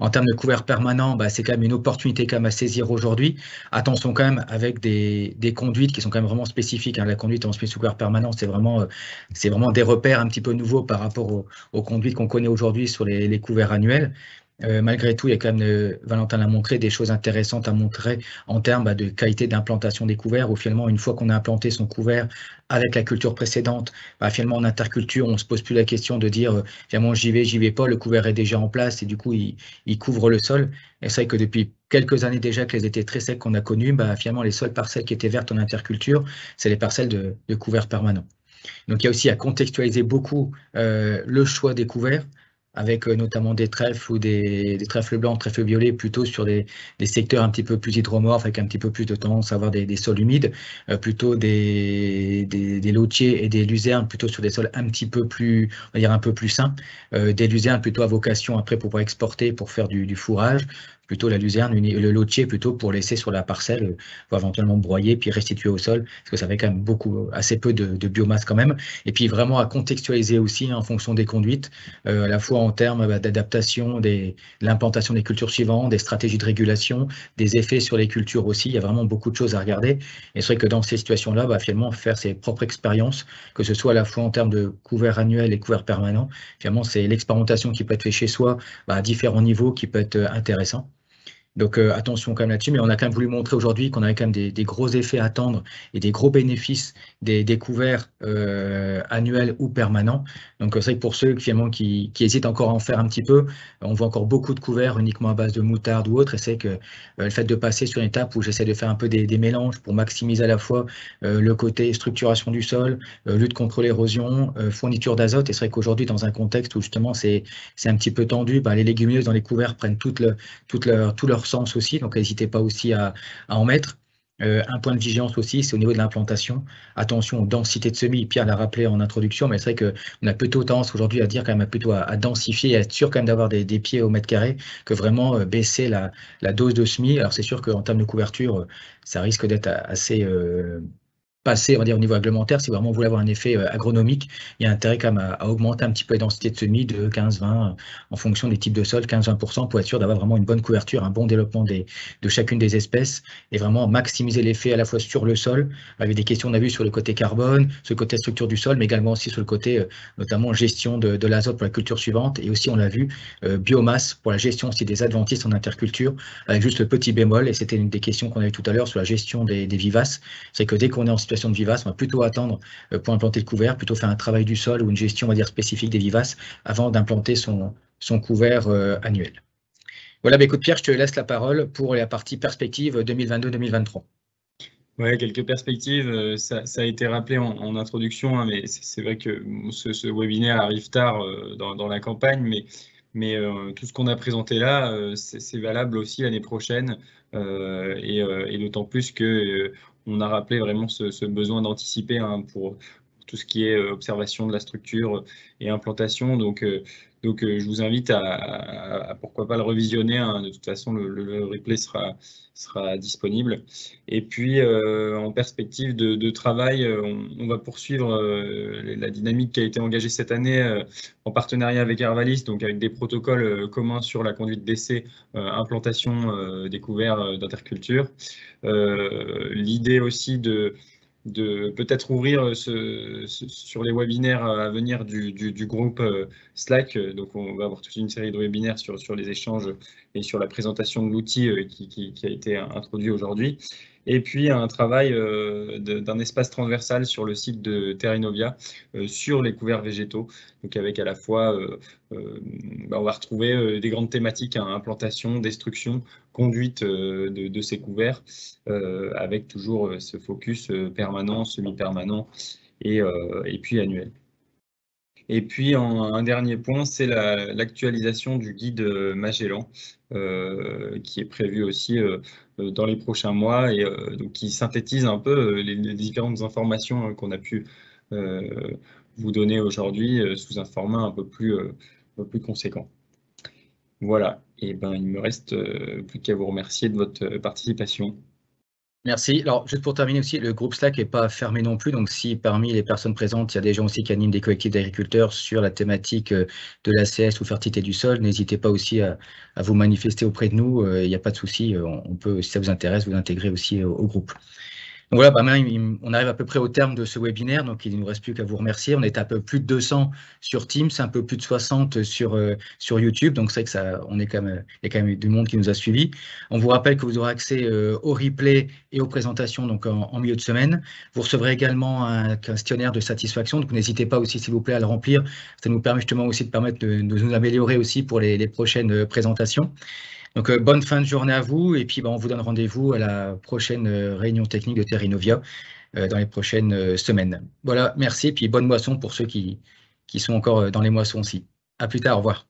En termes de couvert permanent, c'est quand même une opportunité quand même à saisir aujourd'hui. Attention quand même avec des conduites qui sont quand même vraiment spécifiques. La conduite en espèce couvert permanent, c'est vraiment des repères un petit peu nouveaux par rapport aux conduites qu'on connaît aujourd'hui sur les couverts annuels. Malgré tout, il y a quand même, Valentin l'a montré, des choses intéressantes à montrer en termes de qualité d'implantation des couverts, où finalement, une fois qu'on a implanté son couvert avec la culture précédente, finalement, en interculture, on ne se pose plus la question de dire, finalement, j'y vais pas, le couvert est déjà en place et du coup, il couvre le sol. Et c'est vrai que depuis quelques années déjà que les étés très secs qu'on a connus, finalement, les seules parcelles qui étaient vertes en interculture, c'est les parcelles de couverts permanents. Donc, il y a aussi à contextualiser beaucoup le choix des couverts, avec notamment des trèfles ou des trèfles blancs, trèfles violets, plutôt sur des secteurs un petit peu plus hydromorphes, avec un petit peu plus de tendance à avoir des sols humides, plutôt des lotiers et des luzernes, plutôt sur des sols un petit peu plus, on va dire un peu plus sains, des luzernes plutôt à vocation après pour pouvoir exporter, pour faire du fourrage, plutôt la luzerne, le lotier plutôt pour laisser sur la parcelle, pour éventuellement broyer, puis restituer au sol, parce que ça fait quand même assez peu de biomasse quand même. Et puis vraiment à contextualiser aussi en fonction des conduites, à la fois en termes d'adaptation, de l'implantation des cultures suivantes, des stratégies de régulation, des effets sur les cultures aussi. Il y a vraiment beaucoup de choses à regarder. Et c'est vrai que dans ces situations-là, finalement, faire ses propres expériences, que ce soit à la fois en termes de couverts annuels et couverts permanents, finalement, c'est l'expérimentation qui peut être faite chez soi à différents niveaux qui peut être intéressant. Donc attention quand même là-dessus, mais on a quand même voulu montrer aujourd'hui qu'on avait quand même des gros effets à attendre et des gros bénéfices des couverts annuels ou permanents. Donc c'est vrai que pour ceux finalement qui hésitent encore à en faire un petit peu, on voit encore beaucoup de couverts uniquement à base de moutarde ou autre, et c'est que le fait de passer sur une étape où j'essaie de faire un peu des mélanges pour maximiser à la fois le côté structuration du sol, lutte contre l'érosion, fourniture d'azote, et c'est vrai qu'aujourd'hui dans un contexte où justement c'est un petit peu tendu, les légumineuses dans les couverts prennent tout leur sens aussi, donc n'hésitez pas aussi à en mettre. Un point de vigilance aussi, c'est au niveau de l'implantation. Attention aux densités de semis, Pierre l'a rappelé en introduction, mais c'est vrai qu'on a plutôt tendance aujourd'hui à dire quand même plutôt à densifier, à être sûr quand même d'avoir des pieds au mètre carré, que vraiment baisser la dose de semis. Alors c'est sûr qu'en termes de couverture, ça risque d'être assez passer, on va dire, au niveau réglementaire, si vraiment vous voulez avoir un effet agronomique, il y a intérêt quand même à augmenter un petit peu la densité de semis de 15-20 en fonction des types de sols, 15-20% pour être sûr d'avoir vraiment une bonne couverture, un bon développement de chacune des espèces et vraiment maximiser l'effet à la fois sur le sol, avec des questions on a vu sur le côté carbone, sur le côté structure du sol, mais également aussi sur le côté notamment gestion de l'azote pour la culture suivante et aussi on l'a vu biomasse pour la gestion aussi des adventices en interculture, avec juste le petit bémol, et c'était une des questions qu'on a eu tout à l'heure sur la gestion des vivaces, c'est que dès qu'on est en situation de vivace, on va plutôt attendre pour implanter le couvert, plutôt faire un travail du sol ou une gestion, on va dire, spécifique des vivaces avant d'implanter son couvert annuel. Voilà, bah, écoute Pierre, je te laisse la parole pour la partie perspective 2022-2023. Ouais, quelques perspectives, ça a été rappelé en introduction, hein, mais c'est vrai que ce webinaire arrive tard dans la campagne, mais tout ce qu'on a présenté là, c'est valable aussi l'année prochaine, et d'autant plus que on a rappelé vraiment ce besoin d'anticiper, hein, pour tout ce qui est observation de la structure et implantation. Donc je vous invite à pourquoi pas le revisionner, hein. De toute façon, le replay sera disponible. Et puis, en perspective de travail, on va poursuivre la dynamique qui a été engagée cette année en partenariat avec Arvalis, donc avec des protocoles communs sur la conduite d'essai, implantation des couverts d'interculture. L'idée aussi de peut-être ouvrir sur les webinaires à venir du groupe Slack. Donc, on va avoir toute une série de webinaires sur les échanges et sur la présentation de l'outil qui a été introduit aujourd'hui. Et puis, un travail d'un espace transversal sur le site de Terrinovia sur les couverts végétaux. Donc, avec à la fois, on va retrouver des grandes thématiques, hein, implantation, destruction, conduite de ces couverts, avec toujours ce focus permanent, semi-permanent et puis annuel. Et puis, un dernier point, c'est l'actualisation du guide Magellan, qui est prévu aussi dans les prochains mois et donc qui synthétise un peu les différentes informations qu'on a pu vous donner aujourd'hui sous un format un peu plus conséquent. Voilà, et ben il me reste plus qu'à vous remercier de votre participation. Merci. Alors, juste pour terminer aussi, le groupe Slack n'est pas fermé non plus. Donc, si parmi les personnes présentes, il y a des gens aussi qui animent des collectifs d'agriculteurs sur la thématique de l'ACS ou fertilité du sol, n'hésitez pas aussi à vous manifester auprès de nous. Il n'y a pas de souci. On peut, si ça vous intéresse, vous intégrer aussi au groupe. Donc voilà, bah maintenant, on arrive à peu près au terme de ce webinaire, donc il ne nous reste plus qu'à vous remercier. On est à peu plus de 200 sur Teams, un peu plus de 60 sur YouTube, donc c'est vrai que il y a quand même du monde qui nous a suivis. On vous rappelle que vous aurez accès au replay et aux présentations donc en milieu de semaine. Vous recevrez également un questionnaire de satisfaction, donc n'hésitez pas aussi, s'il vous plaît, à le remplir. Ça nous permet justement aussi de permettre de nous améliorer aussi pour les prochaines présentations. Donc, bonne fin de journée à vous et puis on vous donne rendez-vous à la prochaine réunion technique de Terrinovia dans les prochaines semaines. Voilà, merci et puis bonne moisson pour ceux qui sont encore dans les moissons aussi. À plus tard, au revoir.